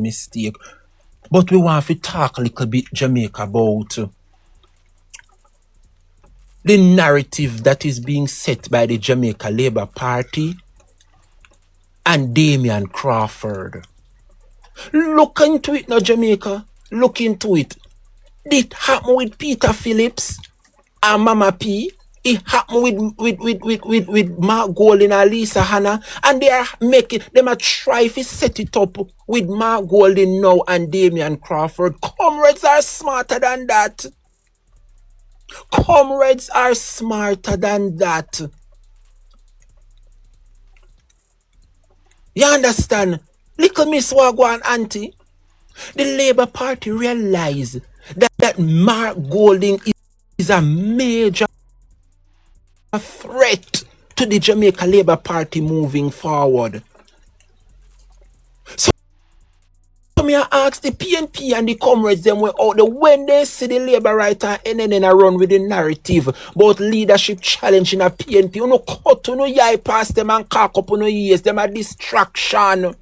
mistake. But we want to talk a little bit Jamaica about the narrative that is being set by the Jamaica Labour Party and Damian Crawford. Look into it now, Jamaica. Look into it. It happened with Peter Phillips and Mama P. It happened with Mark Golding and Lisa Hanna. And they are try to set it up with Mark Golding now and Damian Crawford. Comrades are smarter than that. Comrades are smarter than that. You understand? Little Miss Wagwan Auntie, the Labour Party realized that Mark Golding is a major threat to the Jamaica Labour Party moving forward. So me ask the PNP and the comrades them were out there when they see the Labour writer and then run with the narrative about leadership challenging a PNP. You know, cut to no yai past them and cock up on no ears, them a distraction.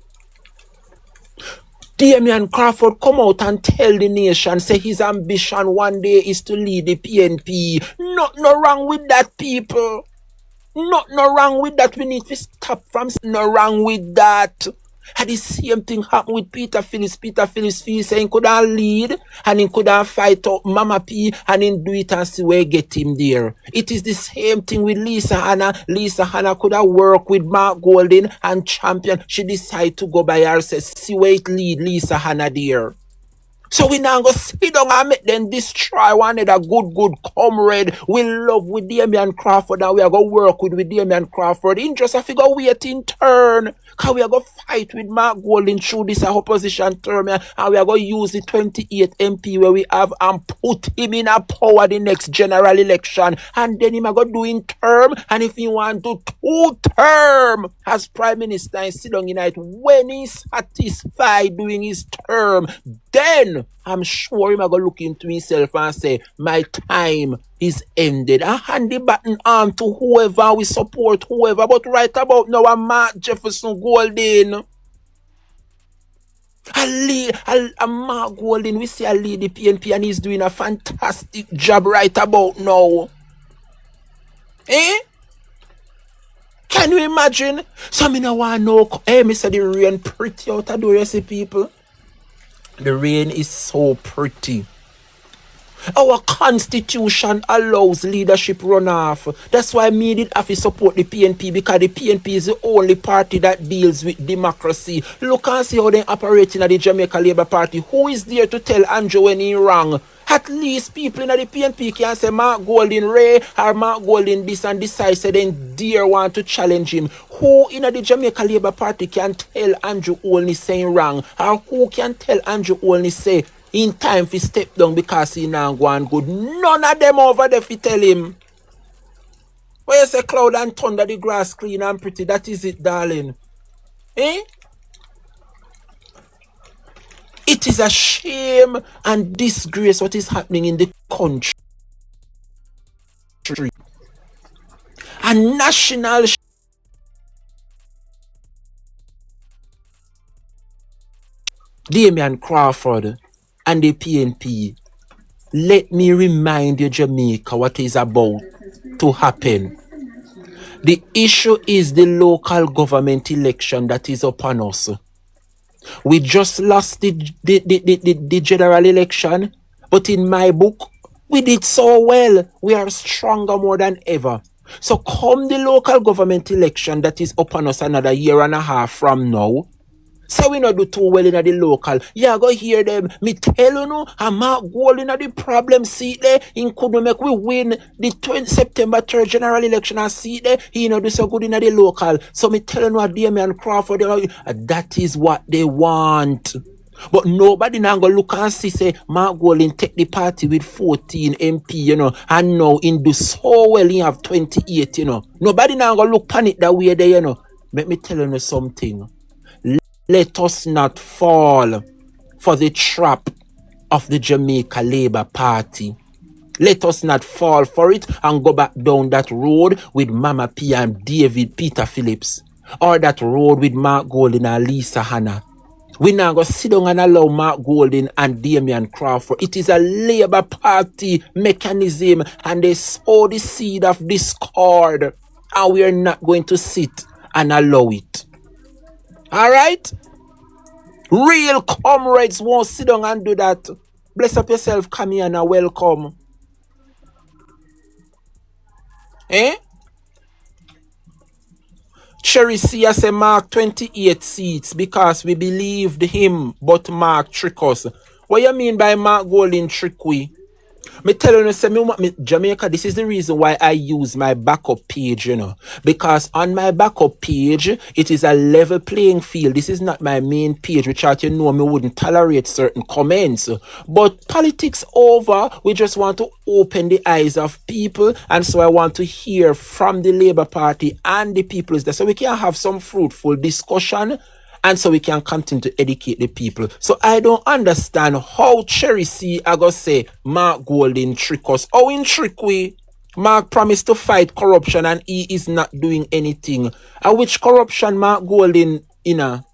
Damian Crawford come out and tell the nation, say his ambition one day is to lead the PNP. No wrong with that, people. No wrong with that. We need to stop from no wrong with that. And the same thing happened with Peter Phillips. Peter Phillips feels saying he couldn't lead and he couldn't fight out Mama P and he do it and see where get him there. It is the same thing with Lisa Hanna. Lisa Hanna could have worked with Mark Golding and champion. She decided to go by herself. See where it lead Lisa Hanna there. So we now go sit down and make them destroy one another good comrade. We love with Damian Crawford and we are going to work with Damian Crawford. In just a figure wait in turn. Because we are going to fight with Mark Golding through this opposition term and we are going to use the 28 MP where we have and put him in a power the next general election. And then him are going to do in term and if he want to 2 term as Prime Minister and sit down in it when he's satisfied doing his term, then I'm sure him I go look into himself and say, my time is ended. I hand the baton on to whoever we support, whoever. But right about now, I'm Mark Jefferson Golding. I'm Mark Golding. We see I lead the PNP and he's doing a fantastic job right about now. Eh? Can you imagine? So me no want know. Hey, me say the rain pretty out of door, you see people. The rain is so pretty. Our constitution allows leadership runoff. That's why me did have to support the PNP because the PNP is the only party that deals with democracy. Look and see how they operate in the Jamaica Labour Party. Who is there to tell Andrew when he's wrong? At least people in the PNP can say Mark Golding Ray or Mark Golding this and decide say then dare want to challenge him. Who in the Jamaica Labour Party can tell Andrew only saying wrong? Or who can tell Andrew only say in time for step down because he now going good? None of them over there fi tell him. When you say cloud and thunder, the grass clean and pretty, that is it, darling. Eh? It is a shame and disgrace what is happening in the country. A national Damian Crawford and the PNP. Let me remind you, Jamaica, what is about to happen. The issue is the local government election that is upon us. We just lost the general election, but in my book, we did so well. We are stronger more than ever. So come the local government election that is upon us another year and a half from now, so we not do too well in the local. Yeah, go hear them. Me tell you no, I'm Mark Golding at the problem seat there. He couldn't make we win the September 3rd general election and seat there. He not do so good in the local. So me tell you no, Damian Crawford, that is what they want. But nobody now go look and see say Mark Golding take the party with 14 MP, and now in do so well he have 28, Nobody now go look panic that way there, Let me tell you something. Let us not fall for the trap of the Jamaica Labour Party. Let us not fall for it and go back down that road with Mama P and Peter Phillips. Or that road with Mark Golding and Lisa Hanna. We now go sit down and allow Mark Golding and Damian Crawford. It is a Labour Party mechanism and they sow the seed of discord. And we are not going to sit and allow it. Alright? Real comrades won't sit down and do that. Bless up yourself, come here and welcome. Eh? Cherry C has a Mark 28 seats because we believed him, but Mark trick us. What you mean by Mark Golding trick we? Me tell you, say me Jamaica, this is the reason why I use my backup page, you know. Because on my backup page, it is a level playing field. This is not my main page, which you know me wouldn't tolerate certain comments. But politics over, we just want to open the eyes of people. And so I want to hear from the Labour Party and the people is there. So we can have some fruitful discussion. And so we can continue to educate the people. So I don't understand how Cherry C I go say Mark Golding trick us. How in trick we? Mark promised to fight corruption and he is not doing anything. And which corruption Mark Golding, you know?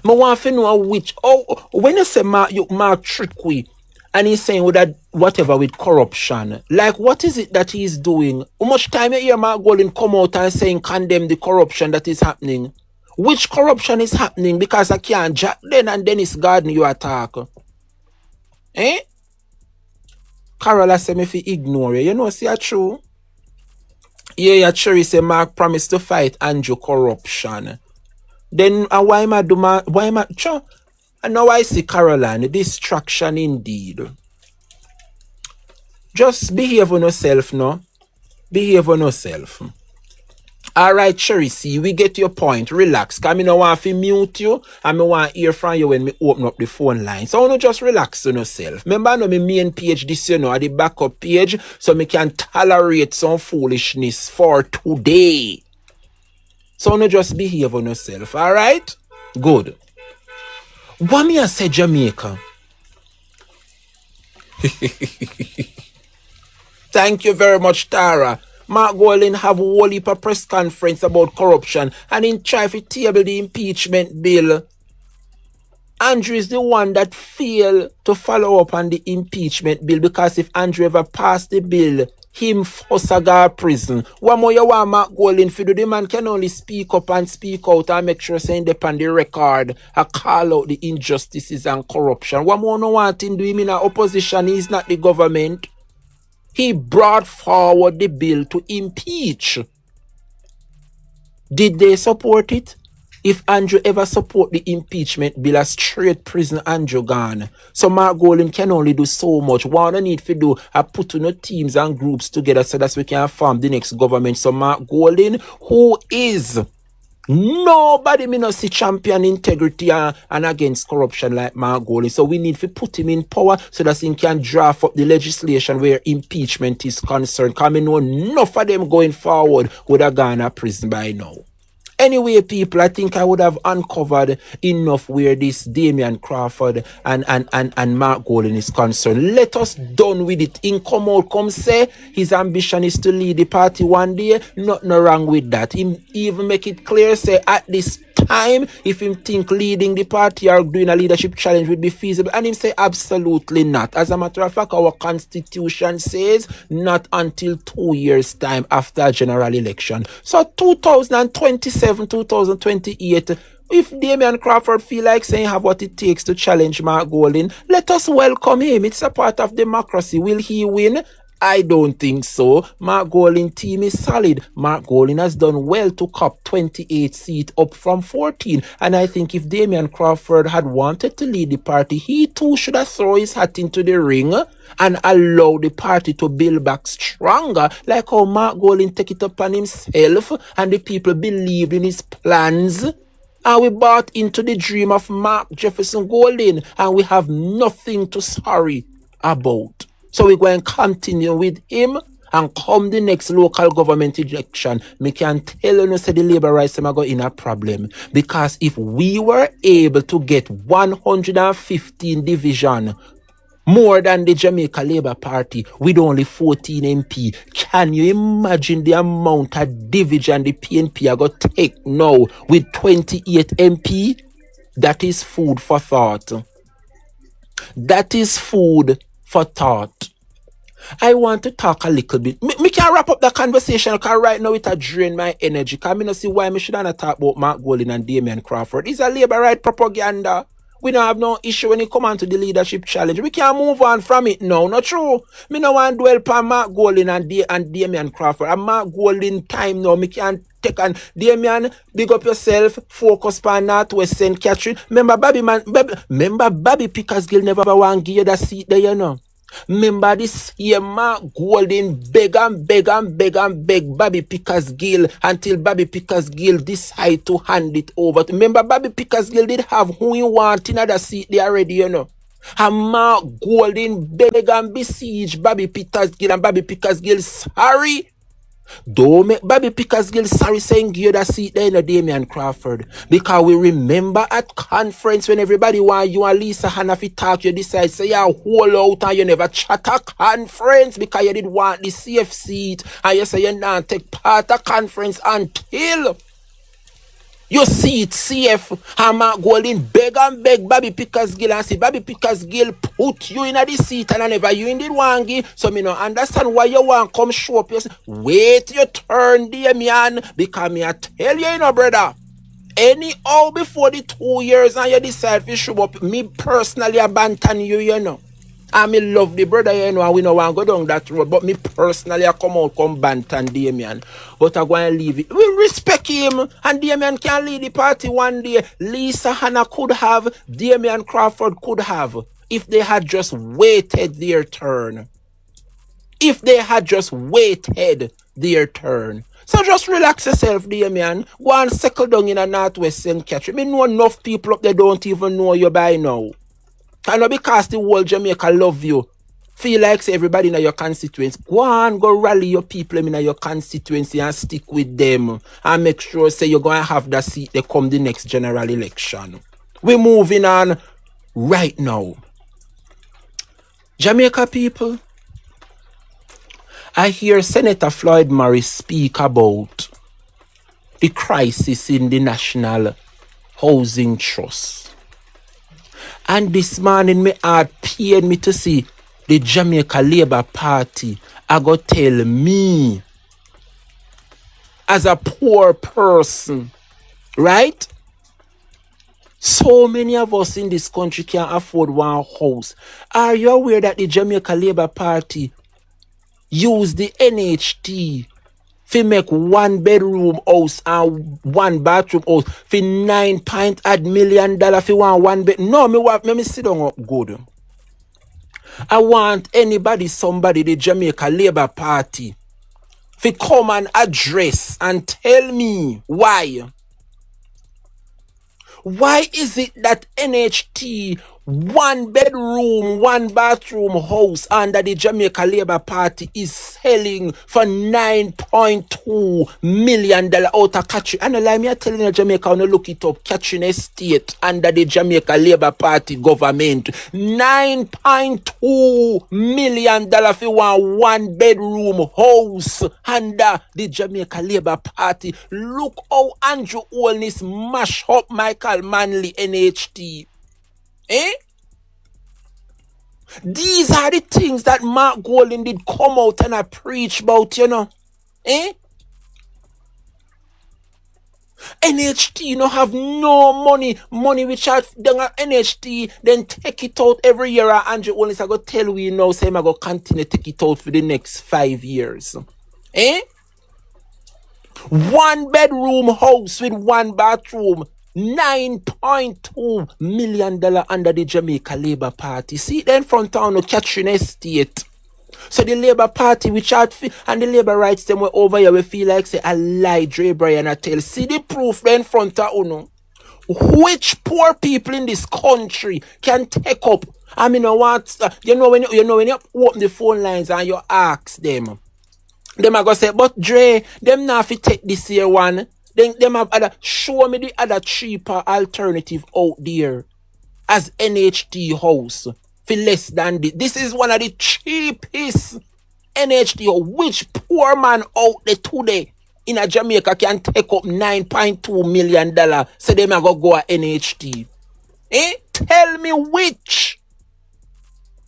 I want to know which. Oh, when you say Mark trick we, and he's saying with that whatever with corruption, like what is it that he's doing? How much time you hear Mark Golding come out and saying condemn the corruption that is happening? Which corruption is happening? Because I can't Jack then and Dennis Garden you attack. Eh? Carola say me fi ignore you. You know, see true. Yeah, Cherry say Mark promised to fight Andrew corruption. Then why am I do my why am I and now I see Caroline, distraction indeed. Just behave on yourself, no? Behave on yourself. Alright, Cherry C, we get your point. Relax. Because I don't want to mute you and I want to hear from you when we open up the phone line. So I want to just relax on yourself. Remember, I know my main page this, you know, at the backup page, so I can tolerate some foolishness for today. So I want to just behave on yourself. Alright? Good. What me I say Jamaica? Thank you very much, Tara. Mark Golding have a whole heap of press conference about corruption and in try to table the impeachment bill. Andrew is the one that failed to follow up on the impeachment bill because if Andrew ever passed the bill, him force a go prison. What more you want Mark Golding for do? The man can only speak up and speak out and make sure saying they on the record and call out the injustices and corruption. What more no want him do him in opposition? He's not the government. He brought forward the bill to impeach. Did they support it? If Andrew ever support the impeachment bill, a straight prison Andrew gone. So Mark Golding can only do so much. What I need to do is put teams and groups together so that we can form the next government. So Mark Golding, who is nobody me not see champion integrity and against corruption like Mark Golding. So we need to put him in power so that he can draft up the legislation where impeachment is concerned. Because I know enough of them going forward would have gone to prison by now. Anyway, people, I think I would have uncovered enough where this Damian Crawford and Mark Golding is concerned. Let us done with it. In come out, come say his ambition is to lead the party one day. Nothing wrong with that. Him even make it clear, say at this time, if him think leading the party or doing a leadership challenge would be feasible, and him say absolutely not. As a matter of fact, our constitution says not until 2 years time after a general election. So 2027, 2028, if Damian Crawford feel like saying have what it takes to challenge Mark Golding, let us welcome him. It's a part of democracy. Will he win? I don't think so. Mark Golding team is solid. Mark Golding has done well to cop 28 seats up from 14. And I think if Damian Crawford had wanted to lead the party, he too should have thrown his hat into the ring and allow the party to build back stronger, like how Mark Golding take it upon himself and the people believed in his plans. And we bought into the dream of Mark Jefferson Golding and we have nothing to sorry about. So we're going to continue with him and come the next local government election. Me can tell you, say the Labour rights are going in a problem. Because if we were able to get 115 division, more than the Jamaica Labour Party, with only 14 MP, can you imagine the amount of division the PNP are going to take now with 28 MP? That is food for thought. That is food for thought. I want to talk a little bit. Me can wrap up the conversation because right now it drain my energy. Because I don't see why me should not talk about Mark Golding and Damian Crawford. It's a labor right propaganda. We don't have no issue when it come on to the leadership challenge. We can move on from it now. Not true. Me no want to dwell upon Mark Golding and Damian Crawford. And Mark Golding time now. Me can take on Damian, big up yourself, focus on Northwest St. Catherine. Remember Bobby Pickersgill never want to give you that seat there, you know. Remember this year, Mark Golding beg Bobby Pickersgill until Bobby Pickersgill decide to hand it over. Remember, Bobby Pickersgill did have who he want in the seat there already, you know. And Mark Golding beg and besiege Bobby Pickersgill, and Bobby Pickersgill sorry. Don't make Bobby Pickersgill sorry saying give you that seat there in Damian Crawford. Because we remember at conference when everybody want you and Lisa Hanafi talk, you decide say you hold out and you never chat at conference because you did want the safe seat and you say you not take part of conference until you see it safe. And Mark Golding beg Bobby Pickersgill and say Bobby Pickersgill put you in the seat and I never you in the wangi. So me no understand why you want come show up. You say, wait your turn, Damian, because me I tell you, you know, brother. Anyhow before the 2 years and you decide to show up, me personally abandon you, you know. I me love the brother, you know, and we know want to go down that road. But me personally, I come out, come bantan Damian. But I go and leave it. We respect him, and Damian can lead the party one day. Lisa Hanna could have, Damian Crawford could have, if they had just waited their turn. If they had just waited their turn. So just relax yourself, Damian. Go and settle down in a Northwest St. Catherine. Me know enough people up there don't even know you by now. And not because the whole Jamaica love you. Feel like say everybody in your constituency. Go on, go rally your people in your constituency and stick with them. And make sure say you're going to have that seat they come the next general election. We're moving on right now. Jamaica people, I hear Senator Floyd Morris speak about the crisis in the National Housing Trust. And this morning, me heart pain me to see the Jamaica Labour Party. I go tell me, as a poor person, right? So many of us in this country can't afford one house. Are you aware that the Jamaica Labour Party use the NHT to make 1 bedroom house and 1 bathroom house for $9 million for one bed? No, me sit down up good. I want somebody, the Jamaica Labour Party, to come and address and tell me why. Why is it that NHT 1 bedroom, 1 bathroom house under the Jamaica Labour Party is selling for $9.2 million out of Catherine? And like me, I telling you, Jamaica, when you look it up, Catherine Estate under the Jamaica Labour Party government, $9.2 million for 1 bedroom house under the Jamaica Labour Party. Look how Andrew Holness mash up Michael Manley NHT. These are the things that Mark Golding did come out and I preach about, you know. NHT no have no money which are done at NHT, then take it out every year. Andrew Holness I go tell we now, say I go continue take it out for the next 5 years. 1 bedroom house with 1 bathroom, $9.2 million under the Jamaica Labour Party. See then front town of Catherine Estate. So the Labour Party which had and the Labour rights them were over here we feel like say I lie Drebrian I tell. See the proof then front of uno. Which poor people in this country can take up? I mean what you know when you open the phone lines and you ask them are gonna say, but Dre, them not fi take this year one. Then them have other show me the other cheaper alternative out there as NHT house for less than this. This is one of the cheapest NHT house. Which poor man out there today in Jamaica can take up $9.2 million? So them are gonna go at NHT. Tell me which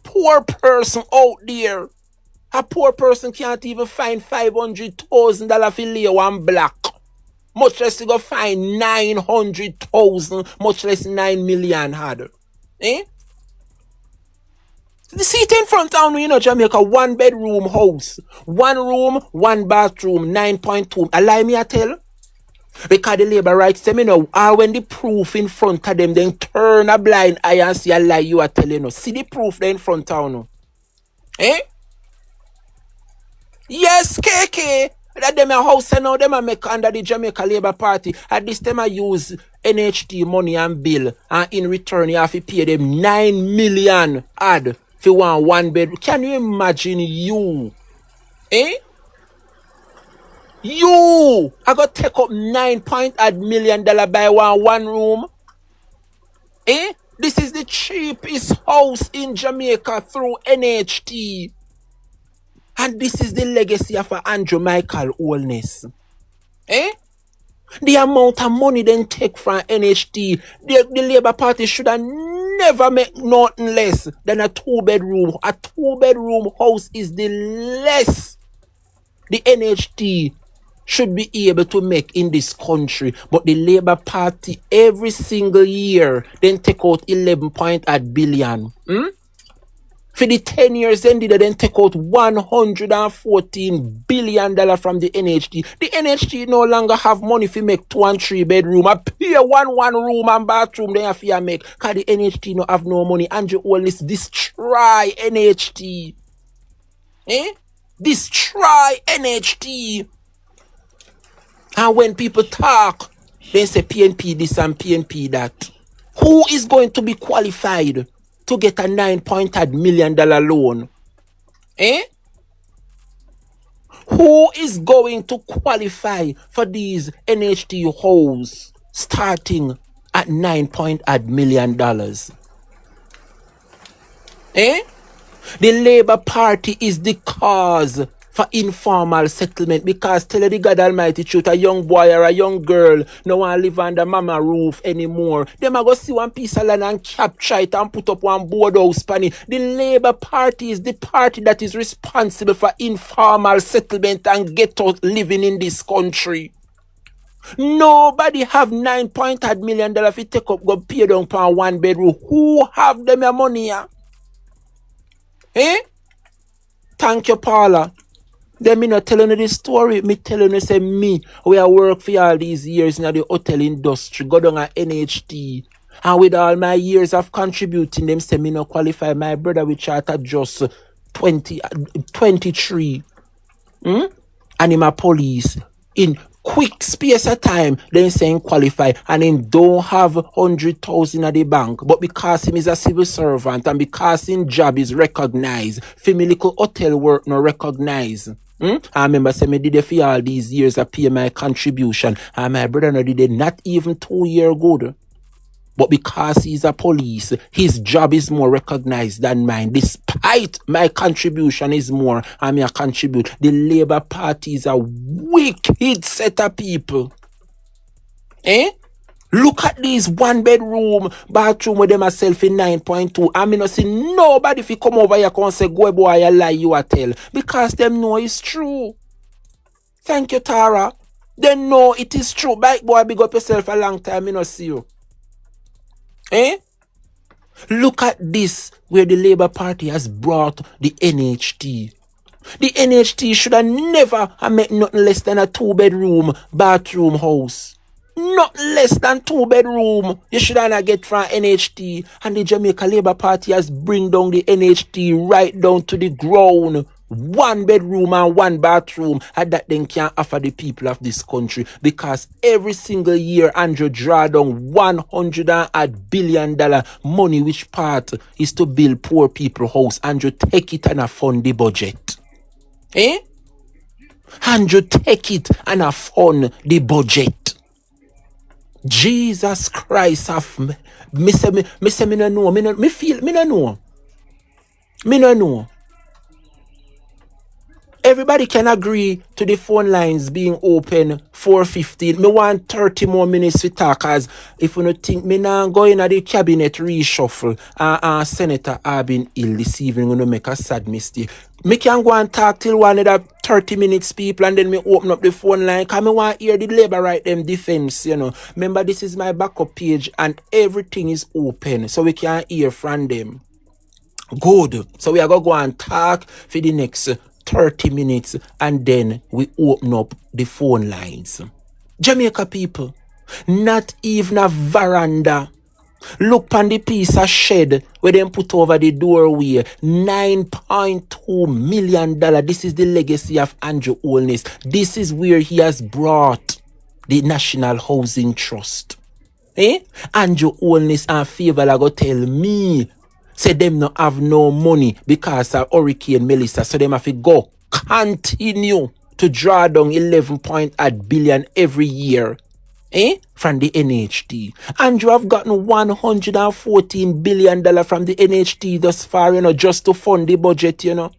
poor person out there. A poor person can't even find $500,000 for lay one block. Much less to go find 900,000, much less 9 million hard. The seat in front town, Jamaica, 1-bedroom house. 1 room, 1 bathroom, 9.2. Allow me I tell? Because the labor rights them, when the proof in front of them, then turn a blind eye and see a lie you are telling us. See the proof there in front town. Yes, KK. That them a house and now them a make under the Jamaica Labour Party. At this time I use NHT money and bill. And in return you have to pay them 9 million add for one bed. Can you imagine you? You! I got take up $9 million by one room. This is the cheapest house in Jamaica through NHT. And this is the legacy of Andrew Michael Holness. The amount of money then take from NHT, the Labour Party should have never make nothing less than a 2-bedroom. A 2-bedroom house is the less the NHT should be able to make in this country. But the Labour Party every single year then take out 11.8 billion. For the 10 years ended, they then take out $114 billion from the NHT. The NHT no longer have money to make 2 and 3 bedroom. I pay one room and bathroom they have to make. Because the NHT no have no money. Andrew always destroy NHT. Destroy NHT. And when people talk, they say PNP this and PNP that. Who is going to be qualified to get a $9.8 million loan? Who is going to qualify for these NHT holes starting at $9.8 million? The Labour Party is the cause for informal settlement, because tell the God Almighty truth, a young boy or a young girl no want to live under mama roof anymore. Them a go see one piece of land and capture it and put up one boardhouse panny. The Labour Party is the party that is responsible for informal settlement and ghetto living in this country. Nobody have $9.8 million if you take up go pay down for 1 bedroom. Who have them your money? Thank you, Paula. Then me not telling you this story. Me telling you say me, we are work for all these years in the hotel industry, go down at NHT. And with all my years of contributing, them say me not qualify. My brother we chart at just 23. And him a police. In quick space of time, then saying qualify, and him don't have 100,000 at the bank. But because him is a civil servant and because his job is recognized, family hotel work no recognized. I remember saying me did it for all these years I pay my contribution, and my brother no did it not even 2 years ago. But because he's a police, his job is more recognized than mine. Despite my contribution is more, I mean I contribute. The Labour Party is a wicked set of people. Look at this 1-bedroom bathroom with them myself in 9.2. I mean, I see nobody if you come over here and say, go boy, I lie you a tell. Because them know it's true. Thank you, Tara. They know it is true. Bike boy, big up yourself a long time, I not see you. Look at this, where the Labour Party has brought the NHT. The NHT should have never have made nothing less than a 2-bedroom bathroom house. Not less than 2-bedroom. You should not get from NHT. And the Jamaica Labour Party has bring down the NHT right down to the ground. 1 bedroom and 1 bathroom, and that then can't offer the people of this country, because every single year Andrew draw down $108 billion money, which part is to build poor people house. Andrew take it and fund the budget. Andrew take it and fund the budget. Jesus Christ of me say me no know. Me no know. Everybody can agree to the phone lines being open 4:15. Me want 30 more minutes to talk, as if you don't think me now go in at the cabinet reshuffle Senator Aubyn ill this evening gonna make a sad mistake. Me can go and talk till one another 30 minutes, people, and then me open up the phone line because me want to hear the Labour right them defense, you know. Remember, this is my backup page and everything is open so we can hear from them. Good. So we are going to go and talk for the next 30 minutes and then we open up the phone lines. Jamaica people, not even a veranda. Look on the piece of shed where them put over the doorway. $9.2 million. This is the legacy of Andrew Holness. This is where he has brought the National Housing Trust. Andrew Holness and Favor go tell me, say them no have no money because of Hurricane Melissa. So them have to go continue to draw down 11.8 billion every year. From the NHT. Andrew have gotten $114 billion from the NHT thus far, you know, just to fund the budget, you know.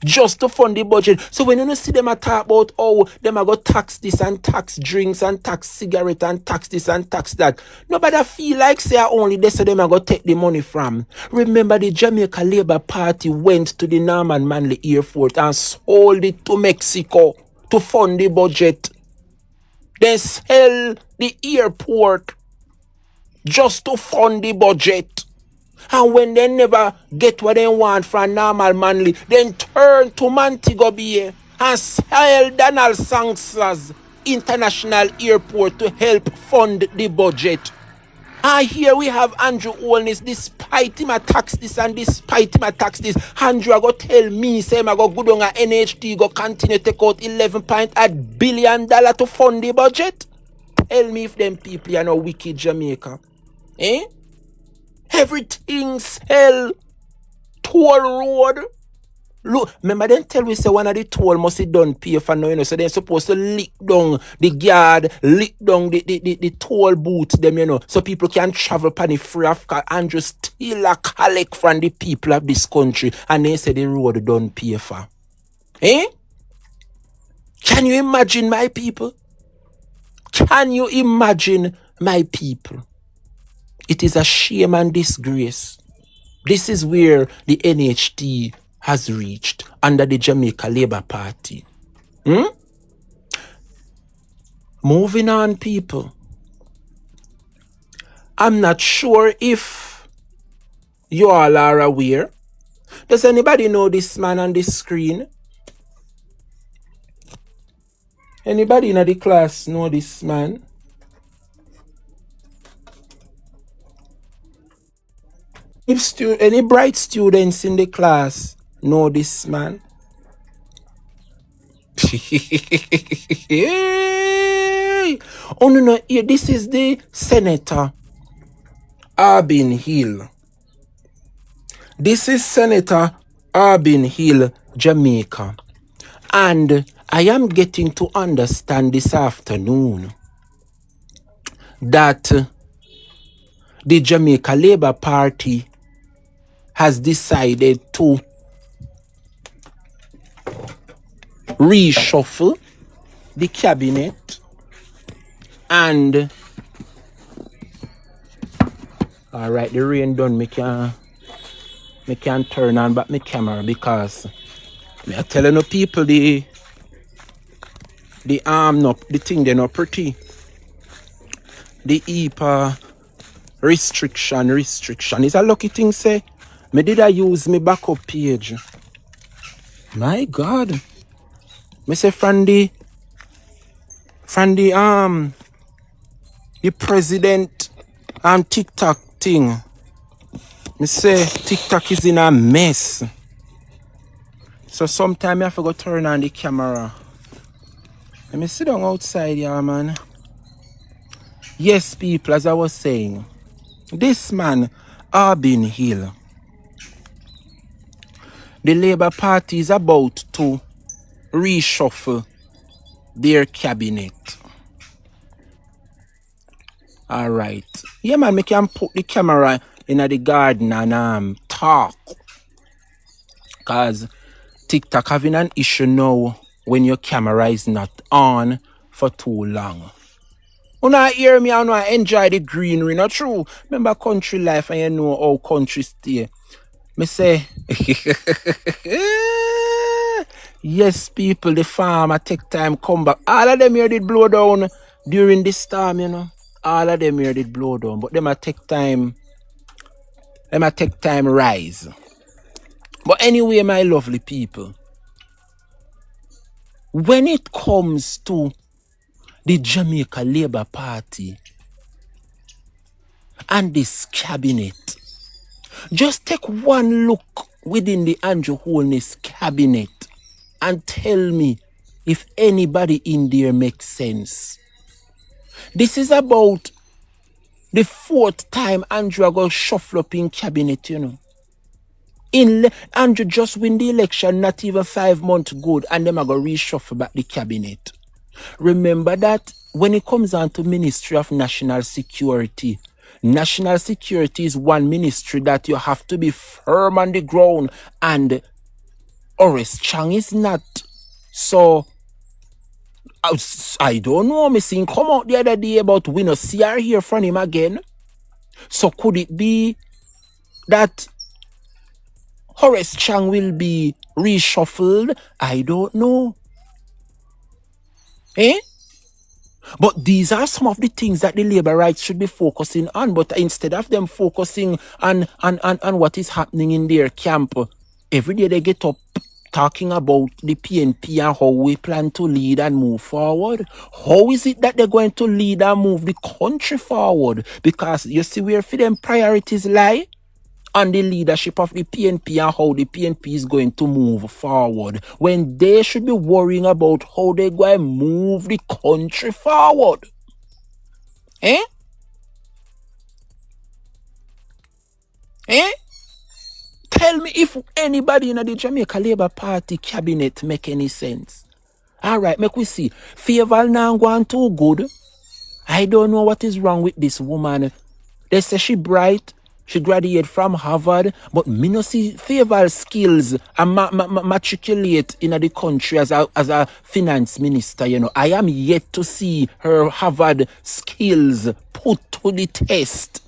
Just to fund the budget. So when you see them talk about, oh, them are going to tax this and tax drinks and tax cigarette and tax this and tax that. Nobody feel like say only they say them are going to take the money from. Remember the Jamaica Labour Party went to the Norman Manley Airport and sold it to Mexico to fund the budget. They sell the airport just to fund the budget. And when they never get what they want from Normal Manley, then turn to Montego Bay and sell Donald Sangster's International Airport to help fund the budget. And here we have Andrew Holness, despite him tax this and despite him tax this, Andrew go tell me, say I go down a NHT, go continue to take out $11.8 billion to fund the budget. Tell me if them people are no wicked Jamaica. Everything sell. Toll road. Look, remember them tell we say one of the toll must be done pay for now, you know, so they're supposed to lick down the guard, lick down the toll booth them, you know, so people can travel pan the free of car and just steal a collect from the people of this country and they say the road done pay for. Can you imagine my people? Can you imagine my people? It is a shame and disgrace. This is where the NHT has reached under the Jamaica Labour Party. Moving on, people. I'm not sure if you all are aware. Does anybody know this man on the screen? Anybody in the class know this man? If any bright students in the class know this man? Oh no, this is the Senator Aubyn Hill. This is Senator Aubyn Hill, Jamaica. And I am getting to understand this afternoon that the Jamaica Labour Party has decided to reshuffle the cabinet and all right, the rain done, me can turn on back my camera because me are telling the people the thing they're not pretty. The EPA restriction is a lucky thing, say. Me did I use me backup page. My God. Me say from the president TikTok thing. Me say TikTok is in a mess. So sometime I have to go turn on the camera. Let me sit down outside here, man. Yes, people, as I was saying, this man, Aubyn Hill, the Labour Party is about to reshuffle their cabinet. All right. Yeah, man, we can put the camera in the garden and talk. Because TikTok having an issue now when your camera is not on for too long. When I hear me, I know I enjoy the greenery, not true. Remember country life and you know how country stay. Me say, yes, people, the farmer take time come back. All of them here did blow down during this storm, you know. All of them here did blow down, but them a take time. Them a take time rise. But anyway, my lovely people, when it comes to the Jamaica Labour Party and this cabinet, just take one look within the Andrew Holness cabinet and tell me if anybody in there makes sense. This is about the 4th time Andrew go shuffle up in cabinet, you know. Andrew just win the election not even 5 months good, and them are going to reshuffle back the cabinet. Remember that when it comes on to Ministry of National Security is one ministry that you have to be firm on the ground, and Horace Chang is not. So I don't know, me seen come out the other day about we no see her hear from him again. So could it be that Horace Chang will be reshuffled? I don't know. But these are some of the things that the labor rights should be focusing on. But instead of them focusing on what is happening in their camp, every day they get up talking about the PNP and how we plan to lead and move forward. How is it that they're going to lead and move the country forward? Because you see where for them priorities lie? On the leadership of the PNP and how the PNP is going to move forward, when they should be worrying about how they're going to move the country forward. Tell me if anybody in the Jamaica Labour Party cabinet make any sense. All right, make we see. Favor now going too good. I don't know what is wrong with this woman. They say she bright. She graduated from Harvard, but me no see Favor's skills and matriculate in the country as a finance minister, you know. I am yet to see her Harvard skills put to the test.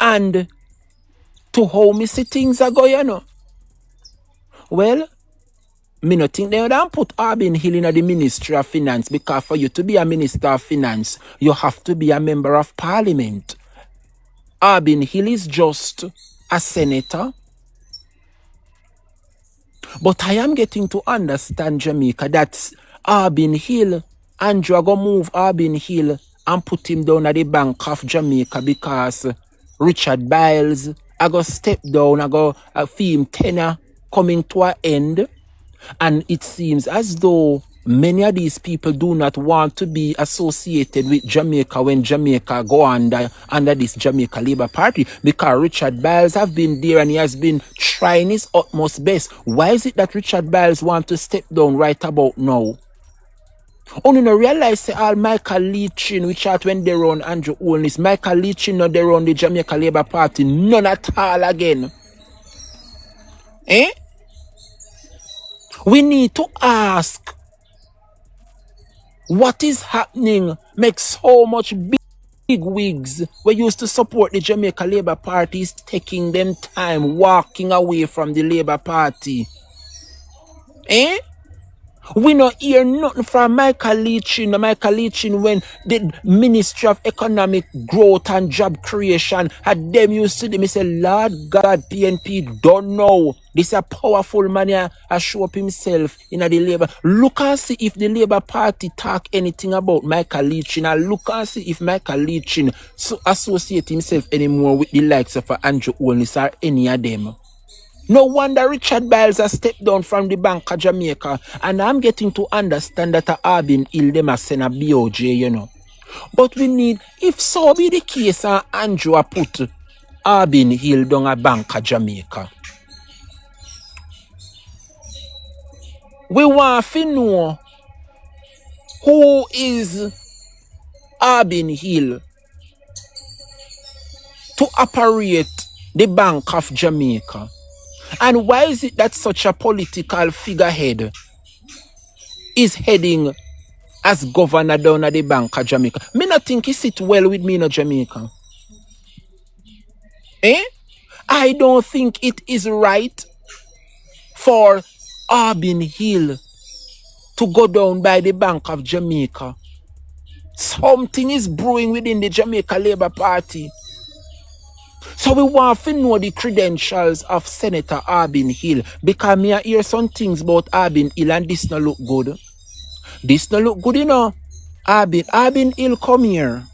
And to how me see things are going, you know. Well, me no think they don't put Aubyn Hill in the Ministry of Finance, because for you to be a Minister of Finance, you have to be a member of Parliament. Aubyn Hill is just a senator. But I am getting to understand, Jamaica, that Aubyn Hill, Andrew go move Aubyn Hill and put him down at the Bank of Jamaica because Richard Biles, I go step down, I go fee him tenure coming to an end. And it seems as though many of these people do not want to be associated with Jamaica when Jamaica go under this Jamaica Labour Party, because Richard Biles have been there and he has been trying his utmost best. Why is it that Richard Biles want to step down right about now? Only no realize say all Michael Leachin, which out when they run Andrew Holness, Michael Leachin no they run the Jamaica Labour Party, none at all again. We need to ask, what is happening makes so much big wigs we used to support the Jamaica Labour Party is taking them time walking away from the Labour Party? We not hear nothing from Michael Leachin. Michael Leachin, when the Ministry of Economic Growth and Job Creation had them used to them, he said, Lord God, PNP don't know. This is a powerful man here show up himself in the Labour. Look and see if the Labour Party talk anything about Michael Leachin, and look and see if Michael Leachin associate himself anymore with the likes of Andrew Holness or any of them. No wonder Richard Biles has stepped down from the Bank of Jamaica, and I'm getting to understand that Aubyn Hill them a send a BOJ, you know. But we need, if so be the case, Andrew put Aubyn Hill down a Bank of Jamaica, we want to know who is Aubyn Hill to operate the Bank of Jamaica. And why is it that such a political figurehead is heading as governor down at the Bank of Jamaica? Me not think he sit well with me in Jamaica. I don't think it is right for Aubyn Hill to go down by the Bank of Jamaica. Something is brewing within the Jamaica Labour Party. So we want to know the credentials of Senator Aubyn Hill, because me hear some things about Aubyn Hill and this no look good. This no look good, you know. Aubyn Hill, come here.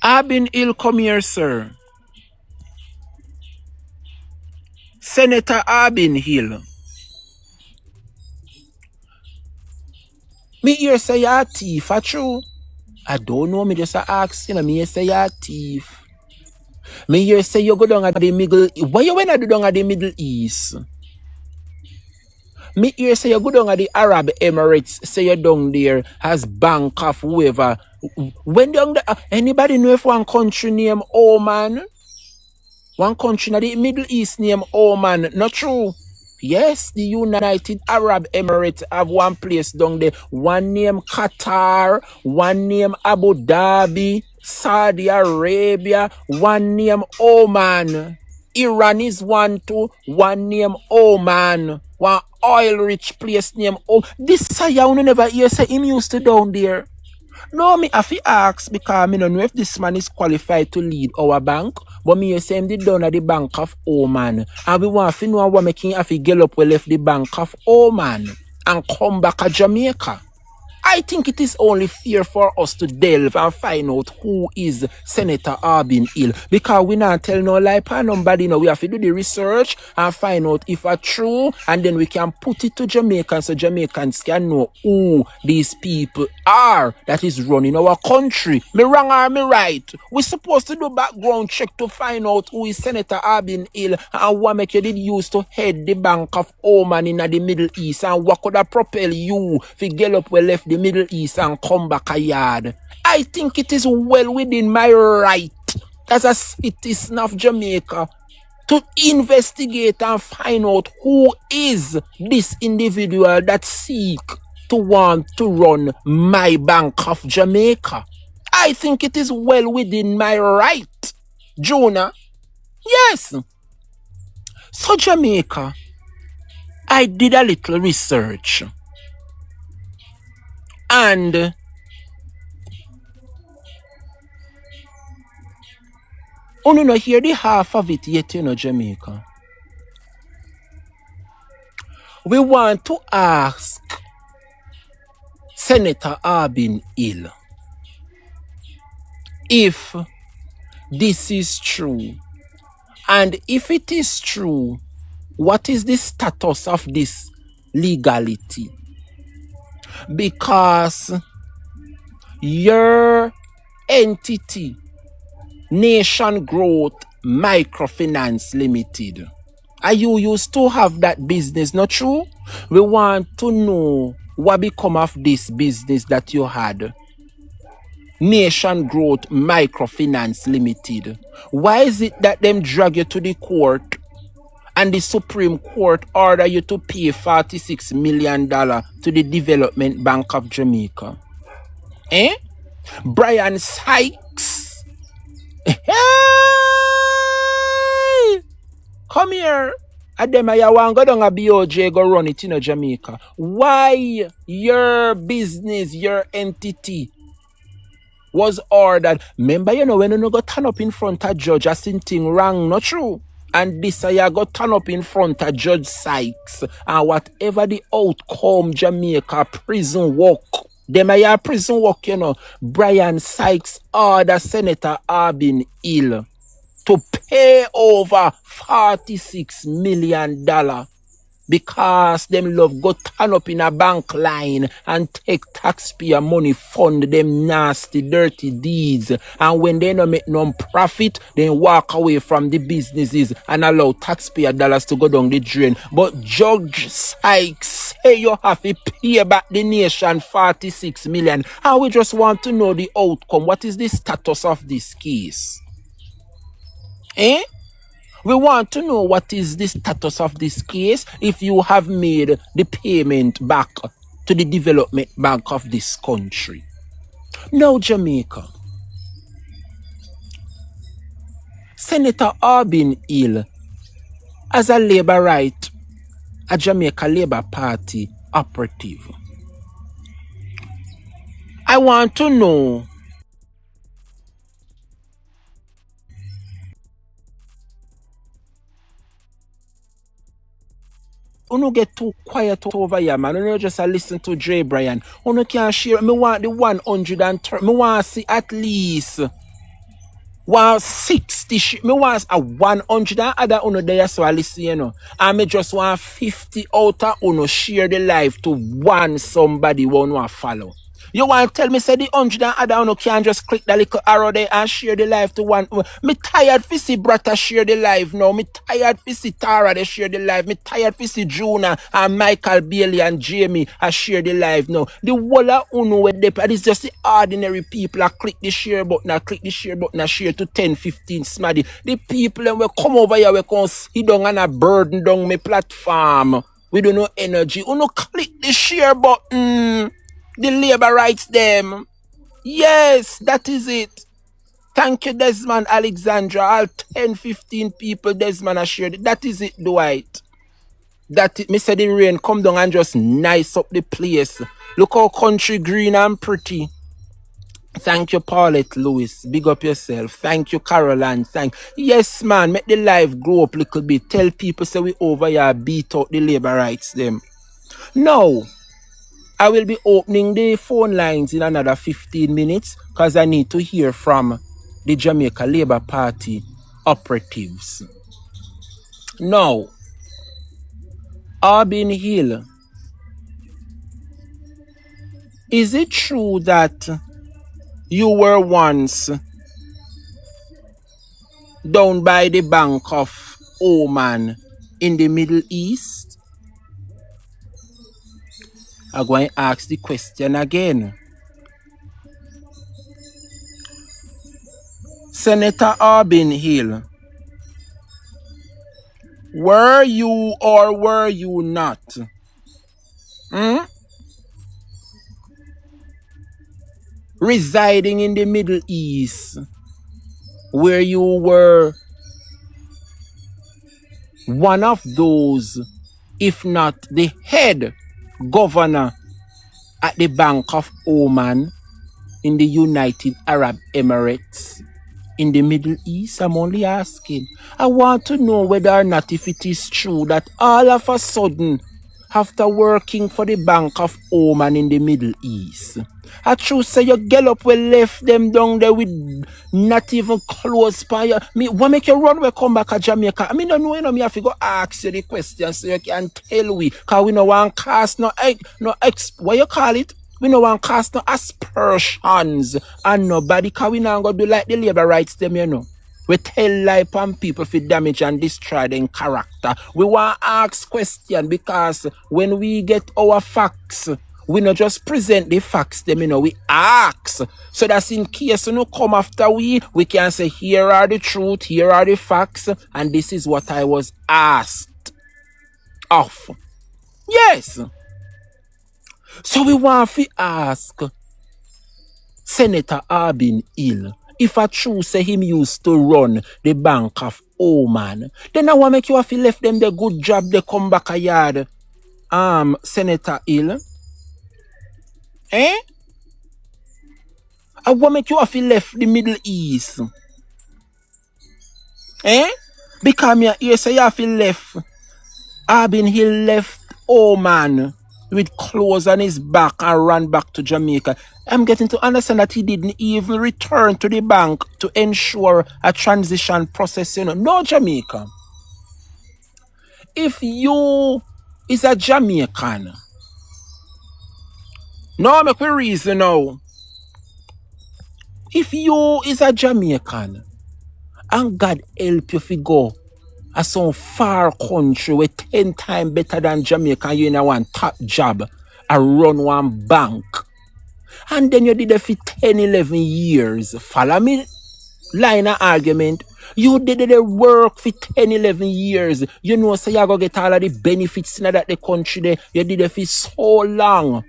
Aubyn Hill, come here, sir. Senator Aubyn Hill. Me hear say you're a thief, a true? I don't know, me just ask, you know, me hear say you're a thief. Me hear say you go down at the Middle East. Why you went down at the Middle East? Me hear say you go down at the Arab Emirates, say you down there as bank of whoever. When down there, anybody know if one country named Oman? One country in the Middle East named Oman. Not true. Yes, the United Arab Emirates have one place down there. One named Qatar, one named Abu Dhabi, Saudi Arabia, one named Oman. Iran is one too, one named Oman. One oil-rich place named Oman. This Saya never hear say him used to down there. No, me have to ask because I don't know if this man is qualified to lead our bank. But me say him did down at the Bank of Oman. And we want to know what making have to get up we left the Bank of Oman and come back to Jamaica. I think it is only fair for us to delve and find out who is Senator Aubyn Hill. Because we not tell no lie per nobody. No, we have to do the research and find out if it's true. And then we can put it to Jamaicans so Jamaicans can know who these people are that is running our country. Me wrong or me right? We're supposed to do background check to find out who is Senator Aubyn Hill and what make you did use to head the Bank of Oman in the Middle East and what could have propel you to get up we left the Middle East and come back a yard. I think it is well within my right as a citizen of Jamaica to investigate and find out who is this individual that seek to want to run my Bank of Jamaica. I think it is well within my right, Jonah. Yes. So Jamaica, I did a little research. And you know, hear the half of it yet, you know, Jamaica. We want to ask Senator Aubyn Hill if this is true. And if it is true, what is the status of this legality? Because your entity, Nation Growth Microfinance Limited, and you used to have that business, not true? We want to know what become of this business that you had. Nation Growth Microfinance Limited. Why is it that them drag you to the court and the Supreme Court order you to pay $46 million to the Development Bank of Jamaica? Brian Sykes. Hey! Come here. And them I want go down a BOJ go run it in Jamaica. Why your business, your entity was ordered? Remember, you know, when you go turn up in front of judge, I seen thing wrong, not true. And this I got turn up in front of Judge Sykes. And whatever the outcome, Jamaica prison work. Them I prison work, you know. Brian Sykes ordered Senator Aubyn Hill to pay over $46 million because them love go turn up in a bank line and take taxpayer money fund them nasty, dirty deeds. And when they don't make no profit, they walk away from the businesses and allow taxpayer dollars to go down the drain. But Judge Sykes say you have to pay back the nation $46 million. And we just want to know the outcome. What is the status of this case? We want to know what is the status of this case if you have made the payment back to the development bank of this country. Now, Jamaica. Senator Aubyn Hill, as a Labour right, a Jamaica Labour Party operative. I want to know uno get too quiet over here, man. Uno just listen to Drebrian. Uno can't share. Me want the 130. Me want to see at least 160. Me want a 100 and other uno there so I listen, you know. And me just want 50 out of uno share the life to one somebody who want to follow. You want to tell me say the 100 and other uno can't just click that little arrow there and share the life to one. Me tired for see Brata share the life now. Me tired for see Tara they share the life. Me tired for see Juna and Michael Bailey and Jamie I share the life now. The whole of uno with them, it's just the ordinary people that click the share button and share to 10, 15 smaddy. The people that will come over here we can sit down and a burden down my platform. We don't know energy. Uno click the share button. The Labour rights them. Yes, that is it. Thank you, Desmond Alexandra. All 10, 15 people Desmond has shared it. That is it, Dwight. That it. Mr. The rain come down and just nice up the place. Look how country green and pretty. Thank you, Paulette Lewis. Big up yourself. Thank you, Caroline. Yes, man. Make the life grow up a little bit. Tell people say we over here beat out the Labour rights them. No. I will be opening the phone lines in another 15 minutes because I need to hear from the Jamaica Labour Party operatives. Now, Aubyn Hill, is it true that you were once down by the bank of Oman in the Middle East? I'm going to ask the question again. Senator Aubyn Hill, were you or were you not residing in the Middle East where you were one of those, if not the head governor at the Bank of Oman in the United Arab Emirates in the Middle East? I'm only asking. I want to know whether or not if it is true that all of a sudden, after working for the Bank of Oman in the Middle East, I true say you get up we left them down there with not even close by you. Me what make you run we come back to Jamaica? I mean no know you know me have to go ask you the question so you can tell we cause we no want cast what you call it? We no want cast no aspersions and nobody cause we not gonna do like the Labour rights them you know. We tell lie upon people for damage and destroy their character. We want to ask questions because when we get our facts, we not just present the facts them, you know, we ask. So that's in case you know come after we can say here are the truth, here are the facts, and this is what I was asked of. Yes. So we want to ask Senator Aubyn Hill, if I true say him used to run the Bank of Oman, then I want to make you have to left them the good job they come back a yard. Senator Hill. I want to make you have to left the Middle East. Because me here say you have to left. Aubyn Hill left Oman with clothes on his back and ran back to Jamaica. I'm getting to understand that he didn't even return to the bank to ensure a transition process, you know. No, Jamaica. If you is a Jamaican, no, make me reason now. If you is a Jamaican and God help you to go a some far country with 10 times better than Jamaica, you in one top job and run one bank, and then you did it for 10, 11 years, follow me line of argument, You did the work for 10, 11 years. You know, so you go get all of the benefits in that the country there. You did it for so long.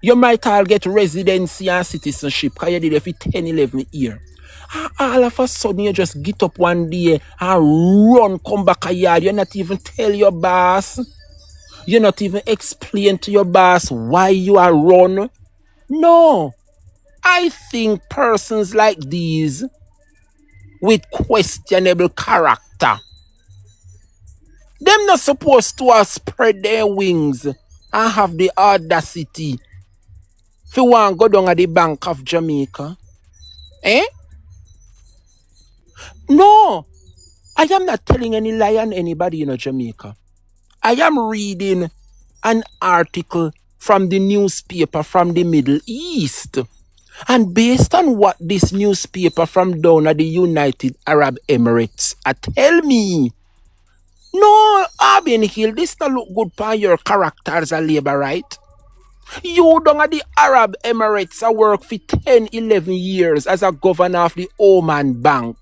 You might all get residency and citizenship because you did it for 10, 11 years. All of a sudden, you just get up one day and run, come back a yard. You not even tell your boss. You not even explain to your boss why you are run. No. I think persons like these with questionable character, them not supposed to have spread their wings and have the audacity to want to go down at the Bank of Jamaica. Eh? No. I am not telling any lie on anybody in Jamaica. I am reading an article from the newspaper from the Middle East. And based on what this newspaper from down at the United Arab Emirates tell me, no, Aubyn Hill, this don't look good for your character as a labor, right? You down at the Arab Emirates work for 10, 11 years as a governor of the Oman Bank.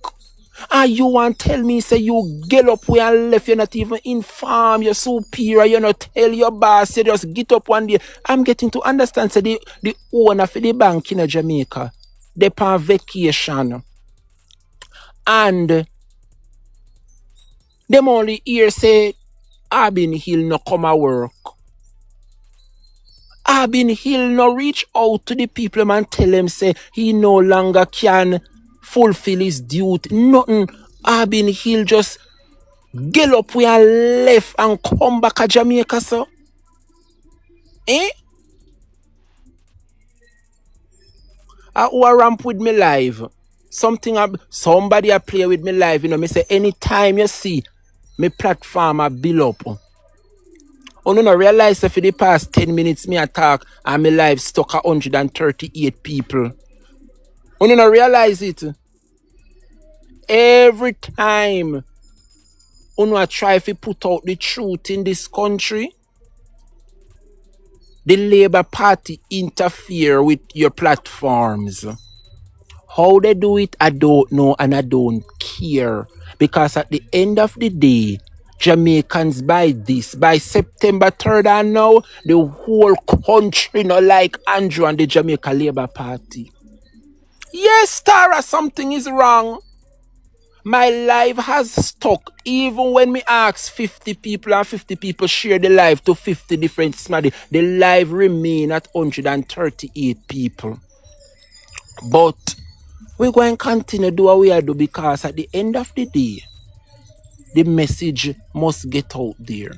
And you want to tell me, say you get up where and left, you're not even inform your superior, you not tell your boss, you just get up one day. I'm getting to understand, say the owner for the bank in Jamaica, they on vacation. And them only hear say, Aubyn Hill no come a work. Aubyn Hill no reach out to the people and tell them, say, he no longer can fulfill his duty. Nothing. Aubyn Hill just get up where left and come back to Jamaica, so. Eh? I ramp with me live. Somebody a play with me live. You know, me say anytime you see me platform a bill up. Oh no, realize that for the past 10 minutes me attack and me live stuck at 138 people. Oh no, realize it. Every time I try to put out the truth in this country, the Labour Party interfere with your platforms. How they do it, I don't know and I don't care. Because at the end of the day, Jamaicans by September 3rd and now, the whole country not like Andrew and the Jamaica Labour Party. Yes, Tara, something is wrong. My live has stuck even when me ask 50 people and 50 people share the live to 50 different smaddy. The live remain at 138 people. But we're going to continue to do what we are doing because at the end of the day, the message must get out there.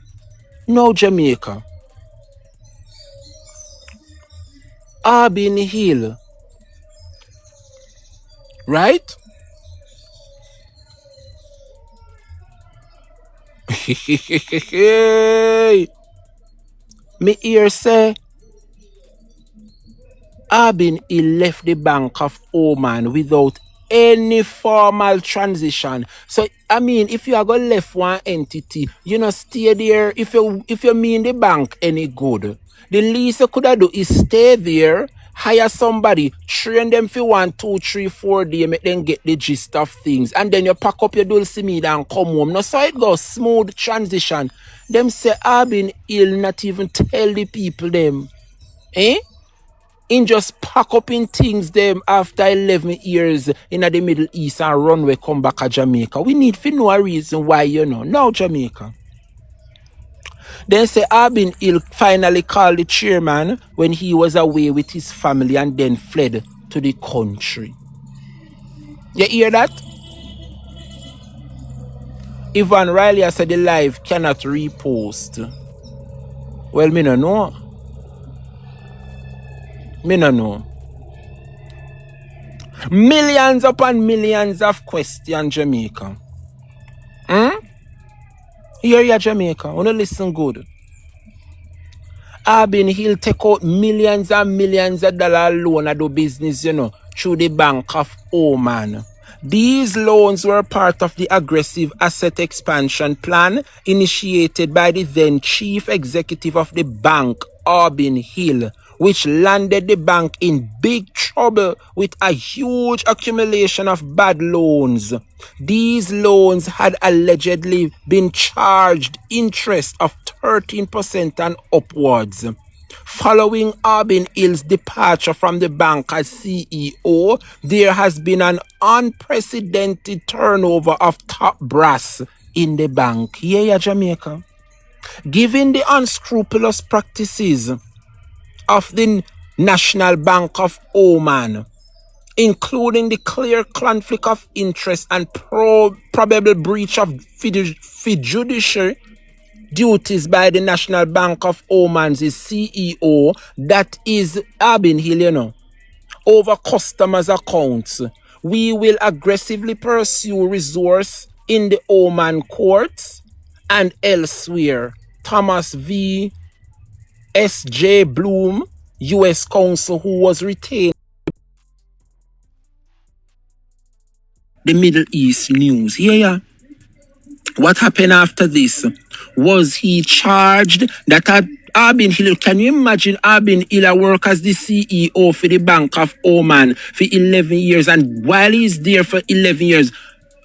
Now Jamaica, Aubyn Hill, right? Me hear say Aubyn Hill left the Bank of Oman without any formal transition. So I mean, if you are going to left one entity, you know, stay there. If you mean the bank any good, the least you could do is stay there, hire somebody, train them for 1, 2, 3, 4 days, make them get the gist of things, and then you pack up your dulce meat and come home. Now so it goes smooth transition. Them say Aubyn Hill not even tell the people them, in just pack up in things them after 11 years in the Middle East and run we come back to Jamaica. We need to know a reason why, you know. Now Jamaica. Then say Aubyn Hill finally called the chairman when he was away with his family and then fled to the country. You hear that? Ivan Riley said the live cannot repost. Well, me no know. Me no know. Millions upon millions of questions, Jamaica. Here you Jamaica. Wanna listen good. Aubyn Hill take out millions and millions of dollars loan to do business, you know, through the Bank of Oman. These loans were part of the aggressive asset expansion plan initiated by the then chief executive of the bank, Aubyn Hill, which landed the bank in big trouble with a huge accumulation of bad loans. These loans had allegedly been charged interest of 13% and upwards. Following Aubyn Hill's departure from the bank as CEO, there has been an unprecedented turnover of top brass in the bank. Yeah, Jamaica. Given the unscrupulous practices of the National Bank of Oman, including the clear conflict of interest and probable breach of fiduciary duties by the National Bank of Oman's CEO, that is Aubyn Hill, over customers' accounts, we will aggressively pursue resource in the Oman courts and elsewhere. Thomas V. S.J. Bloom, U.S. Counsel, who was retained the Middle East news. Yeah. What happened after this? Was he charged that at Aubyn Hill? Can you imagine Aubyn Hill work as the CEO for the Bank of Oman for 11 years, and while he's there for 11 years,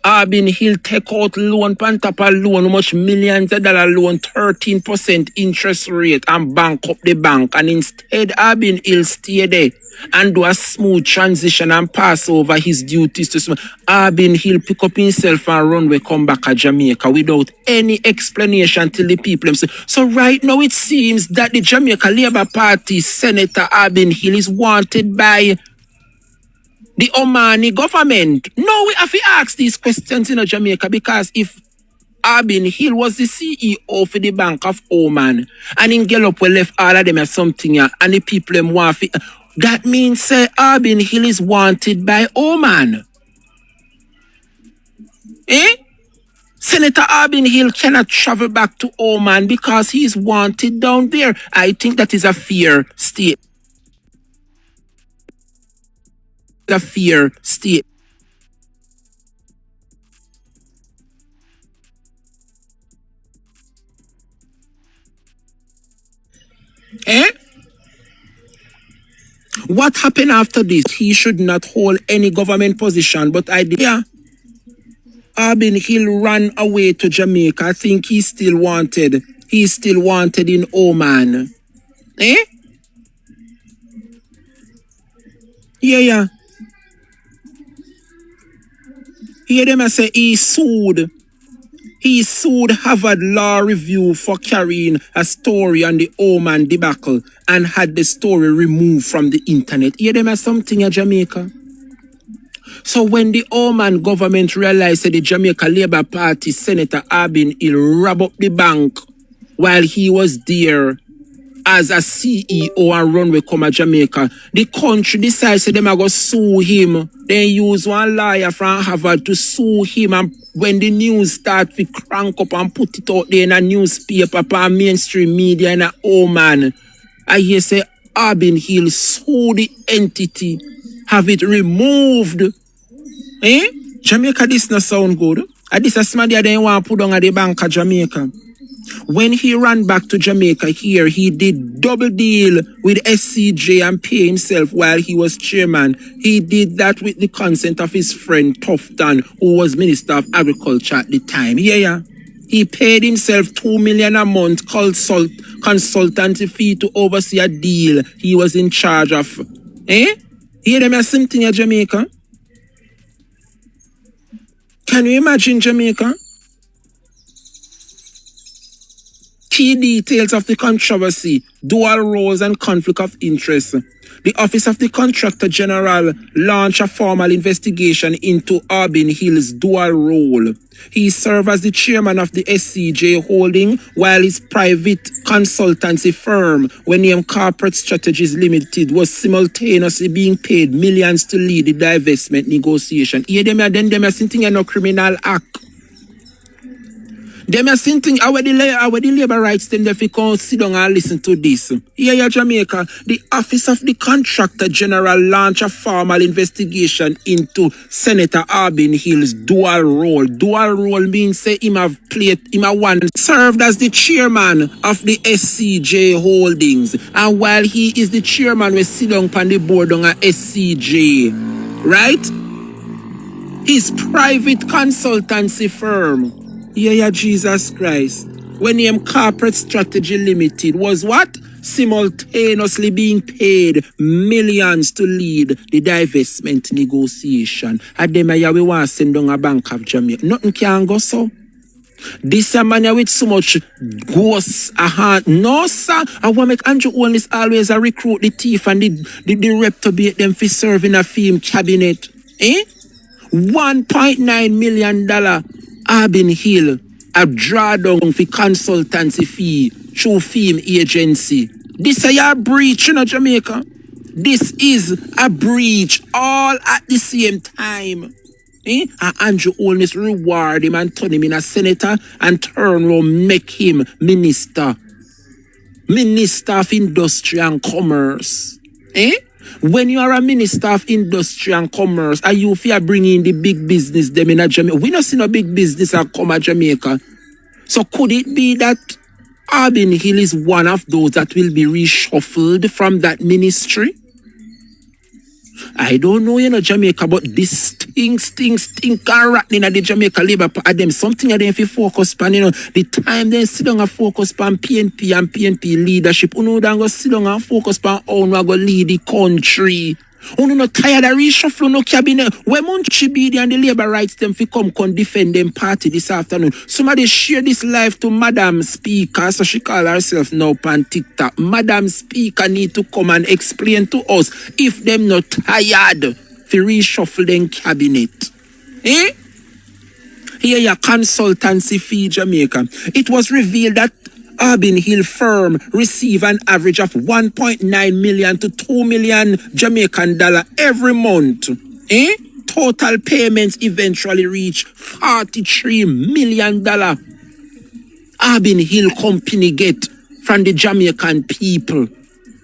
Aubyn Hill take out loan, on top of loan, how much millions of dollars loan, 13% interest rate, and bank up the bank. And instead, Aubyn Hill stay there and do a smooth transition and pass over his duties to Aubyn Hill pick up himself and run we come back to Jamaica without any explanation till the people say. So right now it seems that the Jamaica Labour Party Senator Aubyn Hill is wanted by the Omani government. Now we have to ask these questions in Jamaica, because if Aubyn Hill was the CEO for the Bank of Oman and in Gallup we left all of them as something and the people them want to, that means Aubyn Hill is wanted by Oman. Senator Aubyn Hill cannot travel back to Oman because he is wanted down there. I think that is a fair state. A fair state. What happened after this? He should not hold any government position, but Aubyn Hill ran away to Jamaica. I think he's still wanted. He's still wanted in Oman. Yeah. Hear them say he sued. He sued Harvard Law Review for carrying a story on the Oman debacle and had the story removed from the internet. Hear them as something in Jamaica. So when the Oman government realized that the Jamaica Labour Party Senator Aubyn Hill robbed up the bank while he was there as a CEO and runway come to Jamaica, the country decides that they are going to sue him. Then use one lawyer from Harvard to sue him, and when the news starts, we crank up and put it out there in a newspaper, and mainstream media in a Oman. I hear say Aubyn Hill sue the entity, have it removed. Jamaica, this not sound good. This is somebody they want to put on at the Bank of Jamaica. When he ran back to Jamaica here, he did double deal with SCJ and pay himself while he was chairman. He did that with the consent of his friend Tufton, who was Minister of Agriculture at the time. Yeah. He paid himself $2 million a month consultancy fee to oversee a deal he was in charge of. Hear them as something in Jamaica? Can you imagine Jamaica? Key details of the controversy, dual roles and conflict of interest. The Office of the Contractor General launched a formal investigation into Aubyn Hill's dual role. He served as the chairman of the SCJ holding, while his private consultancy firm, named Corporate Strategies Limited, was simultaneously being paid millions to lead the divestment negotiation. Here them are sitting in a criminal act. Them a same thing, our the labor rights them if you can sit down and listen to this. Yeah, Jamaica. The Office of the Contractor General launched a formal investigation into Senator Aubyn Hill's dual role. Dual role means say him have served as the chairman of the SCJ Holdings. And while he is the chairman, we sit down on the board on a SCJ. Right? His private consultancy firm. Yeah, Jesus Christ. When named Corporate Strategy Limited was what? Simultaneously being paid millions to lead the divestment negotiation. At them we want to send down a Bank of Jamaica. Nothing can go so. This a man with so much ghosts a hand. No, sir. I want to make Andrew Holness always a recruit the thief and the rep to be them for serving a film cabinet. Eh? $1.9 million Aubyn Hill a drawdown for consultancy fee through film agency. This is a breach, you know, Jamaica. This is a breach all at the same time. And Andrew Holness reward him and turn him in a senator and turn around make him minister. Minister of Industry and Commerce. When you are a minister of industry and commerce, are you fear bringing the big business them in a Jamaica? We not see no big business come to Jamaica. So could it be that Aubyn Hill is one of those that will be reshuffled from that ministry? I don't know, you know, Jamaica, but this stink and rotten in the Jamaica Labour Party. Them something that they have to focus on, you know. The time they sit down and focus on PNP and PNP leadership, you know, they go sit down and focus on how we go lead the country. You know, not tired of reshuffle no cabinet. When Munchibidi and the Labour rights them fi come defend them party this afternoon. Somebody share this live to Madam Speaker, so she call herself now on TikTok. Madam Speaker need to come and explain to us if them not tired fi reshuffle them cabinet. Here your consultancy fee, Jamaica. It was revealed that Aubyn Hill firm receive an average of 1.9 million to 2 million Jamaican dollar every month. Total payments eventually reach $43 million. Aubyn Hill company get from the Jamaican people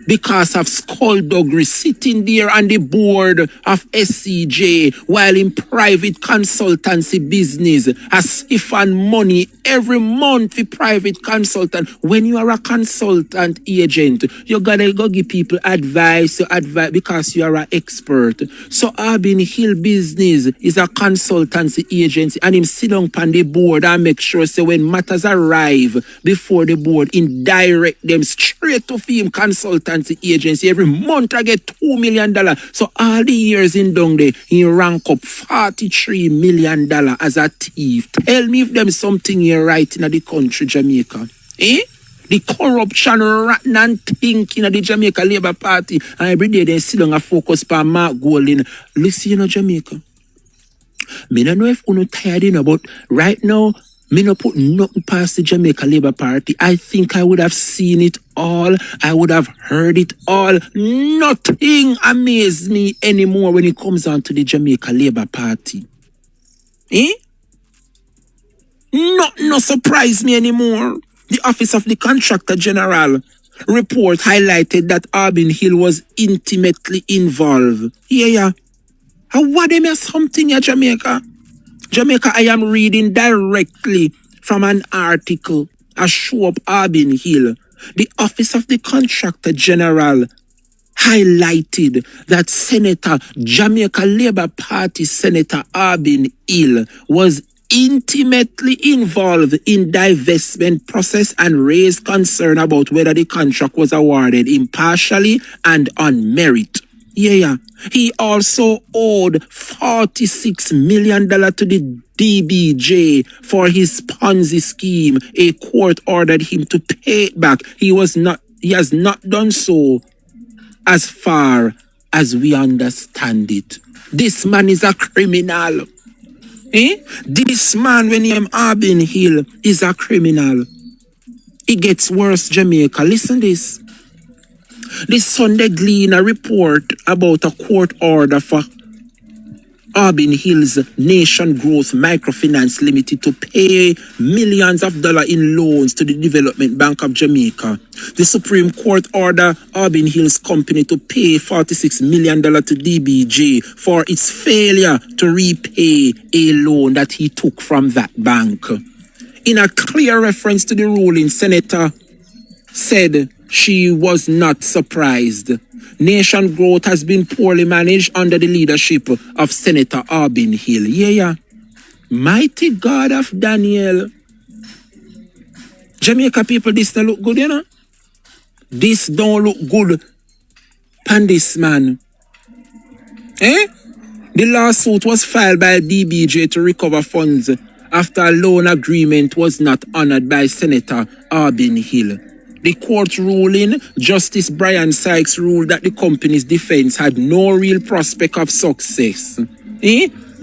because of skullduggery sitting there on the board of SCJ while in private consultancy business as if on money every month for private consultant. When you are a consultant agent, you gotta go give people advice because you are an expert. So Aubyn Hill business is a consultancy agency and him sit down on the board and make sure so when matters arrive before the board, indirect them straight to him consultancy agency. Every month I get $2 million. So all the years in down there, he rank up $43 million as a thief. Tell me if them something here right in the country, Jamaica. The corruption rotten and thinking of the Jamaica Labour Party. And every day they sit down and focus on Mark Golding. Listen, you know, Jamaica. Me don't know if you tired, you know, but right now, me no put nothing past the Jamaica Labour Party. I think I would have seen it all. I would have heard it all. Nothing amazes me anymore when it comes on to the Jamaica Labour Party. No surprise me anymore. The Office of the Contractor General report highlighted that Aubyn Hill was intimately involved. Yeah. And what them is something in Jamaica? Jamaica, I am reading directly from an article, a show up Aubyn Hill. The Office of the Contractor General highlighted that Jamaica Labour Party Senator Aubyn Hill was intimately involved in divestment process and raised concern about whether the contract was awarded impartially and on merit. Yeah. He also owed $46 million to the DBJ for his Ponzi scheme. A court ordered him to pay it back. He has not done so as far as we understand it. This man is a criminal. This man, when he Aubyn Hill, is a criminal. It gets worse, Jamaica. Listen this. The Sunday Gleaner report about a court order for Aubyn Hills Nation Growth Microfinance Limited to pay millions of dollars in loans to the Development Bank of Jamaica. The Supreme Court ordered Aubyn Hills Company to pay $46 million to DBJ for its failure to repay a loan that he took from that bank. In a clear reference to the ruling, Senator said she was not surprised. Nation growth has been poorly managed under the leadership of Senator Aubyn Hill. Yeah. Mighty God of Daniel. Jamaica people, this don't look good, you know? This don't look good. Pan this man. The lawsuit was filed by DBJ to recover funds after a loan agreement was not honored by Senator Aubyn Hill. The court ruling, Justice Brian Sykes ruled that the company's defense had no real prospect of success.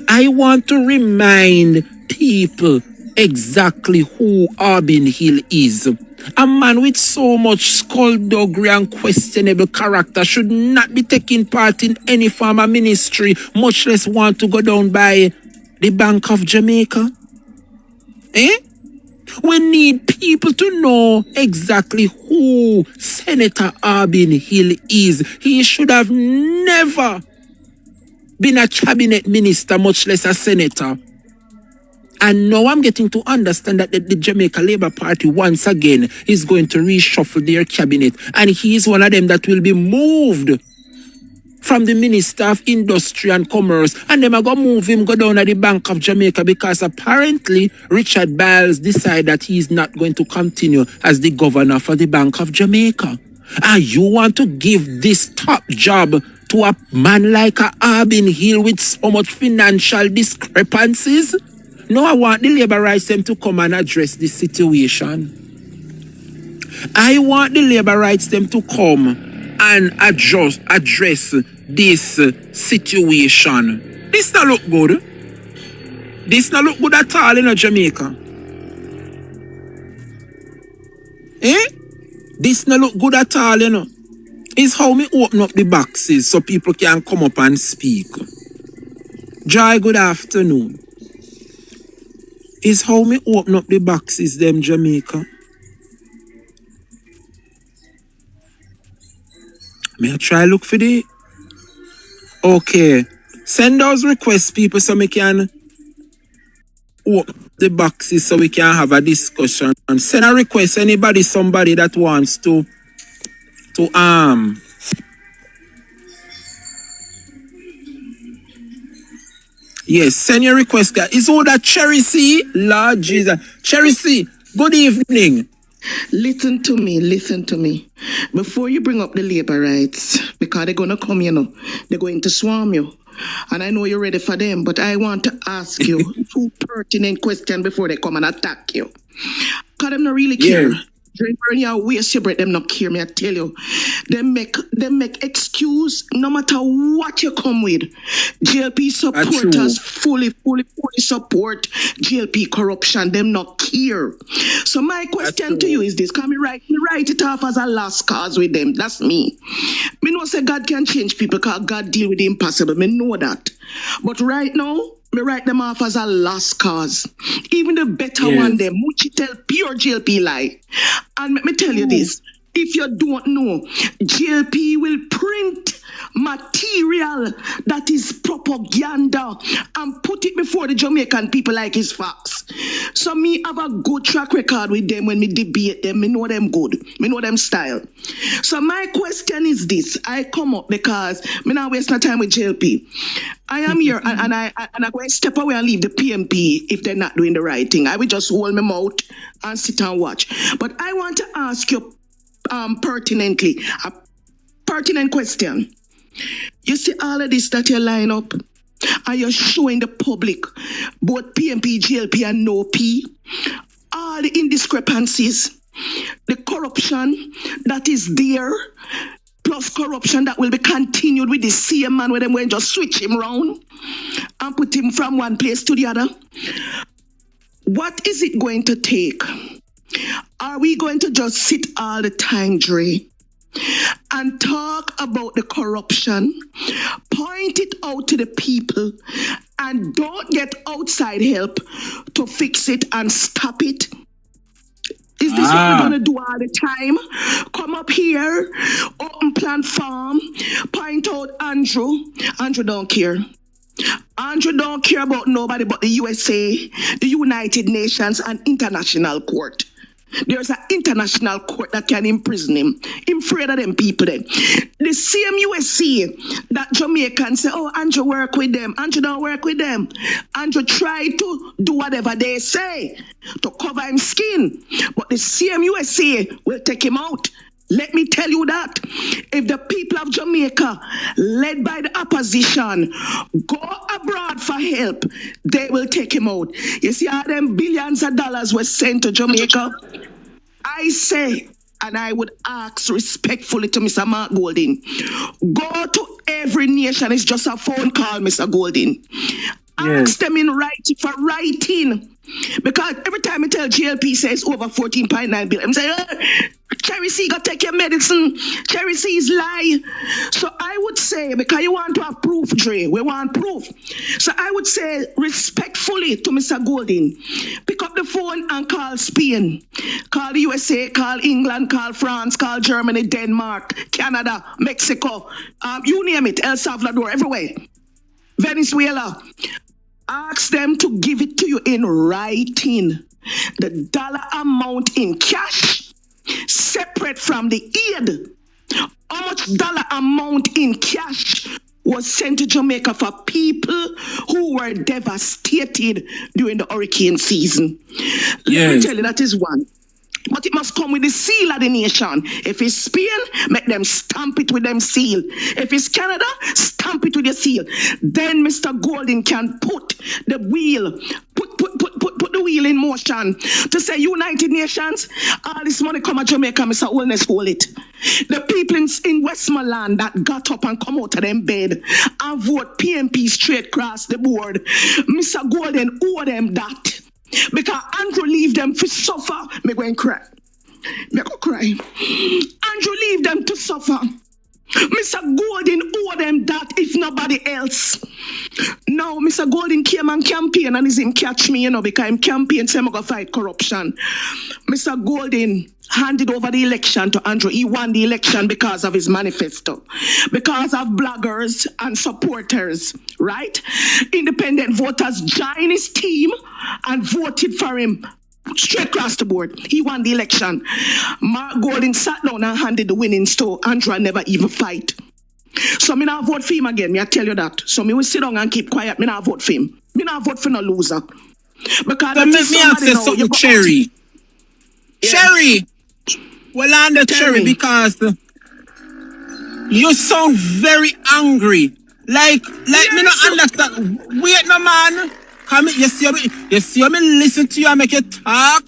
I want to remind people exactly who Aubyn Hill is. A man with so much skullduggery and questionable character should not be taking part in any form of ministry, much less want to go down by the Bank of Jamaica. We need people to know exactly who Senator Aubyn Hill is. He should have never been a cabinet minister, much less a senator. And now I'm getting to understand that the Jamaica Labour Party once again is going to reshuffle their cabinet. And he is one of them that will be moved from the Minister of Industry and Commerce, and them are going to move him, go down at the Bank of Jamaica, because apparently Richard Biles decided that he is not going to continue as the governor for the Bank of Jamaica. And you want to give this top job to a man like a Aubyn Hill with so much financial discrepancies? No, I want the Labour rights them to come and address this situation. I want the Labour rights them to come and address this situation. This not look good. This not look good at all in Jamaica. This not look good at all, you know. It's how me open up the boxes so people can come up and speak. Joy, good afternoon. It's how me open up the boxes, them Jamaica. May I try look for the... Okay. Send those requests, people, so we can open the boxes so we can have a discussion. And send a request, anybody, somebody that wants to yes, send your request, guys. Is all that Cherry C? Lord Jesus. Cherry C, good evening. Listen to me. Before you bring up the labor rights, because they're going to come, you know, they're going to swarm you. And I know you're ready for them, but I want to ask you two pertinent questions before they come and attack you. Because them not really care. Yeah. Drebrian, you waste your breath, them not care, me I tell you. They make excuse no matter what you come with. JLP supporters fully support JLP corruption. Them not care. So my question to you is this. Can me write it off as a last cause with them? That's me. Me know say God can change people because God deal with the impossible. Me know that. But right now, me write them off as a last cause. Even the better one, them, which tell pure JLP lie. And let me tell you this. If you don't know, JLP will print material that is propaganda and put it before the Jamaican people like it's facts. So me have a good track record with them when me debate them. Me know them good. Me know them style. So my question is this. I come up because me not waste no time with JLP. I am here and I'm going to step away and leave the PMP if they're not doing the right thing. I will just hold my mouth and sit and watch. But I want to ask you pertinently, a pertinent question. You see all of this that you line up and you're showing the public both PMP, GLP and no P, all the indiscrepancies, the corruption that is there, plus corruption that will be continued with the same man where them going to just switch him around and put him from one place to the other. What is it going to take? Are we going to just sit all the time, Dre, and talk about the corruption, point it out to the people, and don't get outside help to fix it and stop it. Is this what we're going to do all the time? Come up here, open platform, point out Andrew. Andrew don't care. Andrew don't care about nobody but the USA, the United Nations, and international court. There's an international court that can imprison him. I'm afraid of them people then. The same USA that Jamaicans say, oh, Andrew work with them. Andrew don't work with them. Andrew try to do whatever they say to cover him skin. But the same USA will take him out. Let me tell you that if the people of Jamaica, led by the opposition, go abroad for help, they will take him out. You see how them billions of dollars were sent to Jamaica? I say, and I would ask respectfully to Mr. Mark Golding, go to every nation. It's just a phone call, Mr. Golding. Ask them in writing for writing. Because every time I tell GLP says over 14.9 billion, I'm saying, Cherry C, go take your medicine. Cherry C is lie. So I would say, because you want to have proof, Dre, we want proof. So I would say respectfully to Mr. Golding, pick up the phone and call Spain, call the USA, call England, call France, call Germany, Denmark, Canada, Mexico, you name it, El Salvador, everywhere. Venezuela. Ask them to give it to you in writing. The dollar amount in cash, separate from the aid. How much dollar amount in cash was sent to Jamaica for people who were devastated during the hurricane season? Let me tell you, that is one. But it must come with the seal of the nation. If it's Spain, make them stamp it with them seal. If it's Canada, stamp it with your seal. Then Mr. Golding can put the wheel, put the wheel in motion to say, United Nations, all this money come at Jamaica, Mr. Wellness hold it. The people in Westmoreland that got up and come out of them bed and vote PNP straight across the board, Mr. Golding owe them that. Because Andrew leave them to suffer. Me go and cry. Me go cry. Andrew leave them to suffer. Mr. Golding owe them that if nobody else. Now, Mr. Golding came and campaign and him catch me, because him campaign say I'm going to fight corruption. Mr. Golding handed over the election to Andrew. He won the election because of his manifesto, because of bloggers and supporters, right? Independent voters joined his team and voted for him. Straight across the board. He won the election. Mark Golding sat down and handed the winnings to Andrew and never even fight. So me not vote for him again, me I tell you that. So me will sit down and keep quiet, me not vote for him. Me not vote for no loser. Because so me ask you something, Cherry. Yeah. Cherry! Well, I'm the Cherry because you sound very angry. Like yes, me not understand. Wait no man. Come, you see me listen to you and make you talk.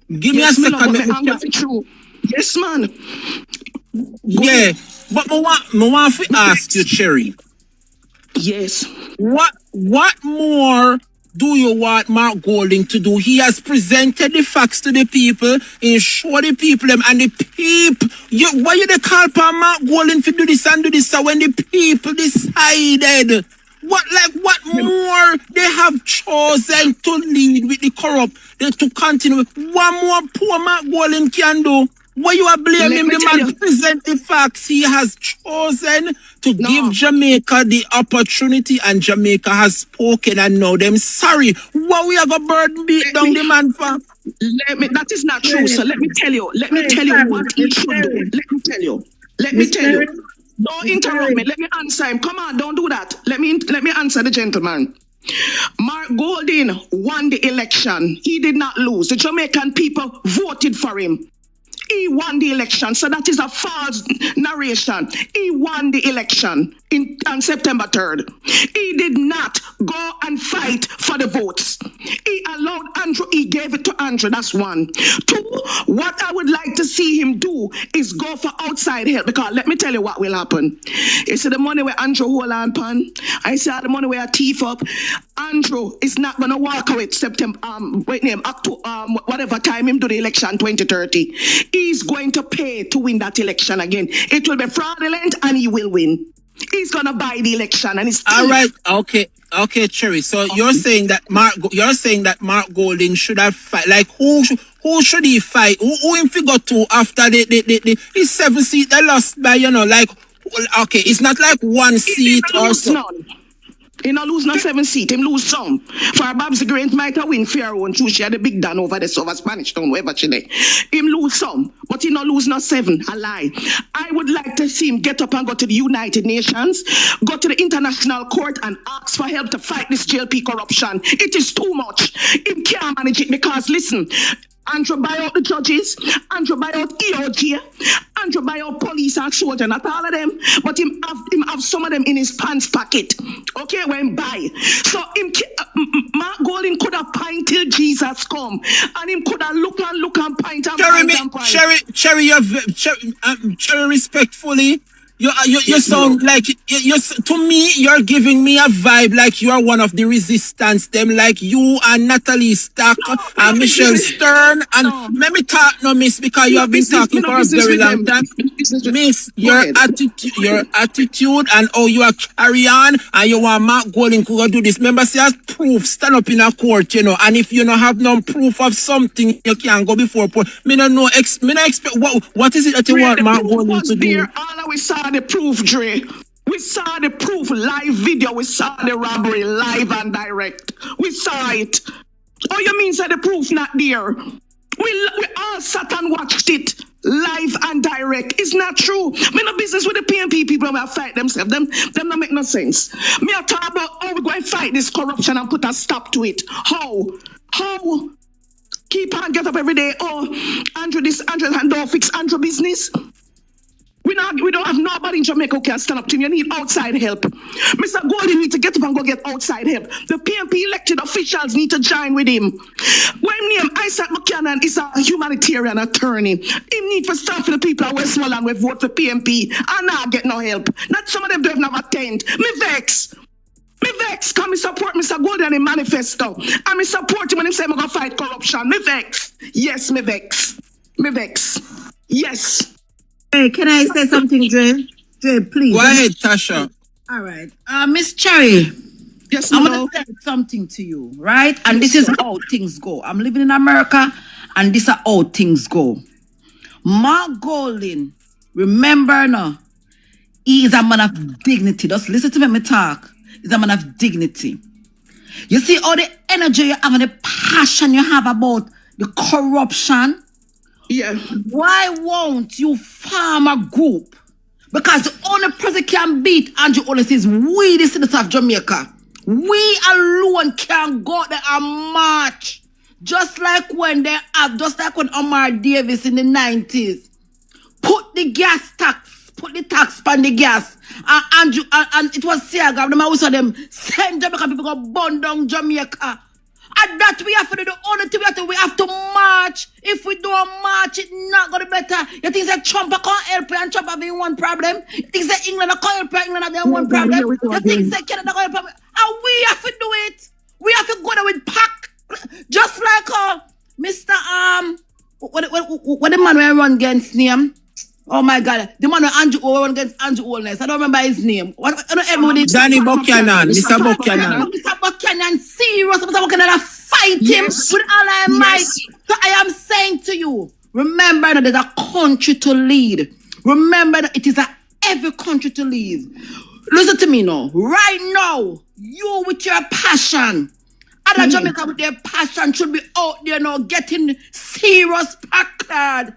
Give me a second. Yes, man. Yeah, but I want to ask you, Cherry. Yes. What more do you want Mark Golding to do? He has presented the facts to the people. He showed the people them and the people. Why you they call upon Mark Golding to do this and do this? So when the people decided. What more they have chosen to lead with the corrupt, they to continue. One more poor Mark Golding can do. Why you are blaming him? The man present the facts. He has chosen to give Jamaica the opportunity, and Jamaica has spoken and now them sorry. What we have a burden beat down the man for? That is not true. So let me tell you what he should do. Let me tell you. Don't interrupt me. Let me answer him. Come on, don't do that. Let me answer the gentleman. Mark Golding won the election. He did not lose. The Jamaican people voted for him. He won the election. So that is a false narration. He won the election on September 3rd. He did not go and fight for the votes. He allowed Andrew, he gave it to Andrew. That's one. Two, what I would like to see him do is go for outside help, because let me tell you what will happen. You see the money where Andrew hold on pan, I see the money where I teeth up. Andrew is not going to walk away September, October, whatever time him do the election 2030. He's going to pay to win that election again. It will be fraudulent and he will win. He's gonna buy the election and it's all right. Okay, Cherry. So you're saying that Mark Golding should have fight. Like who should he fight? Who if he got to after the his 7 seat they lost by like okay, it's not like 1 seat or so. He not lose no 7 seat, him lose some. For Babs the Great might have win fair one too. She had a big Dan over the over Spanish town, wherever she there. Him lose some, but he not lose no 7. A lie. I would like to see him get up and go to the United Nations, go to the International Court and ask for help to fight this JLP corruption. It is too much. Him can't manage it because listen, Andrew buy out the judges, Andrew buy out EOG, Andrew buy out police and soldier, not all of them, but him have some of them in his pants pocket. Okay, when buy. So Mark Golding could have pint till Jesus come, and him could have look and pint and pint. Cherry, respectfully. You sound like to me you're giving me a vibe like you are one of the resistance them like you and Natalie Stack and Michelle Stern and let me talk miss because you have been talking for a very long time. Miss, your attitude and how you are carry on and you want Mark Golding to do this. Remember say as proof stand up in a court and if you don't have no proof of something you can't go before court. Me no expect what is it that you want Mark Golding to do? We saw the proof, Dre. We saw the proof, live video. We saw the robbery live and direct. We saw it. Oh, you mean say the proof not there? We all sat and watched it live and direct. It's not true. Me no business with the PNP people who fight themselves. Them don't make no sense. Me a talk about how we going to fight this corruption and put a stop to it. How? Keep on get up every day. Oh, Andrew this, Andrew and don't fix Andrew business. We don't have nobody in Jamaica who can stand up to him. You need outside help. Mr. Golding need to get up and go get outside help. The PNP elected officials need to join with him. When name Isaac Buchanan is a humanitarian attorney. He need to stand for the people of Westmoreland who vote for PNP and not get no help. Not some of them don't have attend. Me vex. Come me support Mr. Golding in manifesto. And me support him when he say I'm going to fight corruption. Me vex. Yes, me vex. Yes. Hey, can I say something, Dre? Dre, please. Go ahead, Tasha. All right. Miss Cherry. Yes, I want to say something to you, right? And this is how things go. I'm living in America, and this is how things go. Mark Golding, remember now, he is a man of dignity. Just listen to me talk. He's a man of dignity. You see all the energy you have and the passion you have about the corruption. Yeah. Why won't you form a group? Because the only person can beat Andrew Oles is we, the citizens of Jamaica. We alone can go there and march. Just like when Omar Davis in the 90s put the tax on the gas. And it was Siaga. We saw them send Jamaica people go burn down Jamaica. And that we have to do the only thing we have to march. If we don't march, it's not gonna be better. You think that Trump can't help you and Trump having one problem? You think that England can't help you and England have one problem? You think that Canada can't help you? And we have to do it. We have to go there with pack. Just like what the man who run against name? Oh my God, the man who run against Andrew Olness. I don't remember his name. Danny Buchanan, Mr. Buchanan. Mr. Buchanan, serious. Mr. Buchanan, fight him with all I might. So I am saying to you, remember that there's a country to lead. Remember that it is every country to lead. Listen to me now. Right now, you with your passion, other Jamaica with their passion should be out there now getting serious placard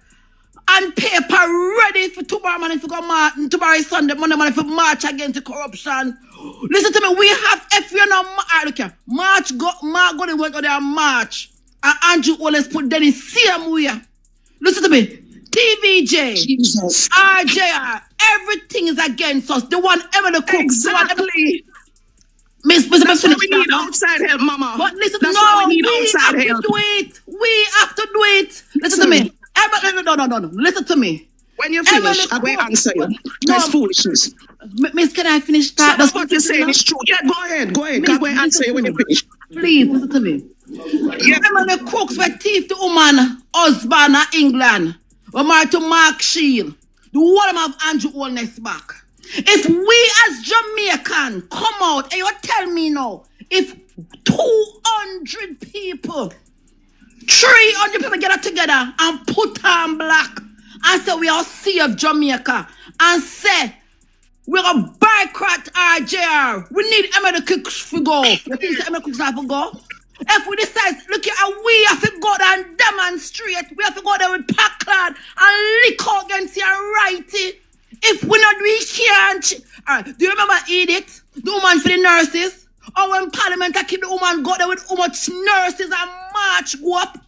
and paper ready for tomorrow morning to go march, tomorrow Sunday, Monday morning for march against the corruption. Listen to me, we have, if you're not, look here, Mark going to went on there march, and Andrew always put them in same way. Listen to me, TVJ, Jesus. RJR, everything is against us. The one ever the cook. Exactly. That's why we need outside help, Mama. But listen, that's why we need outside have help. To do it. We have to do it. Listen to me. No. Listen to me. When you finish, I'm going to answer you. That's foolishness. Miss, can I finish that? That's what you're saying is true. Yeah, go ahead. I'm going to answer you when you finish. Please, listen to me. Yeah. Remember the cooks were thief to woman, husband in England. Omar to Mark Shield. The whole of them have Andrew Holness back. If we as Jamaican come out and you tell me now, if 200 people, 300 people get together and put on black and say we are save Jamaica and say we're going to boycott our JR. We need Emily Cooks to go. You think Emily Cooks have to go? If we decide, look at we have to go there and demonstrate. We have to go there with Packard and lick out against your righty. If we not reach here and do you remember Edith, the woman for the nurses? Or when Parliament I keep the woman go there with how much nurses and march go up?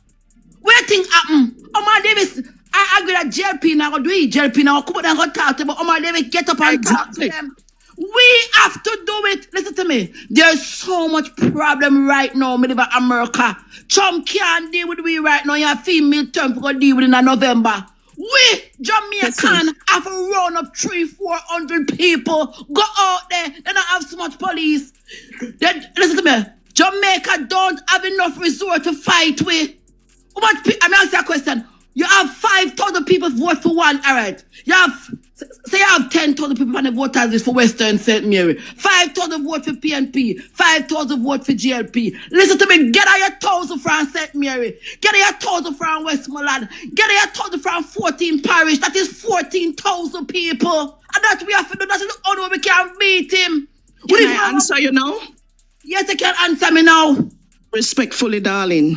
What thing happen? Omar Davis, I agree that JLP now do it. JLP now come out and go talk to them, but Omar Davis get up and talk to them. We have to do it. Listen to me. There's so much problem right now in America. Trump can't deal with we right now. You have female term for deal with in November. We, Jamaican, have a run of 300-400 people. Go out there. They don't have so much police. Listen to me. Jamaica don't have enough resort to fight with. I'm asking you a question. You have 5,000 people vote for one. All right. You have... Say you have 10,000 people on the voters list for Western St. Mary. 5,000 vote for PNP. 5,000 vote for GLP. Listen to me. Get out your 1,000 from St. Mary. Get out your 1,000 from Westmoreland. Get out your 1,000 from 14 parish. That is 14,000 people. And that we have to do. That's the only way we can beat him. Can I answer you now? Yes, you can answer me now. Respectfully, darling,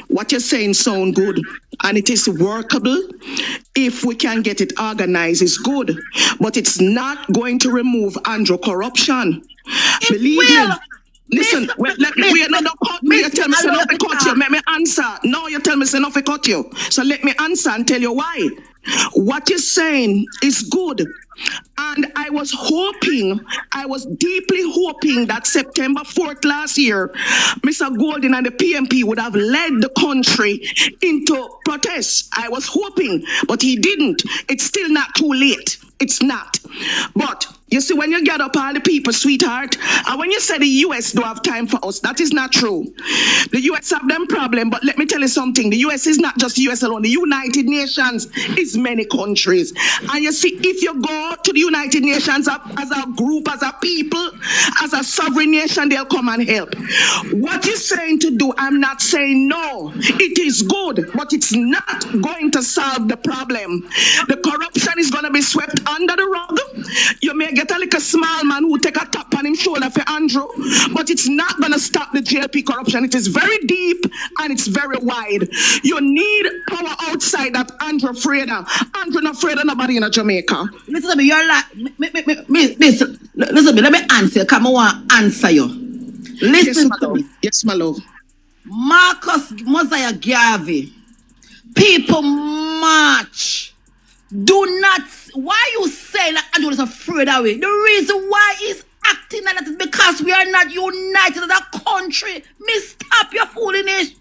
what you're saying sounds good and it is workable. If we can get it organized, it's good. But it's not going to remove Andrew corruption. Believe me. Listen, let me cut me. You tell me say nothing cut you. Let me answer. No, you tell me say nothing cut you. So let me answer and tell you why. What you're saying is good. And I was deeply hoping that September 4th last year, Mr. Golden and the PMP would have led the country into protests. I was hoping, but he didn't. It's still not too late. It's not. But you see, when you get up all the people, sweetheart, and when you say the US don't have time for us, that is not true. The US have them problem, but let me tell you something. The US is not just the US alone. The United Nations is many countries. And you see, if you go to the United Nations as a group, as a people, as a sovereign nation, they'll come and help. What you're saying to do, I'm not saying no. It is good, but it's not going to solve the problem. The corruption is going to be swept under the rug. You may get a little small man who take a tap on his shoulder for Andrew, but it's not going to stop the JLP corruption. It is very deep and it's very wide. You need power outside that Andrew afraid of. Andrew not afraid of nobody in Jamaica. Listen to me, you're like, listen to me, let me answer. Come on, I want to answer you. Listen to me. Yes, my love. Marcus Mosiah Garvey, people march. Do not, why you say that Andrew is afraid of it? The reason why he's acting like that is because we are not united as a country. Stop your foolishness.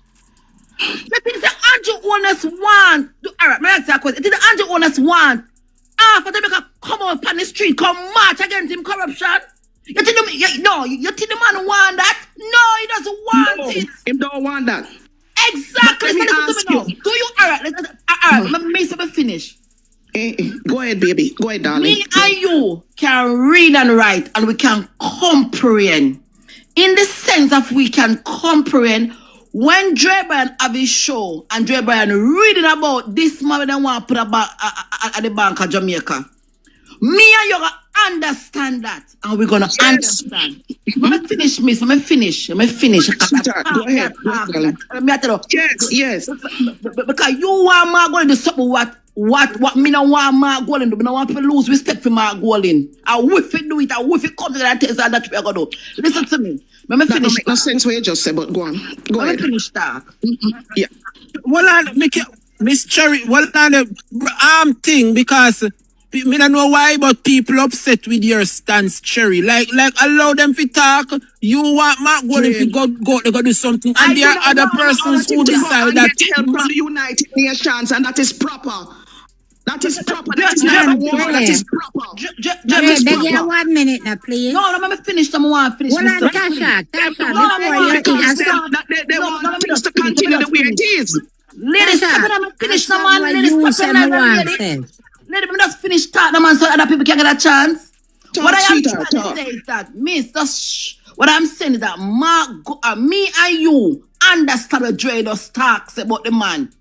The things that Andrew Holness want. All right, may I ask you a question? It is the Andrew Holness want. For them to come out on the street, come march against him corruption. You think the man want that? No, he doesn't want it. He don't want that. Exactly. Let me ask you. Do you? All right, let me finish. Go ahead, baby. Go ahead, darling. Me and you can read and write and we can comprehend. In the sense of we can comprehend when Drebrian have his show and Drebrian reading about this man they want to put about at the Bank of Jamaica. Me and you understand that and we're going to understand. Let me finish, miss. Let me finish. Go ahead. Yes. Because you want Mark going to do something what me no want Mark Golden do. Me no want people lose respect for Mark Golden. I will do it. I will come to that test and that we are going to do. Listen to me. Let me finish. That make no sense what you just said, but go on. Go ahead. Let me finish talk. Yeah. Well, Miss Cherry, well, the thing, because me don't know why, but people upset with your stance, Cherry. Like allow them to talk. You want Mark Golden to go do something, and there are other persons who decide that help from the United Nations, and that is proper. That is proper. That is not a war. That is proper. Beg 1 minute now, please. No, let me finish. I want to finish. Well, Tasha, before you they want things to continue the way it is. Ladies, stop it, I'm finish now, man. Ladies, stop it, ladies. Let me just finish talking, man, so other people can get a chance. What I am trying to say is that, miss, what I'm saying is that me and you understand what Dre does talks about the man.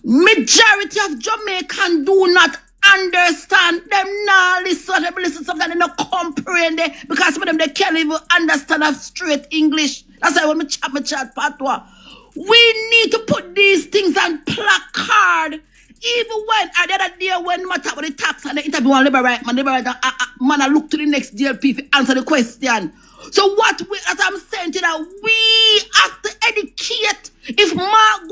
Majority of Jamaican do not understand them now. Listen to something they don't comprehend it because some of them they can't even understand of straight English. That's why when we chat patois. We need to put these things on placard. Even when the other day when I talk about the tax and the interview on Liberate, man, I look to the next DLP to answer the question. So what we, as I'm saying to that, we have to educate. If Mark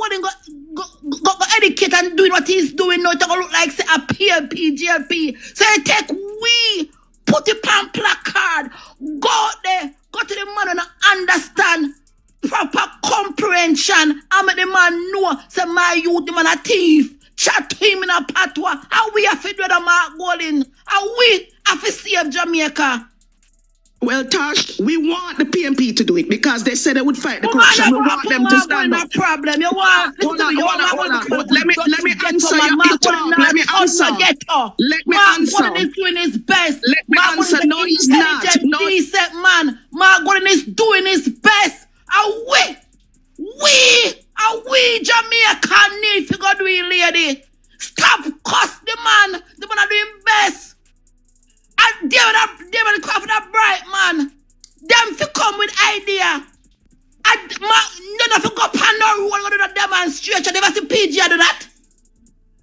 go educate and doing what he's doing now, it's going to look like say a PLP, GLP. So I take we, put it on placard, go out there, go to the man and understand proper comprehension. I make the man know, say my youth, the man a thief. Chat to him in a patois. How we have to do the Mark Golden? How we have to save Jamaica? Well, Tosh, we want the PMP to do it because they said they would fight the corruption. We want them to stand up. Problem. You want? Hold on. Let me answer your talk. Let me answer. Let me answer. Mark Golden is doing his best. Let me answer. No, he's not. No, decent man. Mark Golden is doing his best. And we Jamaican need to go do it, lady. Stop cuss the man. The man are doing best. And Damian Crawford a bright man. Them fi come with idea. And none of you go pan no road go do that demonstration. You ever see PG do that?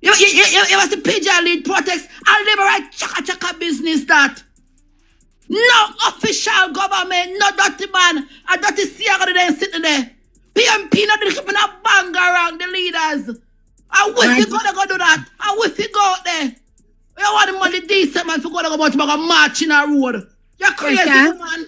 You ever see PG lead protest and liberate chaka business that? No official government, no dirty man, and dirty CIA go there sitting there. PMP not keeping a bang around the leaders. I wish you go do that. I wish you go out there. You want the money decent man for go much about a march in a road. You're crazy, man.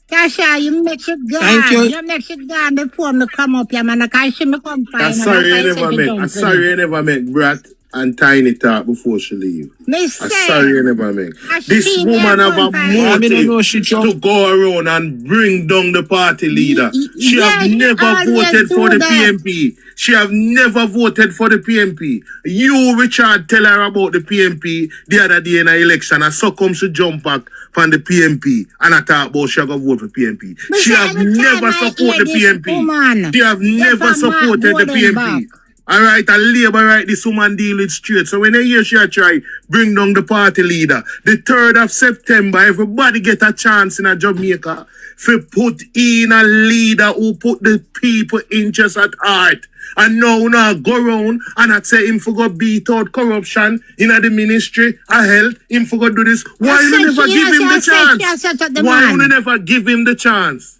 Tasha, you make it gone. Thank you. You make it gone before me come up here, man. I can't see me come fine. I'm sorry you never make Brat and Tiny talk before she leave. I'm sorry you never make. This woman have a motive to go around and bring down the party leader. She have never voted for the PMP. She have never voted for the PMP. You, Richard, tell her about the PMP the other day in the election, and so come she jump back from the PMP and I talk about she go vote for PMP. She have never supported the PMP. She have never supported the PMP. Alright, and Labour right this woman deal with straight. So when they hear she try bring down the party leader, the 3rd of September, everybody get a chance in a Jamaica to put in a leader who put the people interest at heart. And now go around and I say him for go beat out corruption in the ministry of health, him for go do this. Why you never give him the chance? Why you never give him the chance?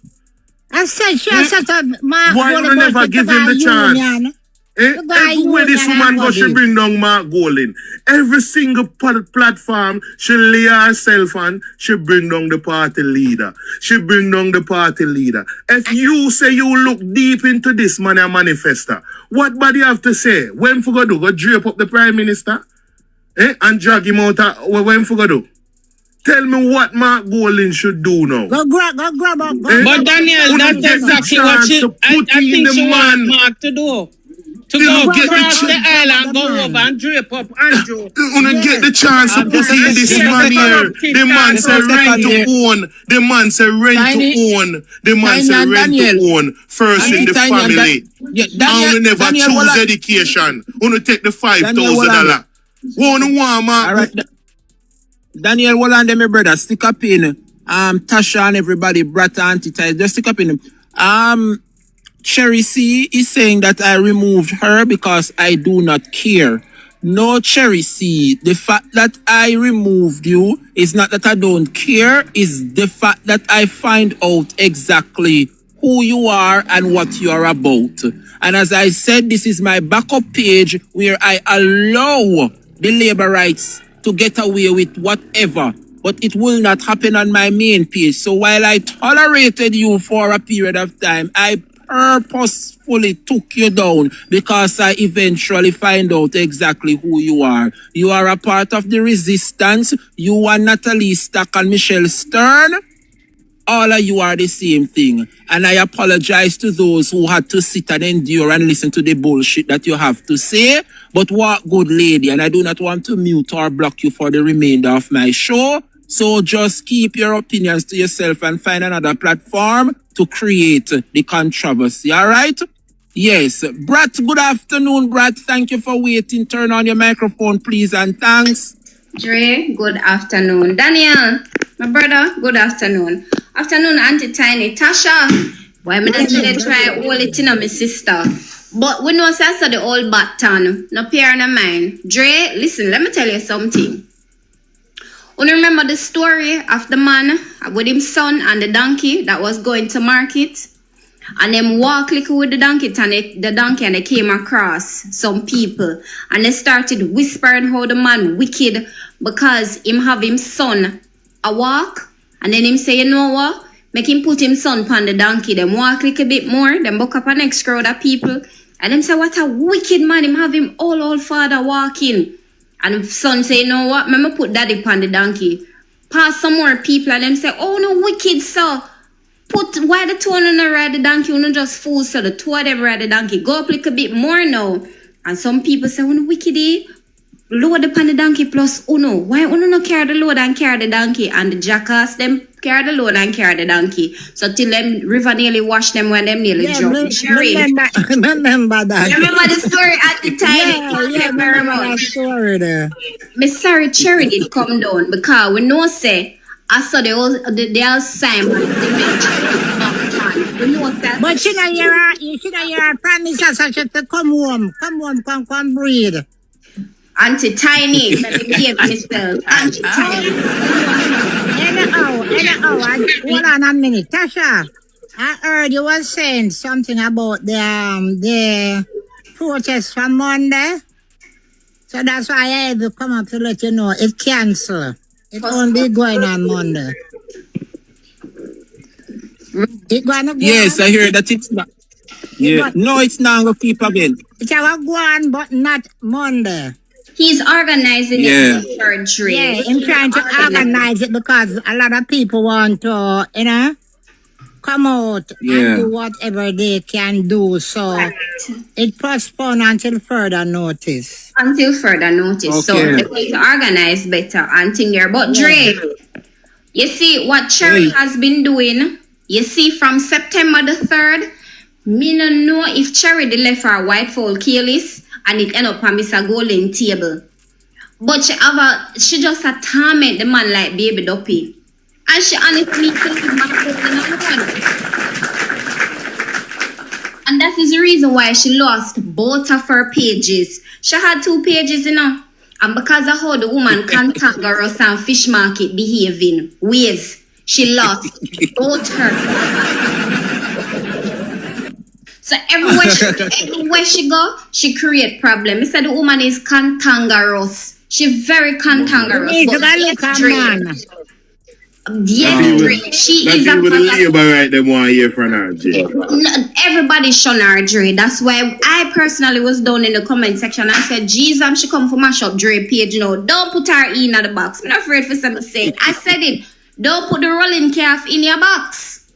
I said she has such a why you never give him the chance? Everywhere this woman goes, she bring down Mark Golden. Every single platform she lay herself on, she bring down the party leader. She bring down the party leader. If you say you look deep into this man and manifester, what body have to say? When for go do? Go drape up the Prime Minister? And drag him out when for go do? Tell me what Mark Golden should do now. Go grab up. But Daniel, that's exactly what I think she want Mark to do. To go across the island, go over and drape up Andrew. You get the chance to put in this man here. The man say rent to own. The man say rent to own. The man say rent to own. First in the family. And we never choose education. We take the $5,000. Alright. Daniel, hold on there, my brother. Stick up in. Tasha and everybody, Brat and Auntie, just stick up in. Cherry C is saying that I removed her because I do not care. No, Cherry C, the fact that I removed you is not that I don't care, is the fact that I find out exactly who you are and what you are about. And as I said, this is my backup page where I allow the labor rights to get away with whatever, but it will not happen on my main page. So while I tolerated you for a period of time, I purposefully took you down because I eventually find out exactly who you are. You are a part of the resistance. You are Natalie Stack and Michelle Stern. all of you are the same thing. And I apologize to those who had to sit and endure and listen to the bullshit that you have to say. But what good lady, and I do not want to mute or block you for the remainder of my show. So just keep your opinions to yourself and find another platform to create the controversy, all right? Yes. Brat, good afternoon, Brat. Thank you for waiting. Turn on your microphone, please, and thanks. Dre, good afternoon. Daniel, my brother, good afternoon. Afternoon, Auntie Tiny. Tasha, why me not try all it in my sister? But we know that's the old button. No pair no mind. Dre, listen, let me tell you something. You remember the story of the man with his son and the donkey that was going to market? And them walk like with the donkey and they came across some people. And they started whispering how the man wicked because him have him son a walk. And then him say, you know what? Make him put him son upon the donkey. Them walk like a bit more. Them book up a next crowd of people. And them say, what a wicked man. Him have him old father walking. And the son say, you know what? Let me put daddy upon the donkey. Pass some more people. And them say, oh no, wicked sir. Why the two on the ride the donkey? You just fools, so the two of them ride the donkey. Go up like a bit more now. And some people say, when wicked load upon the donkey plus uno. Why uno no carry the load and carry the donkey? And the jackass them carry the load and carry the donkey. So till them river nearly wash them when them nearly drop. Remember that. Remember the story at the time? Yeah, remember that story there. Miss Sarah Cherry did come down because we know say I saw the all Simon. But you should have promised us to come home, come breathe. Auntie Tiny, let me behave myself. Auntie Tiny. Anyhow, hold on a minute. Tasha, I heard you were saying something about the protest from Monday. So that's why I had to come up to let you know it canceled. It won't be going on Monday. It gonna go Yes, on? I hear that it's not. Yeah. No, it's not going to keep again. It will go on, but not Monday. He's organizing it for Dre. Yeah, I'm trying to organize it because a lot of people want to, come out and do whatever they can do. So it postponed until further notice. Until further notice. Okay. So they're going to organize better and thing here. But Dre, you see what Cherry has been doing. You see from September the 3rd, me no know if Cherry the left her white fowl keyless and it end up on Mr. Golden table. But she just a torment the man like baby Duppy. And she honestly killed him and that is the reason why she lost both of her pages. She had 2 pages, and because of how the woman cantankerous and fish market behaving ways, she lost both her. So everywhere she go, she create problem. I said the woman is cantankerous. She very cantankerous. Yes, she is a right them 1 year from her, everybody shun her, Dre. That's why I personally was down in the comment section. I said, Jesus, she come for mash up Dre page, Don't put her in the box. I'm not afraid for some say. I said it. Don't put the rolling calf in your box.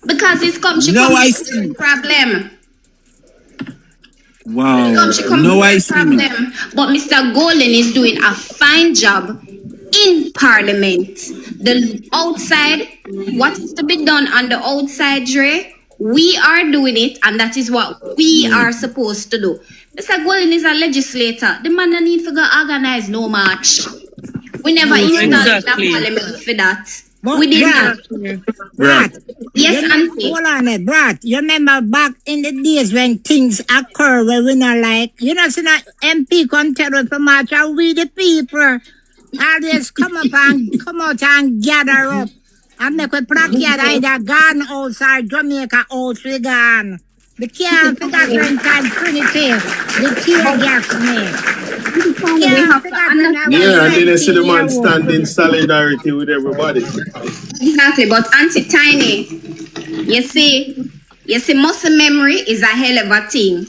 Because it's come, she come with problem. Wow. Problem. But Mr. Golden is doing a fine job in Parliament. The outside, what is to be done on the outside, Dre, we are doing it, and that is what we are supposed to do. Mr. Golden is a legislator. The man don't need to go organize no march. We never installed that Parliament for that. We did not. Brat. Yes, Auntie. Hold on it, Brat. You remember back in the days when things occur where we not like, see that MP come tell us to march, and we the people always come out and gather up and make a backyard either gone outside Jamaica out we gone. The can't forget when time Trinity, the tear gas me. And then I see the man stand in solidarity with everybody. Exactly, but Auntie Tiny, you see, muscle memory is a hell of a thing.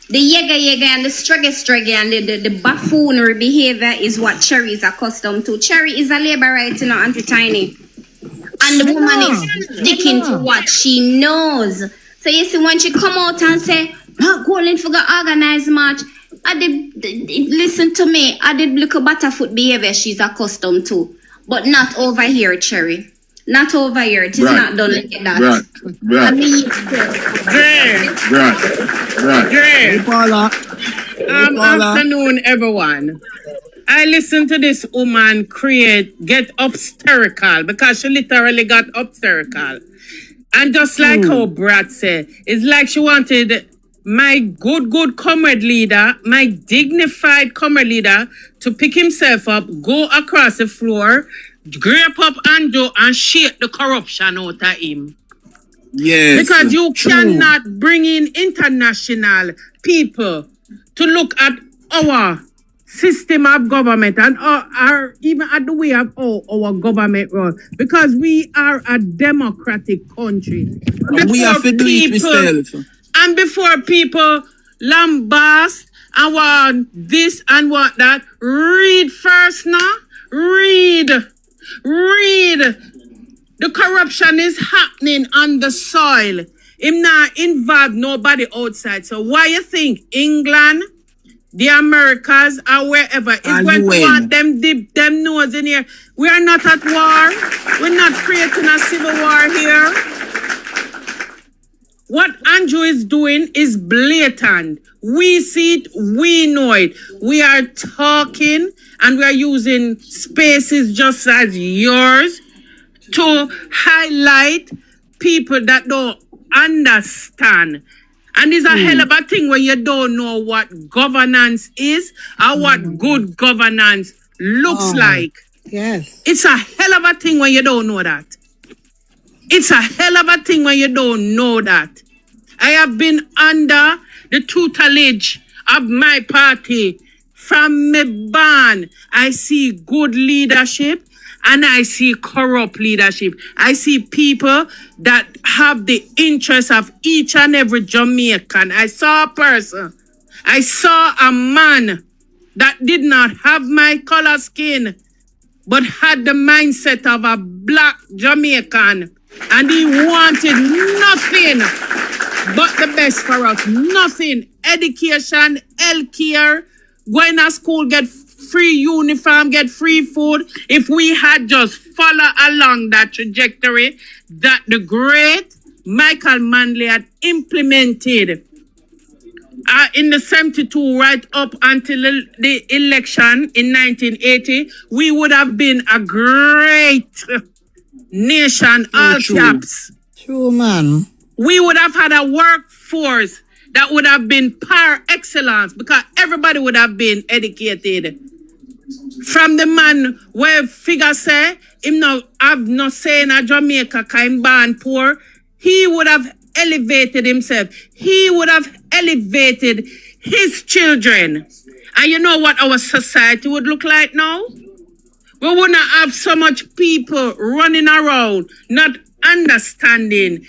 The yega and the struggle and the buffoonery behavior is what Cherry is accustomed to. Cherry is a labor right, Auntie Tiny. And the woman is sticking to what she knows. So you see, when she come out and say, not going for the organized march, I did listen to me. I did look at Butterfoot behavior she's accustomed to, but not over here, Cherry. Not over here. It is not done like that. Afternoon, everyone. I listened to this woman get hysterical because she literally got hysterical. And just like how Brad said, it's like she wanted my good comrade leader, my dignified comrade leader, to pick himself up, go across the floor, grape up Andrew and shake the corruption out of him. Yes. Because you cannot bring in international people to look at our system of government and our even at the way of our government run, because we are a democratic country. And we have to do it ourselves. And before people lambast and want this and want that, read first now. Read. The corruption is happening on the soil. Him not involve nobody outside. So why you think England, the Americas, or wherever is going to want them dip them nose in here? We are not at war. We're not creating a civil war here. What Andrew is doing is blatant. We see it, we know it. We are talking and we are using spaces just as yours to highlight people that don't understand. And it's a hell of a thing when you don't know what governance is or what good governance looks like. Yes. It's a hell of a thing when you don't know that. It's a hell of a thing when you don't know that. I have been under the tutelage of my party from me born. I see good leadership and I see corrupt leadership. I see people that have the interests of each and every Jamaican. I saw a person. I saw a man that did not have my color skin, but had the mindset of a black Jamaican. And he wanted nothing but the best for us. Nothing. Education, healthcare, going to school, get free uniform, get free food. If we had just followed along that trajectory that the great Michael Manley had implemented in the 72 right up until the election in 1980, we would have been a great nation, all caps. True, man. We would have had a workforce that would have been par excellence because everybody would have been educated. From the man where figure say, him no have no say in a Jamaica kind born poor, he would have elevated himself. He would have elevated his children. And you know what our society would look like now? We wouldn't have so much people running around, not understanding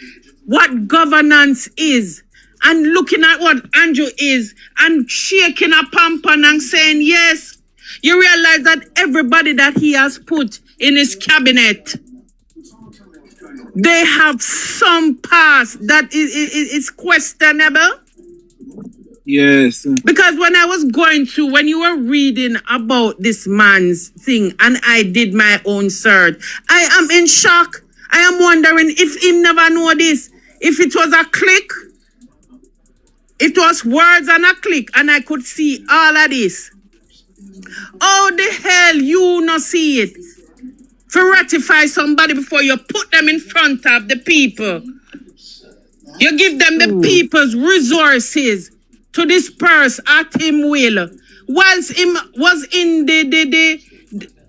what governance is and looking at what Andrew is and shaking a pampan and saying, yes, you realize that everybody that he has put in his cabinet, they have some past that is questionable. Yes. Because when I was going through, when you were reading about this man's thing and I did my own search, I am in shock. I am wondering if he never know this. If it was a click, it was words and a click and I could see all of this. How the hell you not see it? For ratify somebody before you put them in front of the people. You give them the people's resources to disperse at him will. Whilst him was in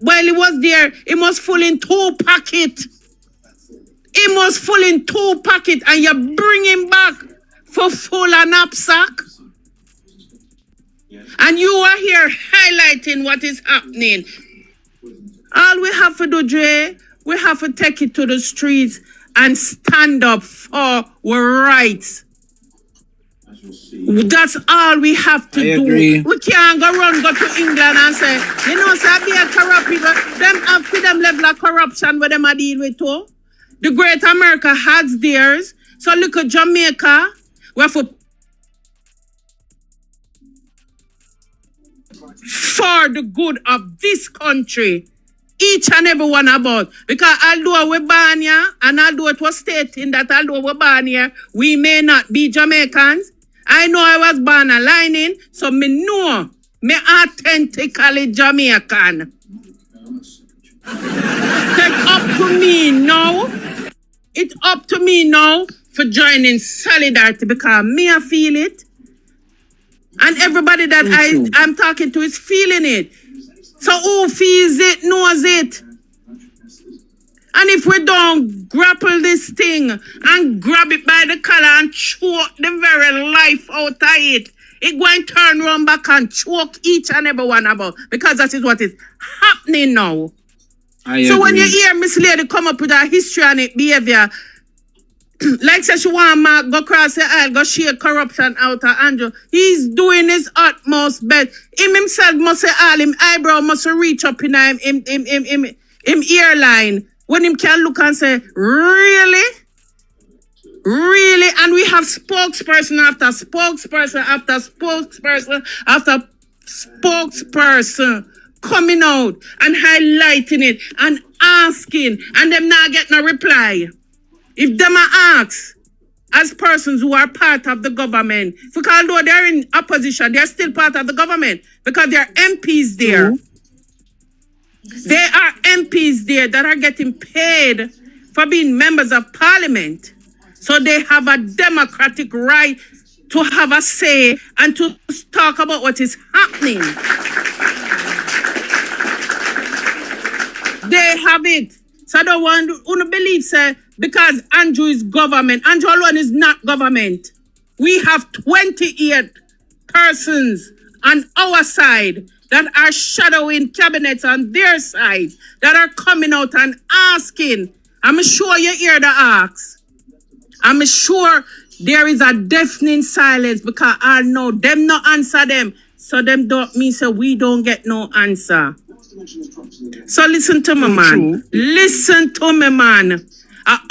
while he was there, he was full in 2 pockets. He was full in 2 pockets and you bring him back for full a knapsack. And you are here highlighting what is happening. All we have to do, Dre, we have to take it to the streets and stand up for our rights. That's all we have to do. We can't go to England and say, you know, say, be a corrupt people. Them have to them level of corruption where them a deal with too. The Great America has theirs. So look at Jamaica. We have to for the good of this country. Each and every one about. Because although we're born here, and although it was stating that although we're born here, we may not be Jamaicans. I know I was born a lining, so me know me authentically Jamaican. It's up to me now. It's up to me now for joining solidarity because me I feel it. And everybody that I'm talking to is feeling it. So who feels it, knows it. And if we don't grapple this thing and grab it by the collar and choke the very life out of it, it's going to turn around back and choke each and every one about. Because that is what is happening now. So when you hear Miss Lady come up with her histrionic behavior, like say she want Mark go cross the aisle, go share corruption out of Andrew. He's doing his utmost best. Him himself must say all him eyebrow must reach up in him earline. When him can look and say, really? Really? And we have spokesperson after spokesperson after spokesperson after spokesperson coming out and highlighting it and asking, and them not get no reply. If them are asked as persons who are part of the government, because although they're in opposition, they're still part of the government because there are MPs there. There are MPs there that are getting paid for being members of parliament. So they have a democratic right to have a say and to talk about what is happening. They have it. So I don't want to believe, sir, because Andrew is government. Andrew alone is not government. We have 28 persons on our side that are shadowing cabinets on their side, that are coming out and asking. I'm sure you hear the ask. I'm sure there is a deafening silence because I know them not answer them. So them don't mean so we don't get no answer. So listen to me, man. Listen to me, man.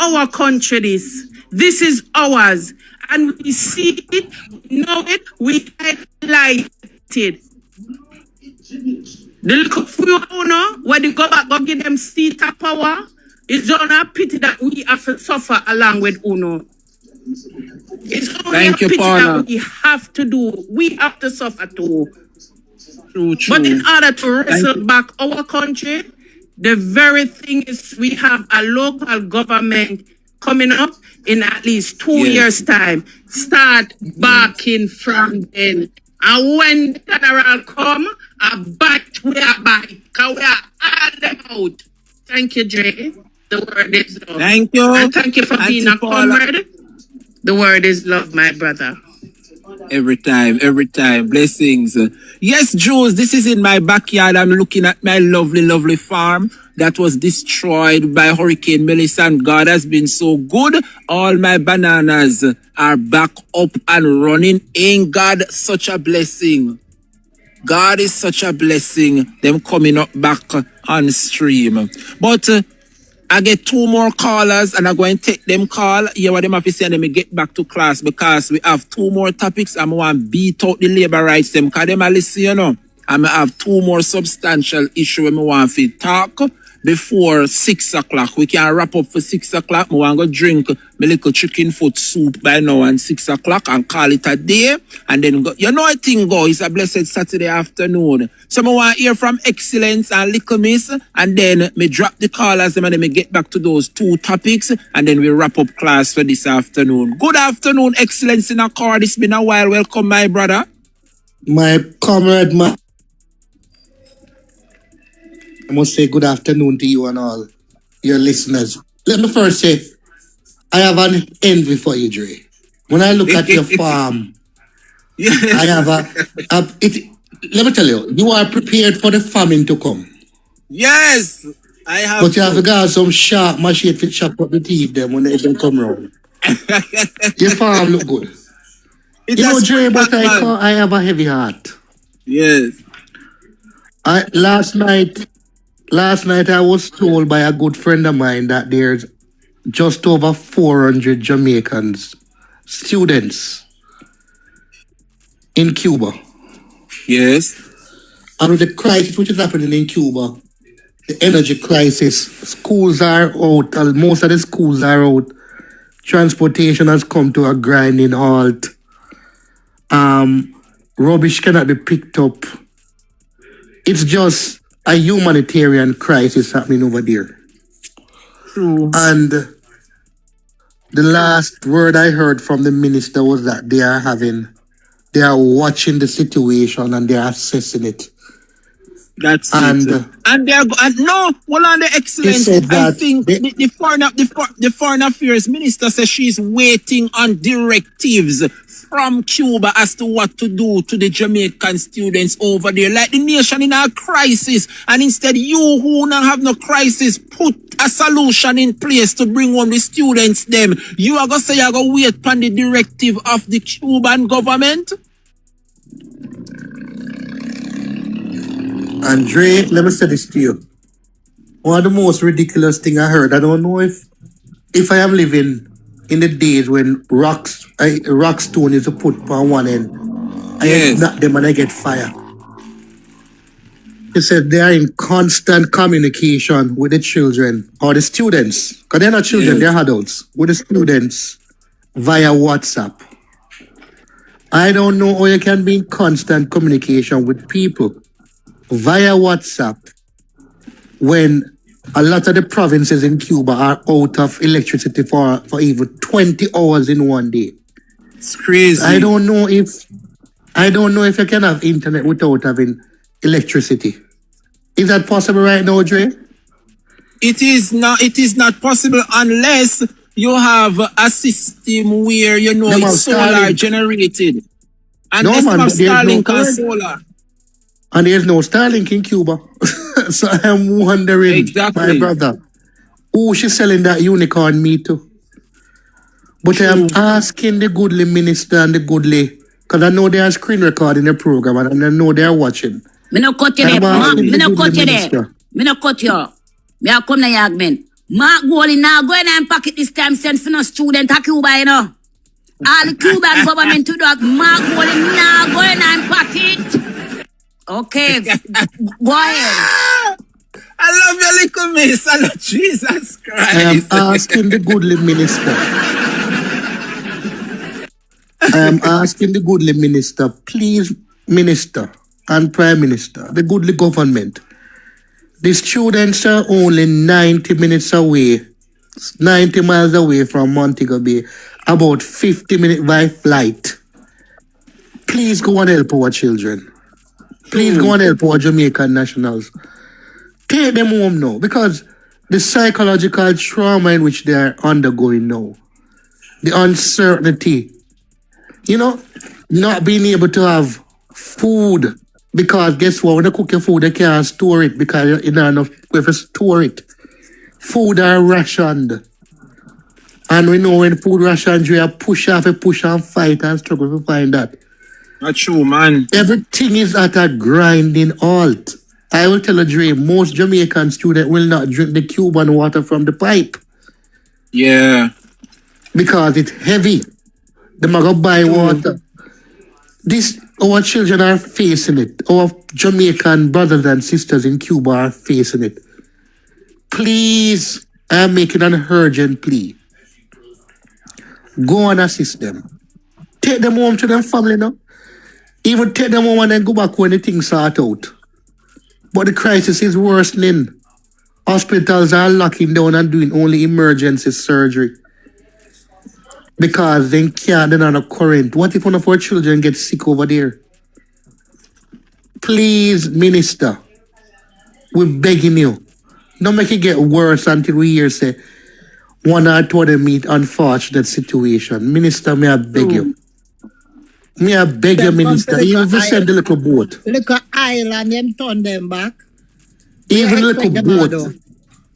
Our country this is ours. And we see it, we know it, we highlight it. The little few when they go back, go give them seat of power, it's only a pity that we have to suffer along with UNO. It's only a pity that we have to do. We have to suffer too. True. But in order to wrestle back our country, the very thing is we have a local government coming up in at least 2 years' time. Start backing from then. And when the general come, I bite, we are bite. Because we are all them out. Thank you, Dre. The word is love. Thank you. And thank you for being a comrade. The word is love, my brother. Every time. Blessings. Yes, Jules, this is in my backyard. I'm looking at my lovely farm that was destroyed by Hurricane Melissa, and God has been so good. All my bananas are back up and running. Ain't God such a blessing? God is such a blessing. Them coming up back on stream. But I get 2 more callers and I'm going to take them call. Hear what them have to say and then we get back to class because we have 2 more topics and I want to beat out the labor rights them because them are listening, you know. And I have 2 more substantial issues I want to talk before 6 o'clock. We can wrap up for 6 o'clock. I want to go drink my little chicken foot soup by now and 6 o'clock and call it a day. And then go. You know I think go, it's a blessed Saturday afternoon. So I want to hear from Excellence and Little Miss. And then me drop the callers and then me get back to those 2 topics. And then we wrap up class for this afternoon. Good afternoon, Excellence in a car. It's been a while. Welcome, my brother. My comrade, I must say good afternoon to you and all your listeners. Let me first say, I have an envy for you, Dre. When I look at your farm, I have let me tell you, you are prepared for the famine to come. Yes, I have. But you have to get some sharp machine to chop up the teeth them when they even come around. Your farm look good. You know, Dre, but I have a heavy heart. Yes. Last night I was told by a good friend of mine that just over 400 Jamaicans, students in Cuba. Yes. And with the crisis which is happening in Cuba, the energy crisis, schools are out, most of the schools are out. Transportation has come to a grinding halt. Rubbish cannot be picked up. It's just a humanitarian crisis happening over there. True. And the last word I heard from the minister was that they are watching the situation and they are assessing it. That's it. And they're no, well, on the excellence, I think the foreign affairs minister says she's waiting on directives from Cuba as to what to do to the Jamaican students over there. Like the nation in a crisis, and instead you who don't have no crisis, put a solution in place to bring home the students them. You are going to say you're going to wait on the directive of the Cuban government? Andre, let me say this to you. One of the most ridiculous thing I heard, I don't know if I am living in the days when rock stone is put on one end, I knock them and I get fire. He said they are in constant communication with the children or the students, because they're not children, they're adults, with the students via WhatsApp. I don't know how you can be in constant communication with people via WhatsApp when a lot of the provinces in Cuba are out of electricity for even 20 hours in one day. It's crazy. I don't know if you can have internet without having electricity. Is that possible right now, Dre? It is not possible unless you have a system where it's solar generated. And no, man, have Starlink and solar. And there's no Starlink in Cuba. So I'm wondering, my brother, who she's selling that unicorn meat to? But I'm asking the goodly minister and the goodly, because I know they are screen recording the program and I know they are watching. Me no cut you there. Me no cut you there. Me no cut you. Me a come na yagmen. Mark Goldie now go in and pocket this time send for no student a Cuba, you know. All the Cuban government to that Mark Goldie now go in and pocket. Okay, go ahead. I love your little miss. I love Jesus Christ. I am asking the goodly minister. Please, minister and prime minister, the goodly government. The students are only 90 minutes away, 90 miles away from Montego Bay, about 50 minutes by flight. Please go and help our children. Please go and help our Jamaican nationals. Take them home now, because the psychological trauma in which they are undergoing now, the uncertainty, not being able to have food, because guess what, when they cook your food, they can't store it because you don't enough way to store it. Food are rationed. And we know when food rations, we are push and fight and struggle to find that. That's true, man. Everything is at a grinding halt. I will tell you, Dre, most Jamaican students will not drink the Cuban water from the pipe. Yeah. Because it's heavy. They might go buy water. Our children are facing it. Our Jamaican brothers and sisters in Cuba are facing it. Please, I am making an urgent plea. Go and assist them. Take them home to their family now. Even take them home and then go back when the things sort out. But the crisis is worsening. Hospitals are locking down and doing only emergency surgery. Because they can't, they're not a current. What if one of our children gets sick over there? Please, minister, we're begging you. Don't make it get worse until we hear say one or two of them meet unfortunate situation. Minister, may I beg you? May I beg you, minister, even if you send the little boat. Little island, them turn them back. Even little boat.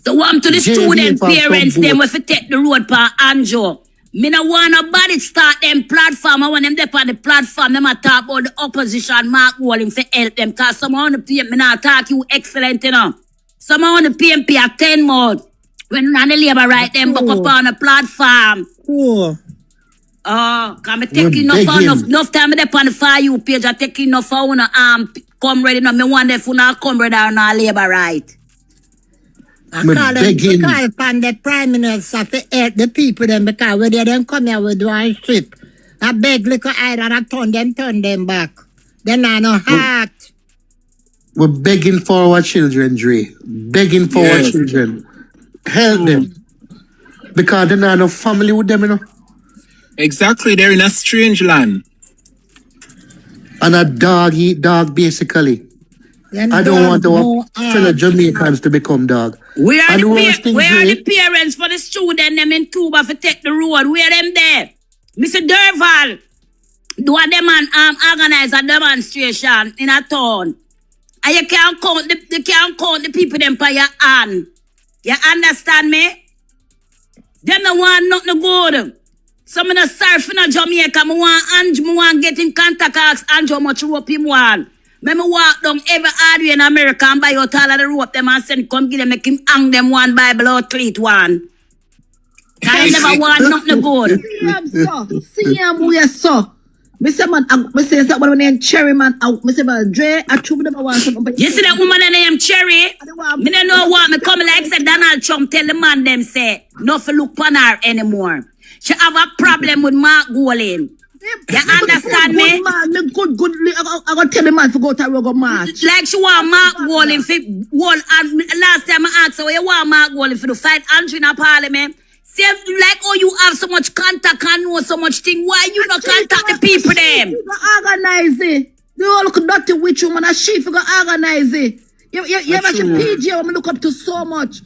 The one to the student parents, them if you take the road for Anjo. Me no want nobody start them platform. I want them there on the platform. Them a talk about the opposition, Mark Walling to help them. Cause someone on the PMP, me not talk you excellent, you know. Someone on the PMP are 10 more. When on the labor right them back up on the platform. Oh. Oh, come take enough time up on the For You page. I take enough for una come ready now. Me wonder if una come ready on our labor right. I call upon the Prime Minister to help the people them because when they don't come here with one ship, I beg little iron and I turn them back. Then I no heart. We're begging for our children, Dre. Begging for our children. Help them. Because they not no family with them, you know. Exactly, they're in a strange land. And a dog eat dog, basically. I don't want our fellow Jamaicans to become dog. Where are the parents for the students them in Cuba for take the road? Where them there? Mr. Derval, do a them and organize a demonstration in a town. And you can't count the people them by your hand. You understand me? Them no want nothing good. Some of the surfing in Jamaica, I want get in contact ask Andrew how much rope him want. Me walk down every hardware in America and buy out all of the rope them and send come give them, make him hang them one Bible or treat one. I never want nothing good. See him we so. Mr. Man, I say that one named Cherry man. Mr. Man, Dre, I told them I want something. You see that woman named Cherry? Me don't know what me come like said Donald Trump tell the man them say not for look on her anymore. She have a problem with Mark Golding. You understand me? Good. I got tell the man to go to Rogo March. Like she want Mark Golding for last time I asked her, you want Mark Golding for the fight Andrew in a parliament? See, like, oh, you have so much contact and know so much thing. Why you not contact the people them? Organize it. They all look dirty with you, man. She for organize it. You ever see PG? I look up to so much.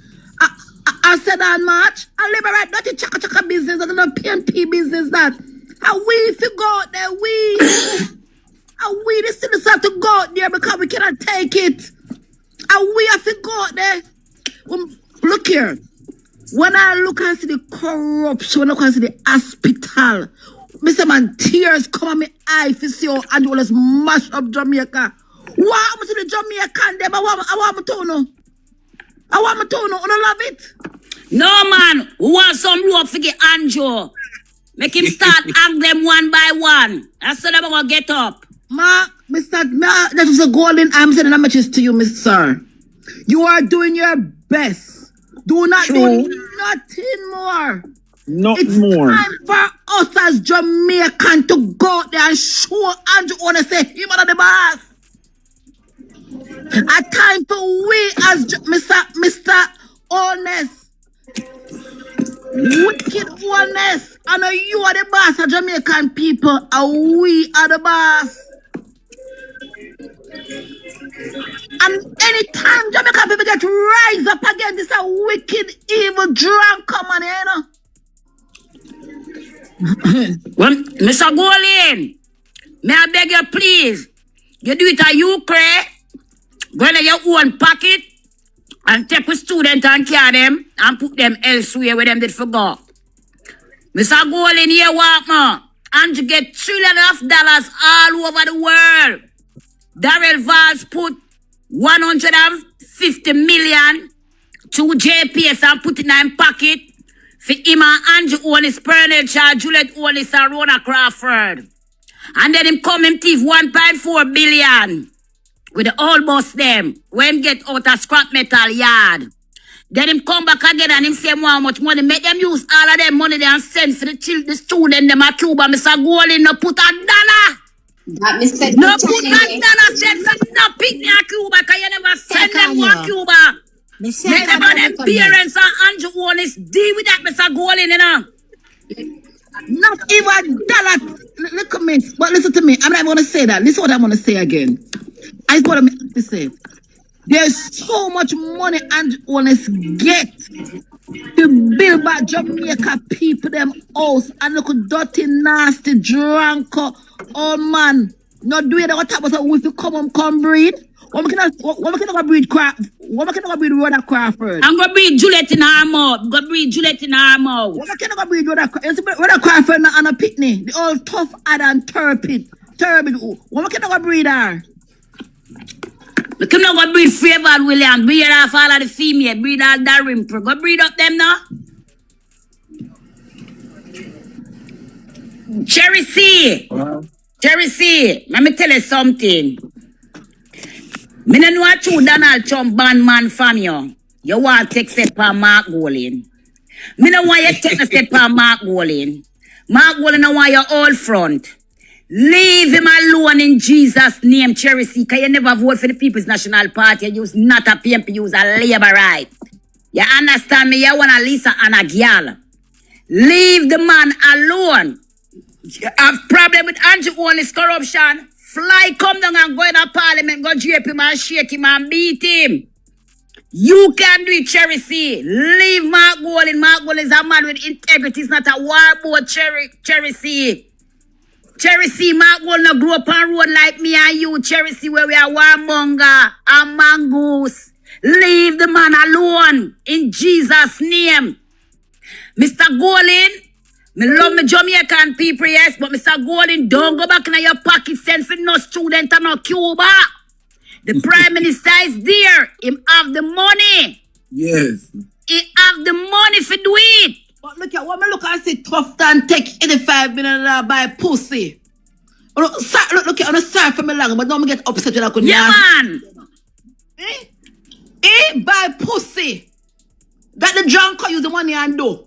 I said on March, I liberate dirty chaka business and the PNP business that. And we figure out that we the citizens have to go out there because we cannot take it. And we have to go out there. Look here. When I look and see the corruption, when I look and see the hospital, Mr. Man, tears come on my eye if you see how Andrew let's mash up Jamaica. What happened to the Jamaican them? I want to know. I want to know. I don't love it. No, man. We want some rope to get Andrew. Make him start hang them one by one. That's what I'm going to get up. That is a golden I'm sending a message to you, Mr. Sir. You are doing your best. Do not do nothing more. It's time for us as Jamaican to go out there and show Andrew wanna say him are the boss. A time for we as Mr. Honest. Wicked honest. I know you are the boss of Jamaican people and we are the boss. And anytime Jamaican people get rise up again, this a wicked, evil, drunk man, you know. Well, Mr. Golding, may I beg you please, you do it at Ukraine, go in your own pocket and take a student and carry them and put them elsewhere where them did forgot. Mr. Golding, here what man, and you get $1 trillion all over the world. Darrell Valls put 150 million to JPS and put it in his pocket for him and Andrew own his furniture, Juliet own his Rona Crawford. And then him come him thief 1.4 billion with the old boss them when get out of scrap metal yard. Then him come back again and him say how much money. Make them use all of them money they and send for the student them at Cuba. Mr. Golding no put $1. That Mr. No put $1 send for no picnic at Cuba because you never send them to Cuba. Make them and them parents and Andrew Onis deal with that Mr. Golding, you know. Not even $1. Look at me. But listen to me. I'm not going to say that. Listen what I'm going to say again. I just want to say. There's so much money Andrew Onis get to build back Jamaica people, them house, and look at dirty, nasty, drunk, old man. Not doing what type of stuff if you come breed. What we can breed Rhoda Crawford? I'm gonna breed Juliet in her mouth. What we can breed Rhoda Crawford and a picnic. The old tough ad and turbid. What we can breed her? Look, I'm not going to breed Favor William. Breed off all of the female. Breed all that rimper. Go breed up them now. Cherry C. Cherry C. Let me tell you something. Me no know what you Donald Trump ban man from you. You want to take step on Mark Golin. Me no want you take a step on Mark Golin. Mark Golin no want your old front. Leave him alone in Jesus' name, Cherry C. Because you never vote for the People's National Party. You use not a PMP, you use a labor right. You understand me? You want a Lisa and a girl. Leave the man alone. You have problem with Andrew Only's corruption. Fly, come down and go in a parliament, go drape him and shake him and beat him. You can do it, Cherry C. Leave Mark Golin. Mark Golin is a man with integrity. It's not a warboard, Cherry C. Cherry C, Mark Golin no grow up on road like me and you, Cherry C, where we are warmonger and mongoose. Leave the man alone in Jesus' name. Mr. Golin, me love my Jamaican people, yes, but Mr. Golin, don't go back in your pocket, send for no student and no Cuba. The Prime Minister is there. Him have the money. Yes. He have the money for do it. But look at what me look and say tough than take 85 million by pussy. Look at on the side for me long, but don't me get upset when I could. Yeah, man. By pussy. That the drunk use the money and do.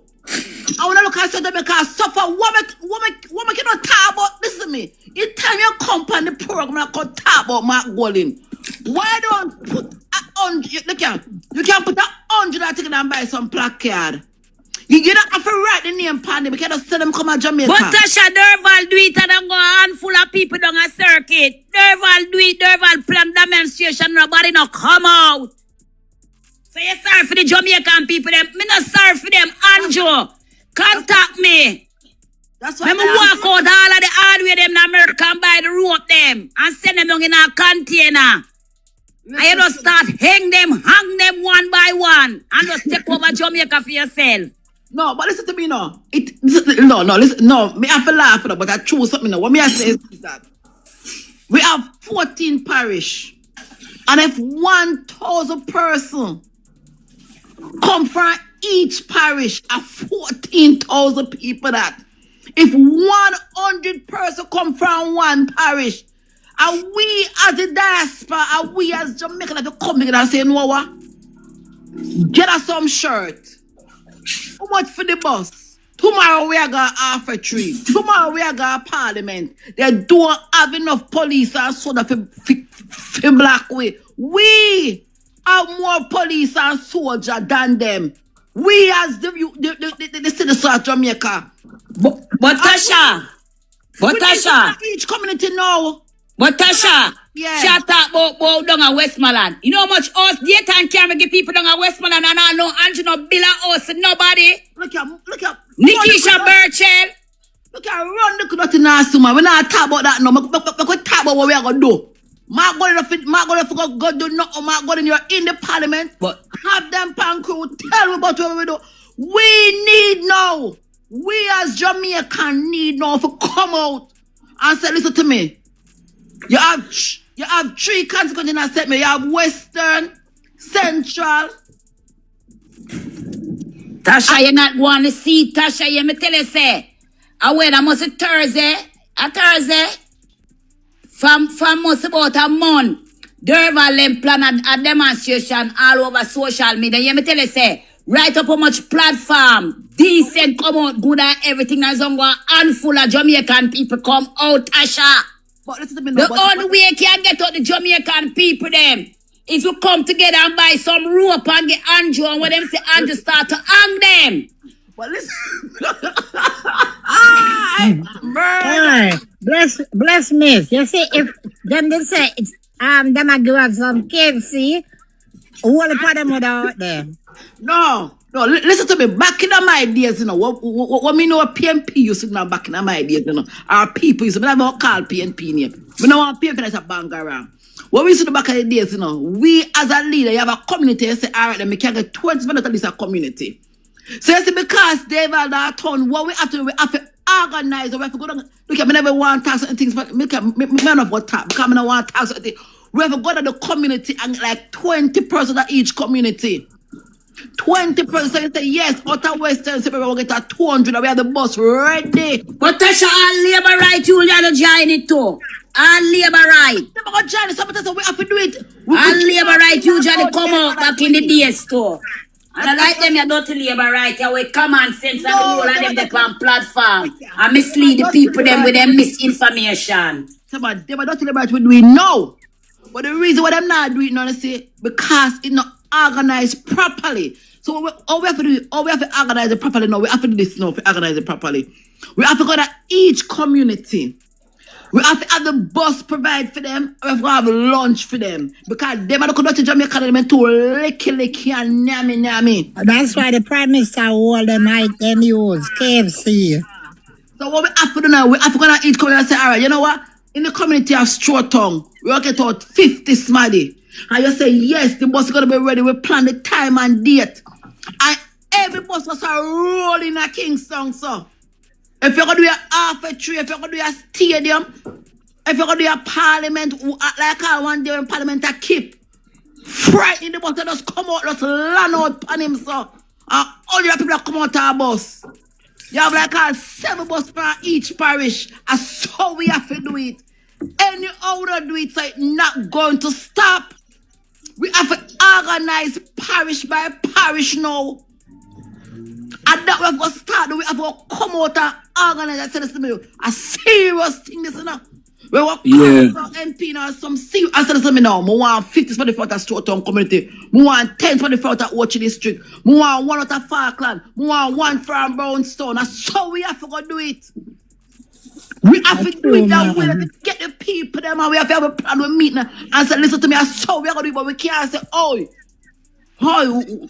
I wanna look at something because suffer. Woman cannot talk about. Listen to me. You tell me you come on the program and I can talk about Mark Golin. Why don't put 100? Look here. You can put 100 and take it and buy some placard. You don't have to write the name on them. You can't just tell them come to Jamaica. But Tasha, Derval do it and go a handful of people down a circuit. Derval do it. Derval plan demonstration. Nobody no come out. So you sorry for the Jamaican people. Them. Me not sorry for them. Anjo, contact me. That's why me walk out all of the hardware them in America and buy the rope them and send them down in a container. And you just start hang them one by one and just take over Jamaica for yourself. No, but listen to me now. No, me have to laugh, but I choose something now. What me I say is that we have 14 parish, and if 1,000 person come from each parish, are 14,000 people that. If 100 person come from one parish, are we as the diaspora, are we as Jamaica like to come here and say, no what? Get us some shirt. How much for the bus? Tomorrow we are going half a tree. Tomorrow we are going parliament. They don't have enough police and soda for black way. We have more police and soldier than them. We as the citizens of Jamaica. But Tasha, each community now. But Tasha, yeah. Shut up about down at Westmoreland. You know how much us daytime camera give people down at Westmoreland and I know Andrew no bill at us nobody. Look at Nikisha Burchell. Look at run the nothing asuma. We not talk about that no. We talk about what we are gonna do. Mark Golin go do nothing. Mark Golin, you're in the parliament. But have them pan crew tell me about what we do. We need now. We as Jamaican need now to come out and say, listen to me. You have 3 consequences in a segment. You have Western, Central. Tasha, you're not going to see Tasha. You me tell you say, I wait almost a Thursday. From most about a month. Derval plan a demonstration all over social media. You me tell you say, write up how much platform, decent, come out, good and everything. As long as a handful of Jamaican people come out, Tasha. But listen to me, the only way you can get out the Jamaican people them is to come together and buy some rope and get Andrew, and when them say Andrew start to hang them. But listen. Bless miss. You see, if them they say it's them a give us some KFC, all of them would out there. No, listen to me. Back in my ideas, you know, what me know PNP used to know back in my ideas, you know. Our people used to never call PNP name. We know our PNP is a bang around. What we used to do back in the days, you know, we as a leader, you have a community, you say, all right, then we can get 20% of this a community. So you see, because they've had that turn, what we have to organize, we have to go down. Look at me never want to talk certain things, but me not what talk, because I don't want to talk certain things. We have got at the community and like 20% of each community. 20% say yes, outer Western say we will get a 200 and we have the bus ready. But Tasha, all labor right, you will join it too. All labor right. We have to do it. All labor right, you just come out back in the days too. And I like them, you don't labor right, you with common sense and all of them they on platform and mislead the people them with them misinformation. Somebody, they don't labor right, we do it now. But the reason why them not do it now, say, because it's not organized properly. So all we have to do, all we have to organize it properly now. We have to do this now to organize it properly. We have to go to each community. We have to have the bus provide for them. We have to have lunch for them. Because they might go to Jamaica and too licky and nyami. That's why the Prime Minister hold them like them use KFC. So what we have to do now, we have to go to each community and say, all right, you know what? In the community of Straw Tongue, we will get out 50 smaddy. And you say, yes, the bus is going to be ready. We plan the time and date. And every bus was rolling a Kingston, so. If you're going to do a half a tree, if you're going to do a stadium, if you're going to do a parliament, like I one day when parliament a keep, frightening the bus, they just come out, just land out on him, so. And all the people that come out to our bus. You have like 7 buses for each parish. And so we have to do it. Any other do it, so it's not going to stop. We have to organize parish by parish now. And that we have to start, we have to come out and organize. I said this to me, a serious thing, this, you know. We will come out MP now, some serious. I said this to me now, I want 50 for the front of Straw Town community. I want 10 for the front of Ochi district. I want 1 out of Falkland. I want 1 from Brownstone. That's how we have to go do it. We have to do it that way to get the people them and we have to have a plan with meeting and say, listen to me, that's how we are going to do it, but we can't say,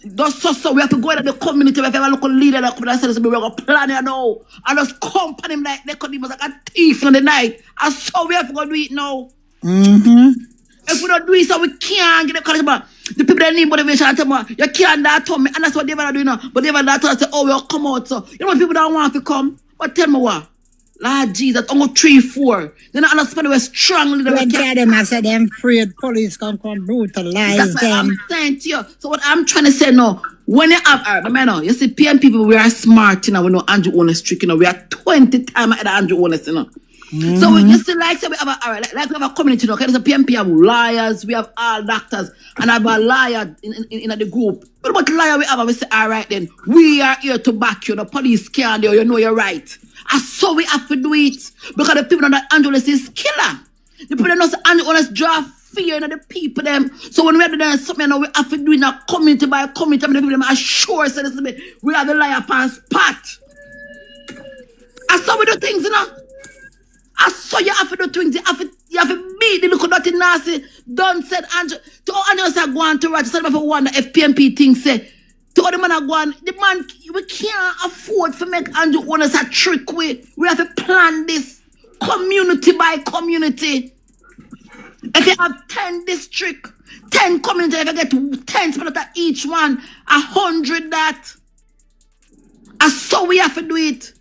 that's so we have to go into the community, we have to have a local leader that come and say, listen, we're going to plan it now. And just company him like they could be like a thief in the night. And so we have to go do it now. If we don't do it, so we can't get the college, but the people that need motivation and tell me, you can't that tell me, and that's what they're going to do now. But they're going to say, we'll come out. So, you know what people don't want to come? But tell me what? Lord Jesus, only 3, 4. Then I understand we strongly that we can't. Them, I said them afraid police come brutalize that's them. What I'm saying to you. So what I'm trying to say now, when you have, you see, PM people, we are smart, you know, we know Andrew Honest trick, you know, we are 20 times ahead of Andrew Honest, you know. So we just like say we have like we have a community, you know, because the PMP have lawyers, we have all doctors, and I have a liar in the group. But what liar we have, and we say, all right then, we are here to back you, the police can't do, you know you're right. And so we have to do it. Because the people that Angeles is killer. The people that know Angeles draw fear in the people them. So when we have to do something, you know, we have to do it now community by community. And the people them are sure, so we have the liar upon spot. And so we do things, you know. And so you have to do things. You have to beat the look of nothing nasty. Don't said Angel. To all Angeles are going to write. So if I wonder if PMP things say, to all the man are going, the man, we can't afford to make Andrew Honest a trick way. We have to plan this community by community. If you have 10 district, 10 community, if you get 10 split out each one, 100 that. And so we have to do it.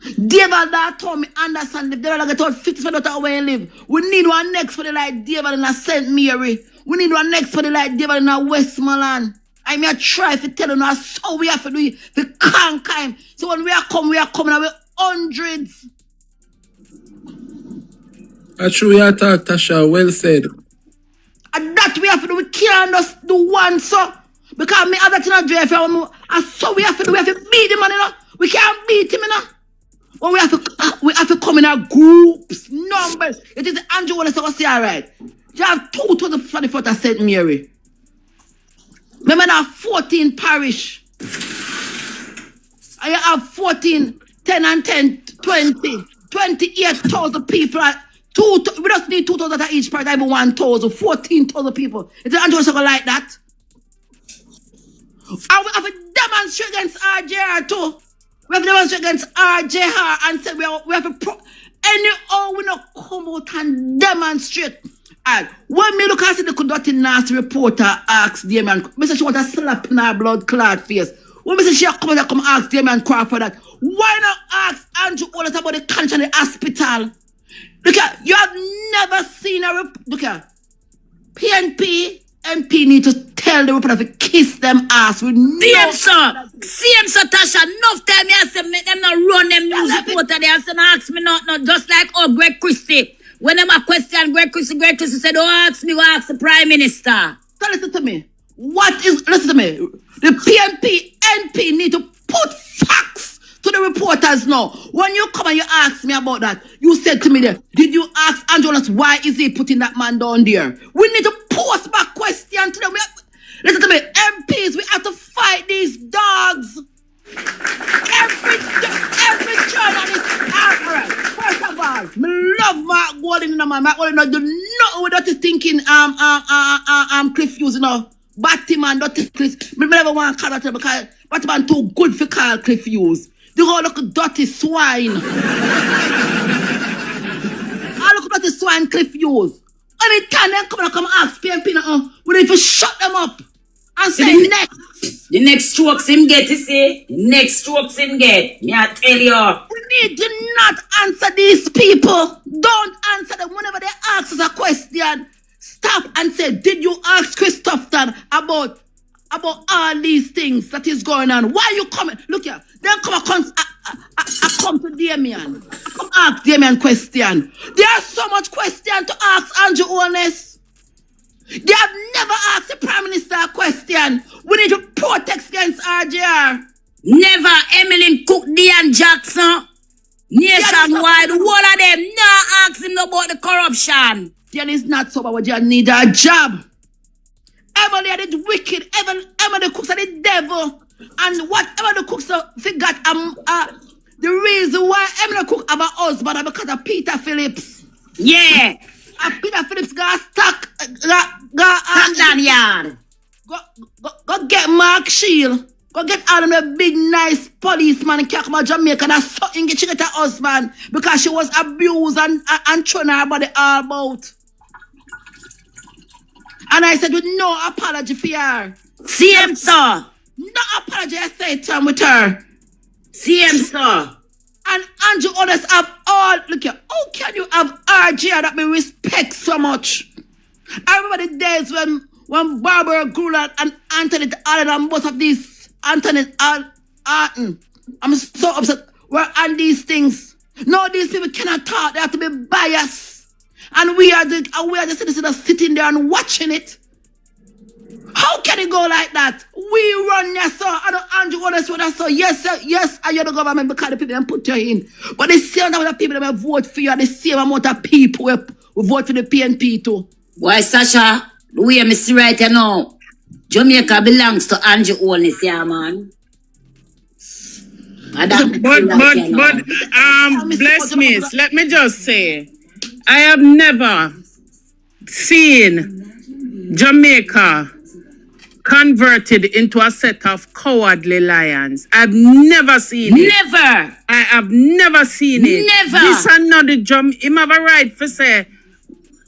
David that told me understand if they don't get out 50 split out where you live. We need one next for the like David in a St. Mary. We need one next for the like David in a Westmoreland. I may try to tell you now, so we have to do it. The can't time. So when we are coming now with hundreds. That's true, you talk, Tasha. Well said. And that we have to do. We can't just do one, so. Because me other thing I do, and so we have to do. We have to beat him, you know. We can't beat him, you know. But we have to come in our groups, numbers. It is Andrew Wallace to say, all right. You have 2,024 at St. Mary. Remember now 14 parish. And you have 14, 10 and 10, 20, 28,000 people. We just need 2,000 at each parish. I have 1,000, 14,000 people. It's Andrew Wallace like that. And we have to demonstrate against RJR too. We have to demonstrate against RJR and say we have to anyhow we not come out and demonstrate. And when me look at the conducting nasty reporter ask Damian, me say she want to slap in her blood clot face. When me say she come ask Damian Crawford that, why not ask Andrew Honest about the condition in the hospital? Look at, you have never seen a look at. PNP, MP need to tell the reporter to kiss them ass with CM sir, Tasha, enough time I say make them not run them news reporter there and ask me not just like Greg Christie. When them a question Greg Christie said, don't ask me, go ask the Prime Minister. So listen to me. Listen to me. The PNP, NP need to put facts to the reporters now. When you come and you ask me about that, you said to me there, did you ask Angelos why is he putting that man down there? We need to post back question to them. Listen to me, MPs, we have to fight these dogs. Every journalist alright. First of all, me love Mark Golding, man. Mark Golding do nothing without his thinking Cliff Hughes, you know. Batman, not Cliff. Me never want to call that because Batman too good for call Cliff Hughes. The whole look dirty swine. I look dirty swine Cliff Hughes. Anytime they come ask PNP, we need to shut them up and say next. The next strokes him get, you see? The next strokes him get. Me I tell you. We need to not answer these people. Don't answer them whenever they ask us a question. Stop and say, did you ask Christopher about all these things that is going on? Why are you coming? Look here. Then come to Damian. Come ask Damian question. There's so much question to ask Andrew Holness. They have never asked the Prime Minister a question. We need to protest against RJR. Never. Emmeline Cook, Diane Jackson. Nationwide. All of them now ask him about the corruption. Diane is not sober, but Diane need a job. Emily are the wicked. Emily Cooks are the devil. And whatever the Cooks forgot, the reason why Emily Cook have a husband is because of Peter Phillips. Yeah. And Peter Phillips got stuck. Go get Mark Shield. Go get all of the big nice policeman in Jamaica that's something she get her husband because she was abused and thrown her body all about. And I said with no apology for her. CM sir. No apology I said to him with her. CM sir. And Andrew others have all, look here, how can you have RJ that me respect so much? I remember the days when Barbara Gulat and Anthony Allen and both of these, Anthony Arton, I'm so upset, we're on these things. No, these people cannot talk, they have to be biased. And we are the citizens sitting there and watching it. How can it go like that? We run your son. I don't Andrew Holness what I saw. Yes, sir. Yes, I hear the government because the people that put you in. But the same amount of people that will vote for you are the same amount of people who vote for the PNP too. Why, Sasha? The way I see right now, Jamaica belongs to Andrew Holness, yeah, man. But bless me, let me just say, I have never seen Jamaica converted into a set of cowardly lions. I've never seen it. Never. I have never seen it. Never. This is not the him have a right for say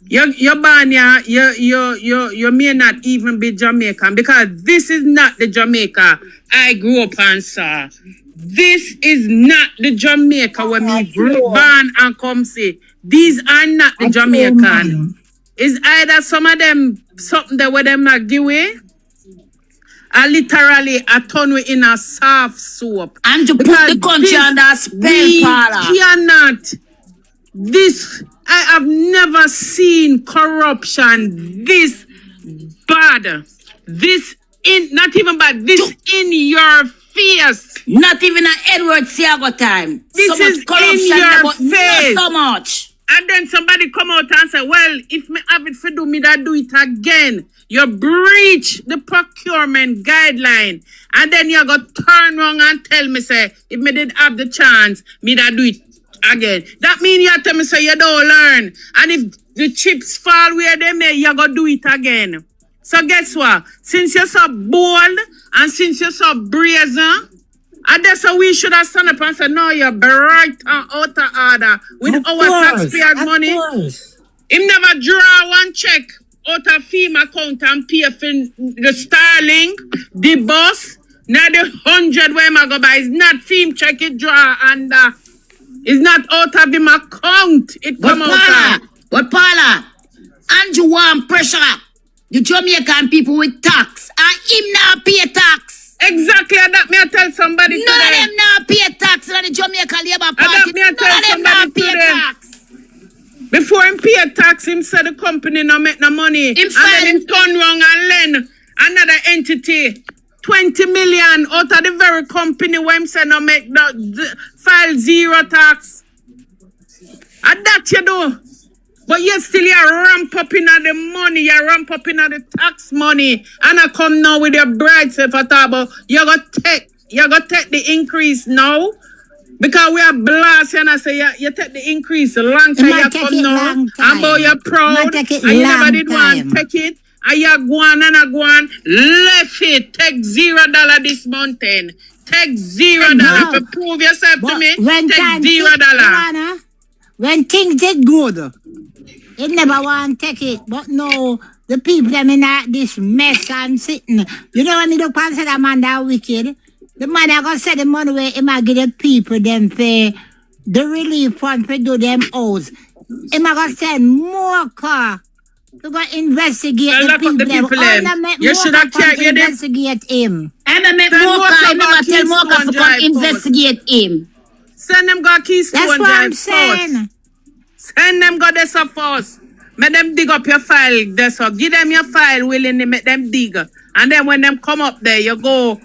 you're Banya, you may not even be Jamaican because this is not the Jamaica I grew up and saw. This is not the Jamaica where me born and come see. These are not the Jamaican. Is either some of them something that where them not give away? I literally a turn we in a soft soap. And you put the country under spell, Paula. Cannot. This, I have never seen corruption this bad. This in, not even bad, this in your face. Not even an Edward Siago time. This so is much corruption in your face. Not so much. And then somebody come out and say, well, if me have it for do, me that do it again. You breach the procurement guideline. And then you go turn around and tell me, say, if me did have the chance, me that do it again. That means you tell me, say, you don't learn. And if the chips fall where they may, you go do it again. So guess what? Since you're so bold and since you're so brazen, and that's how we should have stand up and say, no, you're bright and out of order with our taxpayer money. Him never draw one check out of FEMA account and pay for the Starlink, the bus, not the 100 where I go by. It's not FEMA check it draw and it's not out of him account. It come out. But Paula, Andrew want pressure. The Jamaican people with tax. And him now pay tax. Exactly, that me I tell somebody None today. of them now pay tax in the Jamaica Labour Party. That me I tell None of them now somebody pay today. tax. Before him pay tax, him said the company no make no money. Him and then him turn wrong and lend another entity 20 million out of the very company where him said no make no file zero tax. And that you do. But you still you ramp up in the money, you ramp up in the tax money, and I come now with your bride say for table. You got take the increase now. Because we are blessed and I say you take the increase a long time you come now. And boy you're proud and you never did want take it. And you go on and go on. Left it. Take $0 this mountain. Take $0. If you prove yourself to me, take $0. When things did good, it never want to take it. But no, the people them in this mess and sitting. You know when you look and say that man that wicked, the man that gonna send the money where he might give the people them pay the relief fund to do them house. He might gonna send more car to go investigate the people. You should have checked investigate him. And make more car, never tell more car to come investigate him. Send them go Keystone That's what I'm saying. Send them go this up first. Make them dig up your file this up. Give them your file willing to make them dig. And then when them come up there, you go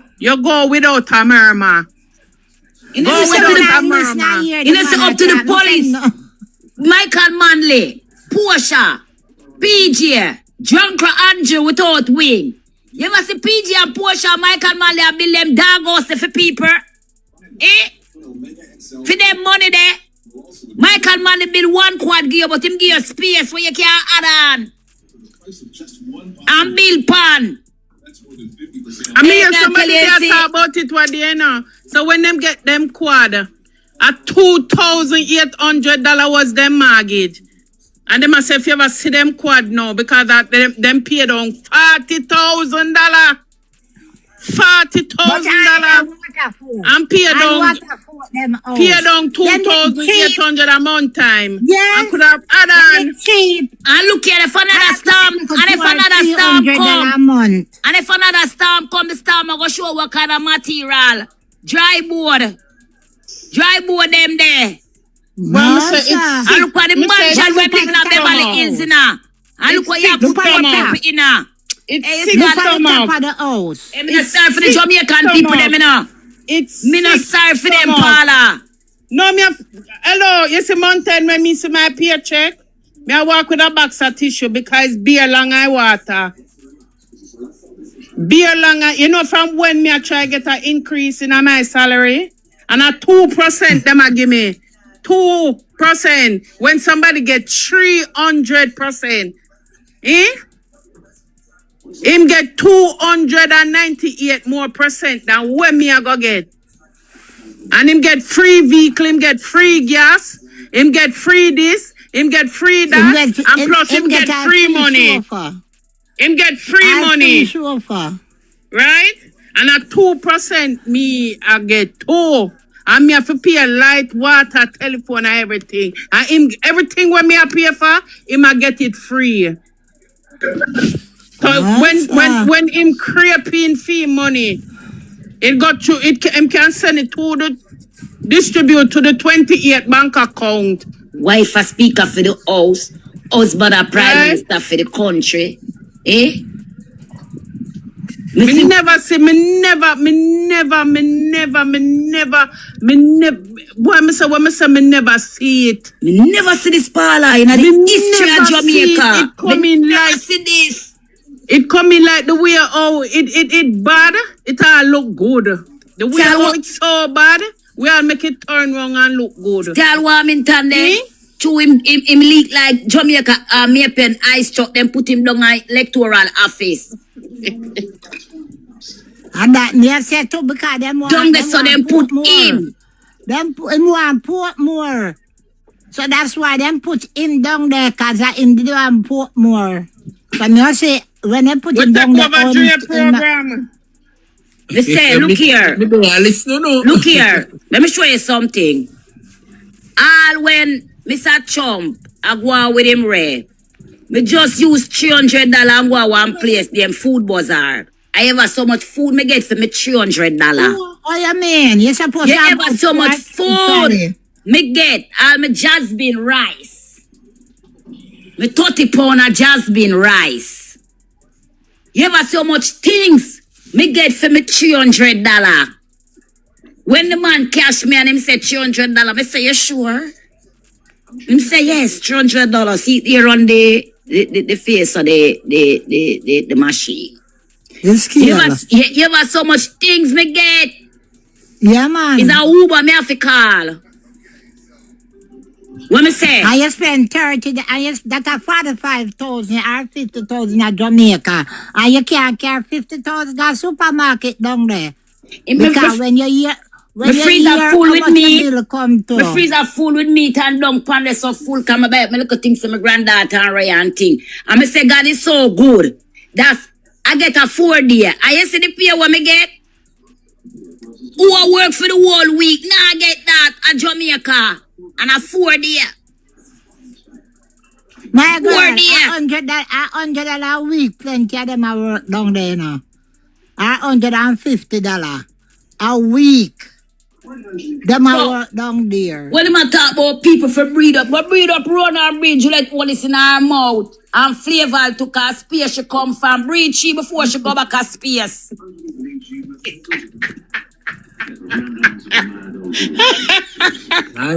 without a murmur. You know, say up to the police. Michael Manley, Portia, PJ, Drunker Andrew without wing. You must see PJ and Portia, Michael Manley have built them dog house for people. Eh? For them money there. Michael Manley build one quad gear, but him give you space where you can't add on. And build pan. I mean, somebody there talk about it what they know. So when them get them quad, at $2,800 was them mortgage. And they must say if you ever see them quad now, because that them paid on $40,000. $40,000 and paid on $2,800 a month time. Yes. I could have added on. And look here, if another storm, and if another storm come, and if another storm come, the storm will go show what kind of material. Dry board them there. Well, and look at the mansion where people have Beverly Hills in her. And look what you have to put people in her. It's not top of the house. I'm not sorry for the Jamaican people, them, you know. Me not sorry for them, Paula. No, hello, you see mountain when me see my paycheck? Me I walk with a box of tissue because beer long I water. Beer long, you know, from when me I try get an increase in my salary, and a 2% them I give me. 2%. When somebody get 300%. Eh? Him get 298 more percent than when me I go get. And him get free vehicle, him get free gas, him get free this, him get free that, and plus him get free money. Him get free money. Right? And at 2% me I get 2. And me have to pay light, water, telephone, and everything. And him everything when me I pay for, him I get it free. So when him creeping fee money, it got to him can send it to the distribute to the 28 bank account. Wife a speaker for the house, husband a prime minister for the country. Eh? Me never. When me say me never see it. Me never see this parlor in the history of Jamaica. It coming like see this. It coming like the way how it bad, it all look good. The way how it's so bad, we all make it turn wrong and look good. Tell Warmington there, to him leak like Jamaica Maypen ice truck, then put him down in electoral office. And that me say too because them want so them put him. Them want put more. So that's why them put him down there because him did want put more. So me say when they put him down there, program. Listen, look here. Look here. Let me show you something. All when Mr. Trump I go on with him red. Me just use $300 and go to one place, them food bazaar. I ever so much food me get for me $300. Oh, you mean? You're supposed You to have ever so much food me get all me jasmine rice. Me 30 pound of jasmine rice. You ever so much things me get for me $300. When the man cash me and him say $300, me say, you sure? Him say, yes, $300. See here on the face of the machine. You ever so much things me get? Yeah, man. It's a Uber me have to call. What me say? I spend 30, that's a 45,000 or 50,000 in Jamaica. And you can't carry 50,000 at supermarket down there. Because when you hear... My freezer full with meat. My freezer full with meat and dump pan there so full. Come about me look at things to my granddaughter and Ryan thing. And I say God is so good. I get a 4 day. I see the pay what me get. Who I work for the whole week. Now I get that at Jamaica. And a 4 day. My God, $100 a week. Plenty of them I work down there now. $150 a week. Them I work down there. When them talk about people for breed up, but breed up run and breed, you let all this in her mouth. And Flavor took her space, she come from breed she before she go back her space.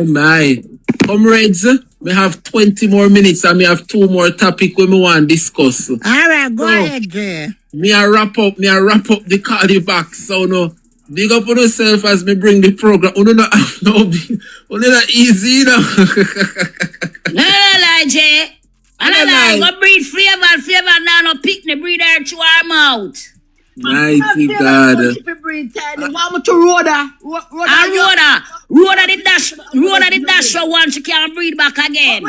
My. Comrades, we have 20 more minutes and we have 2 more topics we want to discuss. All right, go ahead, Jay. Me a wrap up the cardi back, so no. Big up on yourself as me bring the program. Uno not have no big. Uno not easy, you know. No, Jay. I don't lie. Go breed Flavor now no pick the breed her to her mouth. Mighty God. Roda the dash for one, she can't breed back again.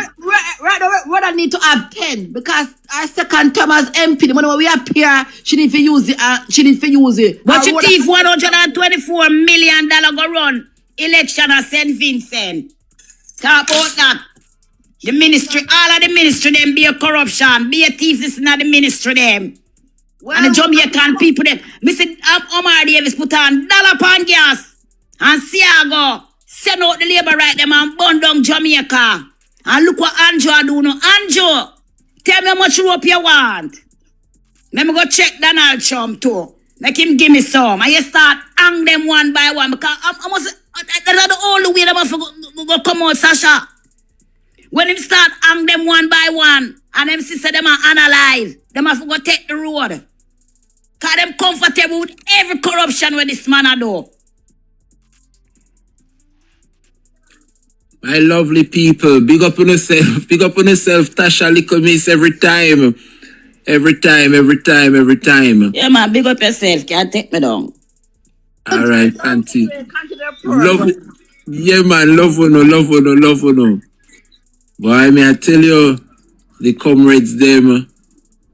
Roda need to have 10 because our second term as MP, when we appear, she need to use it. But you thief $124 million go run election at St. Vincent. Talk about that. The ministry, all of the ministry, them be a corruption, be a thief, this is not the ministry, them. Well, and the Jamaican people, them. Mr. Omar Davis put on $1 pound gas. And Siago send out the labor right them and burn down Jamaica. And look what Anjo do now. Anjo, tell me how much rope you want. Let me go check Donald Trump too. Make him give me some. And you start hang them one by one. Because that's the only way them have to go come out, Sasha. When him start hang them one by one, and them sister them are analyze, them have to go take the road. Because them comfortable with every corruption where this man a do. My lovely people, big up on yourself, Tasha Little Miss every time. Yeah man, big up yourself, can't take me down. Alright, auntie. Love, yeah man, love no. Boy, may I tell you, the comrades them,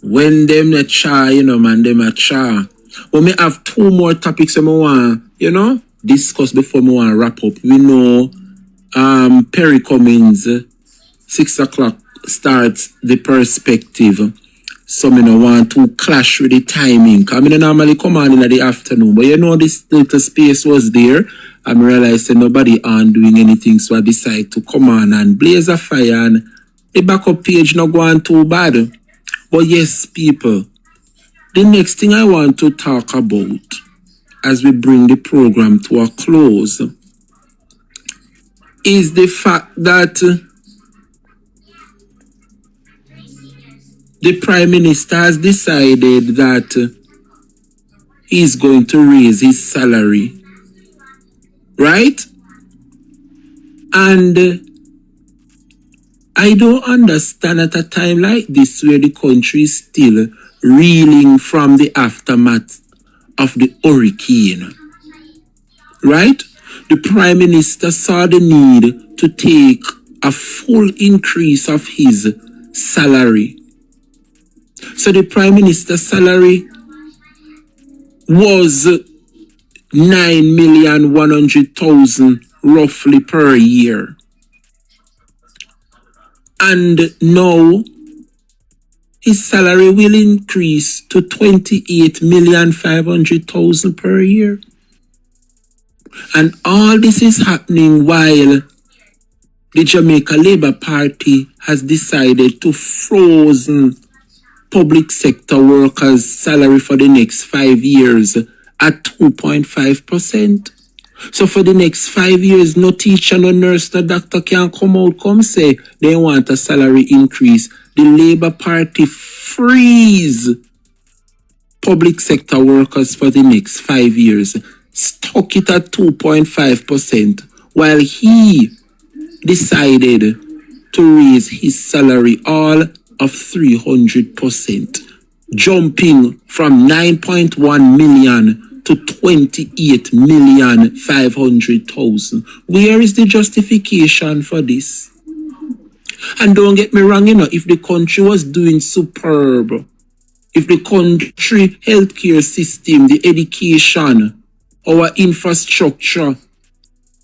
when them a char, you know man, them a char. But me have 2 more topics I want, you know, discuss before me want wrap up. We know Perry Cummings, 6 o'clock starts the perspective. So me no want to clash with the timing. Cause me no normally come on in the afternoon. But you know this little space was there. I realized that nobody aren't doing anything. So I decided to come on and blaze a fire, and the backup page not going too bad. But yes, people, the next thing I want to talk about as we bring the program to a close is the fact that the Prime Minister has decided that he's going to raise his salary. Right? And I don't understand at a time like this where the country is still reeling from the aftermath of the hurricane. Right? The Prime Minister saw the need to take a full increase of his salary. So the Prime Minister's salary was 9,100,000 roughly per year. And now his salary will increase to 28,500,000 per year. And all this is happening while the Jamaica Labour Party has decided to frozen public sector workers' salary for the next 5 years at 2.5%. So for the next 5 years, no teacher, no nurse, no doctor can come say they want a salary increase. The Labour Party freeze public sector workers for the next 5 years, stuck it at 2.5%, while he decided to raise his salary all of 300%, jumping from 9.1 million to 28,500,000. Where is the justification for this? And don't get me wrong, if the country was doing superb, if the country healthcare system, the education, our infrastructure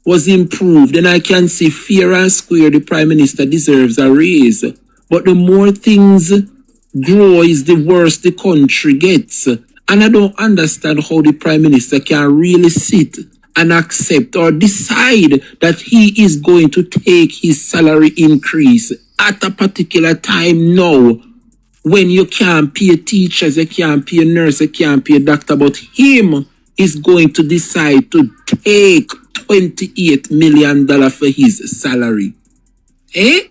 was improved, then I can say fair and square the Prime Minister deserves a raise. But the more things grow is the worse the country gets. And I don't understand how the Prime Minister can really sit and accept or decide that he is going to take his salary increase at a particular time now, when you can't pay teachers, you can't pay nurses, you can't pay doctor, but him is going to decide to take $28 million for his salary. Eh?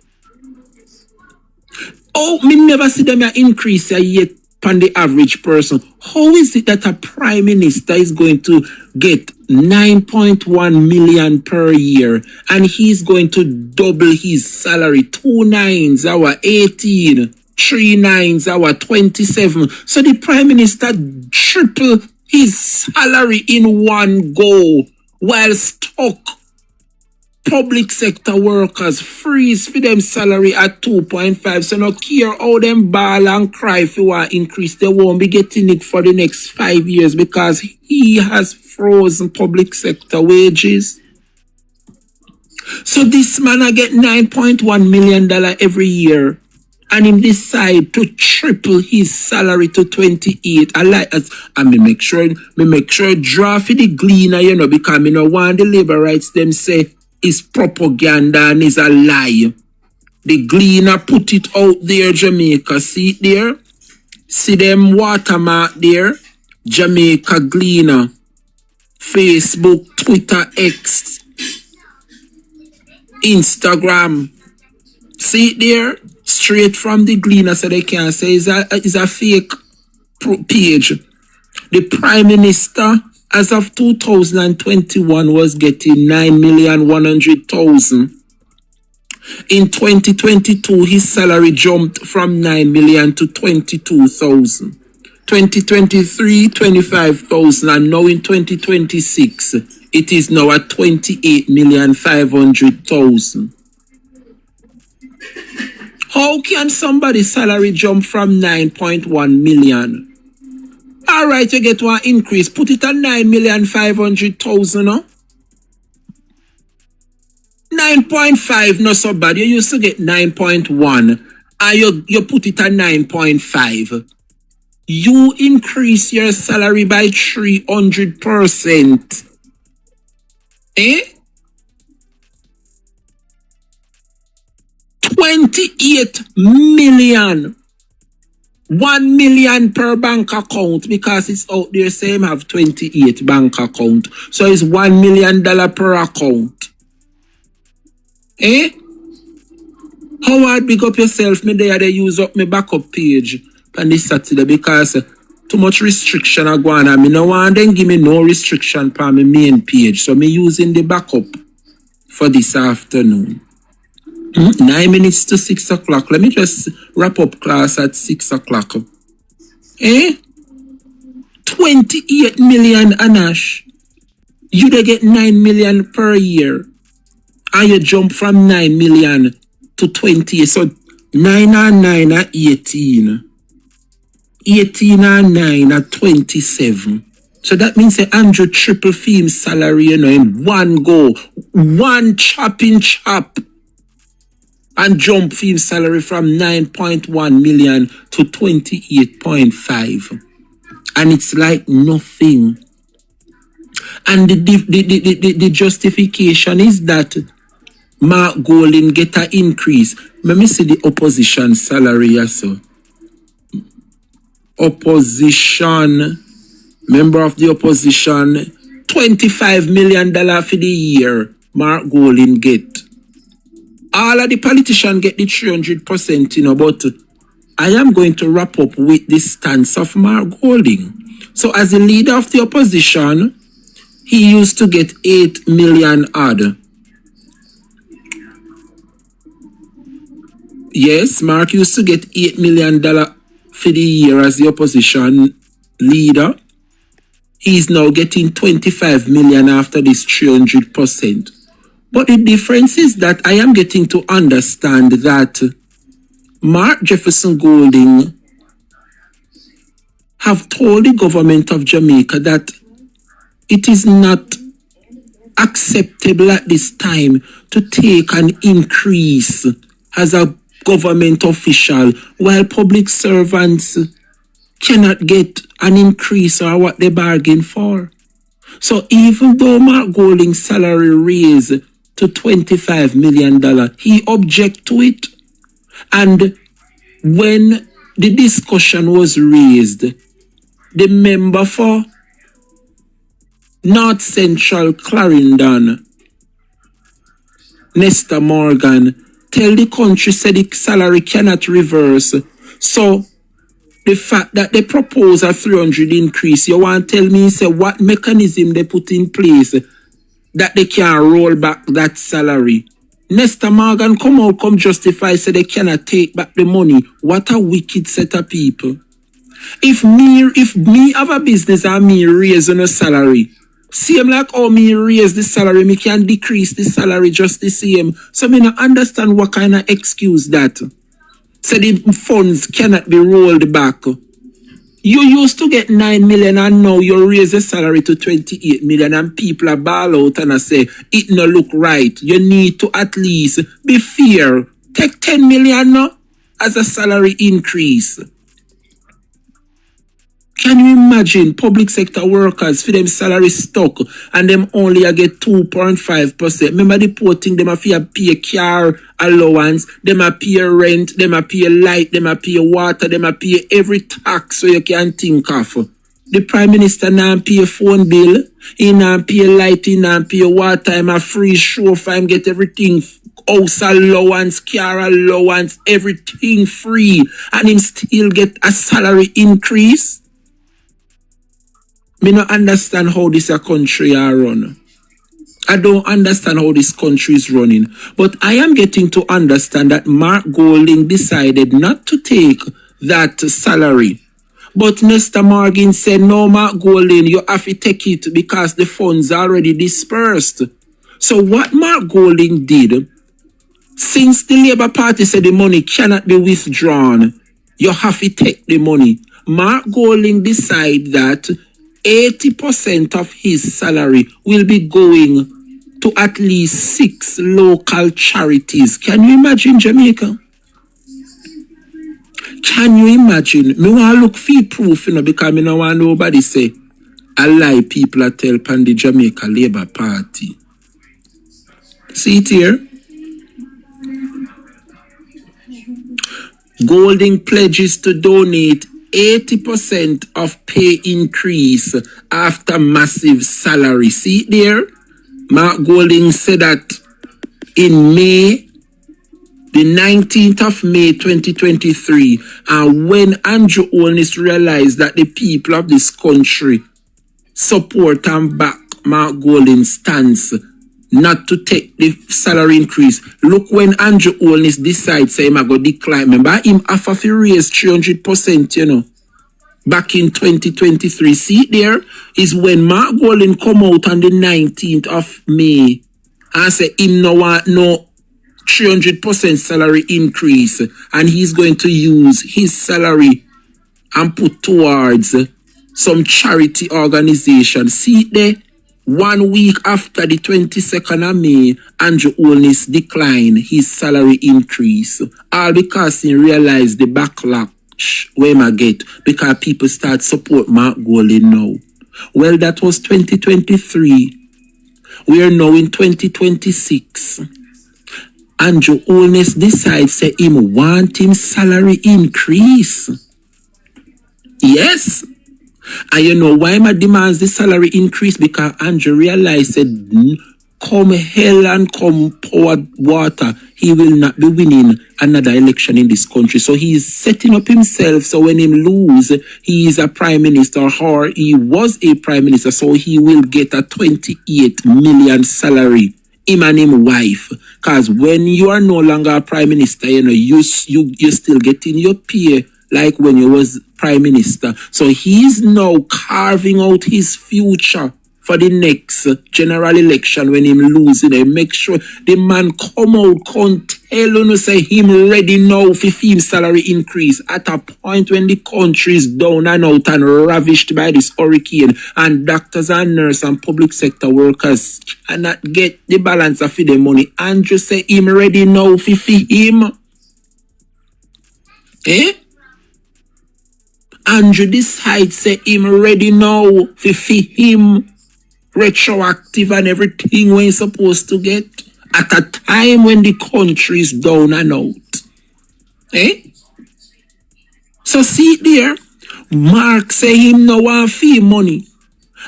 Oh, me never see them increase yet on the average person. How is it that a prime minister is going to get 9.1 million per year and he's going to double his salary? 2 nines, our 18, 3 nines, our 27. So the prime minister triple his salary in one go while stuck public sector workers freeze for them salary at 2.5. So no care how them ball and cry if you want increase, they won't be getting it for the next 5 years because he has frozen public sector wages. So this man I get $9.1 million every year and him decide to triple his salary to 28. I like that. And me make sure draft the gleaner, because me no want the labor rights them say is propaganda and is a lie. The gleaner put it out there, Jamaica. See it there? See them watermark there? Jamaica Gleaner. Facebook, Twitter, X, Instagram. See it there? Straight from the gleaner, so they can say it's a fake page. The Prime Minister, as of 2021, was getting 9,100,000. In 2022, his salary jumped from 9 million to 22,000. 2023, 25,000, and now in 2026, it is now at 28,500,000. How can somebody's salary jump from 9.1 million? All right, you get one increase. Put it at 9,500,000, no? 9.5, not so bad. You used to get 9.1, and you put it at 9.5. You increase your salary by 300%. Eh? 28 million. 1 million per bank account, because it's out there saying have 28 bank account. So it's $1 million per account. Eh? How hard big up yourself? Me there they use up my backup page on this Saturday because too much restriction are going on. Me no want them give me no restriction for my main page. So me using the backup for this afternoon. 9 minutes to 6 o'clock. Let me just wrap up class at 6 o'clock. Eh? 28 million, Anash. You they get 9 million per year. And you jump from 9 million to 20. So 9 and 9 are 18. 18 and 9 are 27. So that means Andrew triple theme salary, in one go. One chop. and jump his salary from 9.1 million to 28.5. And it's like nothing. And the justification is that Mark Golding get an increase. Let me see the opposition salary also. Opposition, member of the opposition, $25 million for the year Mark Golding get. All of the politicians get the 300%, you know, but I am going to wrap up with the stance of Mark Golding. So as the leader of the opposition, he used to get 8 million odd. Yes, Mark used to get $8 million for the year as the opposition leader. He's now getting 25 million after this 300%. But the difference is that I am getting to understand that Mark Jefferson Golding have told the government of Jamaica that it is not acceptable at this time to take an increase as a government official while public servants cannot get an increase or what they bargain for. So even though Mark Golding's salary raised to $25 million, he object to it. And when the discussion was raised, the member for North Central Clarendon, Nesta Morgan, tell the country said the salary cannot reverse. So the fact that they propose a 300 increase, you want to tell me, say, what mechanism they put in place that they can roll back that salary? Nesta Morgan come justify, say they cannot take back the money. What a wicked set of people. If me have a business and me raise on a salary, same like how me raise the salary, me can decrease the salary just the same. So me not understand what kind of excuse that. So the funds cannot be rolled back. You used to get 9 million and now you raise the salary to 28 million and people are ball out and I say, it no look right. You need to at least be fair. Take 10 million now as a salary increase. Can you imagine public sector workers for them salary stuck and them only get 2.5%? Remember the poor thing, them a pay car allowance, them a pay rent, them a pay light, them a pay water, them a pay every tax so you can think of. The Prime Minister now pay phone bill, he now pay light, he now pay water, him a free chauffeur, him get everything, house allowance, car allowance, everything free, and him still get a salary increase. Me not understand how this a country are run. I don't understand how this country is running. But I am getting to understand that Mark Golding decided not to take that salary. But Nesta Morgan said, no, Mark Golding, you have to take it because the funds are already dispersed. So what Mark Golding did, since the Labour Party said the money cannot be withdrawn, you have to take the money. Mark Golding decided that 80% of his salary will be going to at least 6 local charities. Can you imagine, Jamaica? Can you imagine? Me want to look for proof, you know, because me no want nobody say a lie people are tell pan the Jamaica Labour Party. See it here? Golding pledges to donate 80% of pay increase after massive salary. See it there? Mark Golding said that in May, the 19th of May 2023, and when Andrew Holness realized that the people of this country support and back Mark Golding's stance not to take the salary increase. Look when Andrew Holness decides say him go decline. Remember him offer to raise 300%, you know, back in 2023. See it there is when Mark Golding come out on the 19th of May and say him no want no 300% salary increase and he's going to use his salary and put towards some charity organization. See it there? 1 week after the 22nd of May, Andrew Holness declined his salary increase. All because he realized the backlash where I get because people start support Mark Golding now. Well, that was 2023. We are now in 2026. Andrew Holness decides say him want him salary increase. Yes. And you know why my demands the salary increase? Because Andrew realized said come hell and come poured water, he will not be winning another election in this country. So he is setting up himself so when he lose, he is a prime minister or he was a prime minister, so he will get a 28 million salary. Him and him wife. Because when you are no longer a prime minister, you know, you still getting your pay like when you was prime minister. So he's now carving out his future for the next general election when him losing. They make sure the man come out, can't tell you, say him ready now for him salary increase at a point when the country is down and out and ravished by this hurricane and doctors and nurses and public sector workers cannot get the balance of the money. Andrew say him ready now for him. Eh? Andrew decides say him ready now for him. Retroactive and everything when he's supposed to get at a time when the country is down and out. Eh? So see there, Mark say him no want fee money.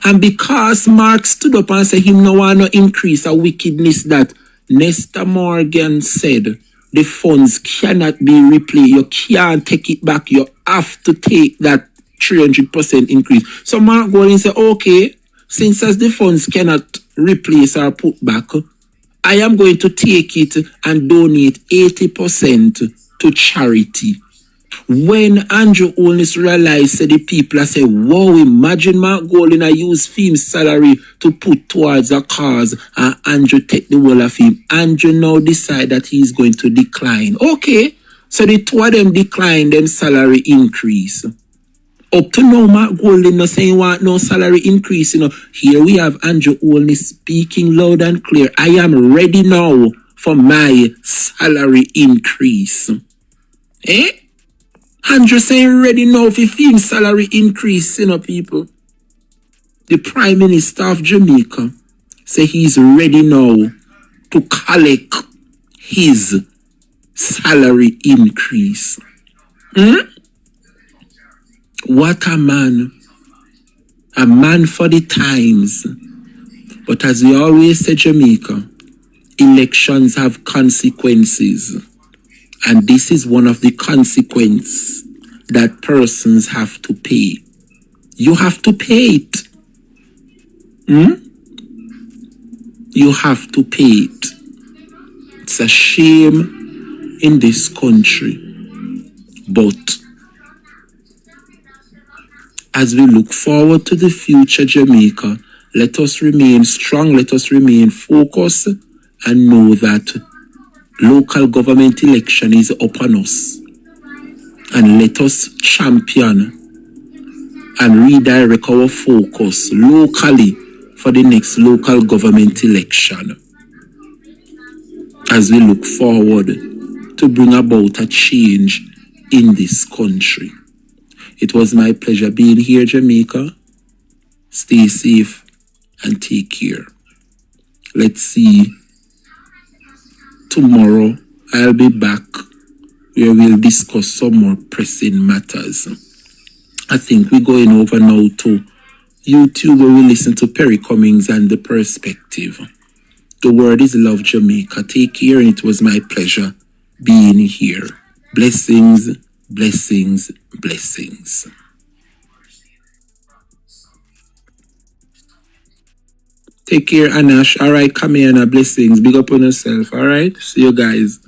And because Mark stood up and said him no want no increase a wickedness that Nestor Morgan said the funds cannot be replayed. You can't take it back. You have to take that 300% increase. So Mark Golding said, okay, since as the funds cannot replace or put back, I am going to take it and donate 80% to charity. When Andrew Holness realized the people say, wow, imagine Mark Golding I use his salary to put towards a cause and Andrew take the whole of him. Andrew now decide that he's going to decline. Okay, so the two of them decline them salary increase. Up to now, Mark Golding not saying want no salary increase. You know, here we have Andrew Holness speaking loud and clear. I am ready now for my salary increase. Eh? Andrew saying ready now for him salary increase, you know, people. The Prime Minister of Jamaica say he's ready now to collect his salary increase. What a man for the times. But as we always say, Jamaica, elections have consequences. And this is one of the consequences that persons have to pay. You have to pay it. You have to pay it. It's a shame in this country. But as we look forward to the future, Jamaica, let us remain strong, let us remain focused, and know that local government election is upon us. And let us champion and redirect our focus locally for the next local government election. As we look forward to bring about a change in this country. It was my pleasure being here, Jamaica. Stay safe and take care. Let's see. Tomorrow, I'll be back where we'll discuss some more pressing matters. I think we're going over now to YouTube where we listen to Perry Cummings and The Perspective. The word is love, Jamaica. Take care, and it was my pleasure being here. Blessings, blessings, blessings. Take care, Anash. All right, come here, Anna. Blessings. Big up on yourself. All right. See you guys.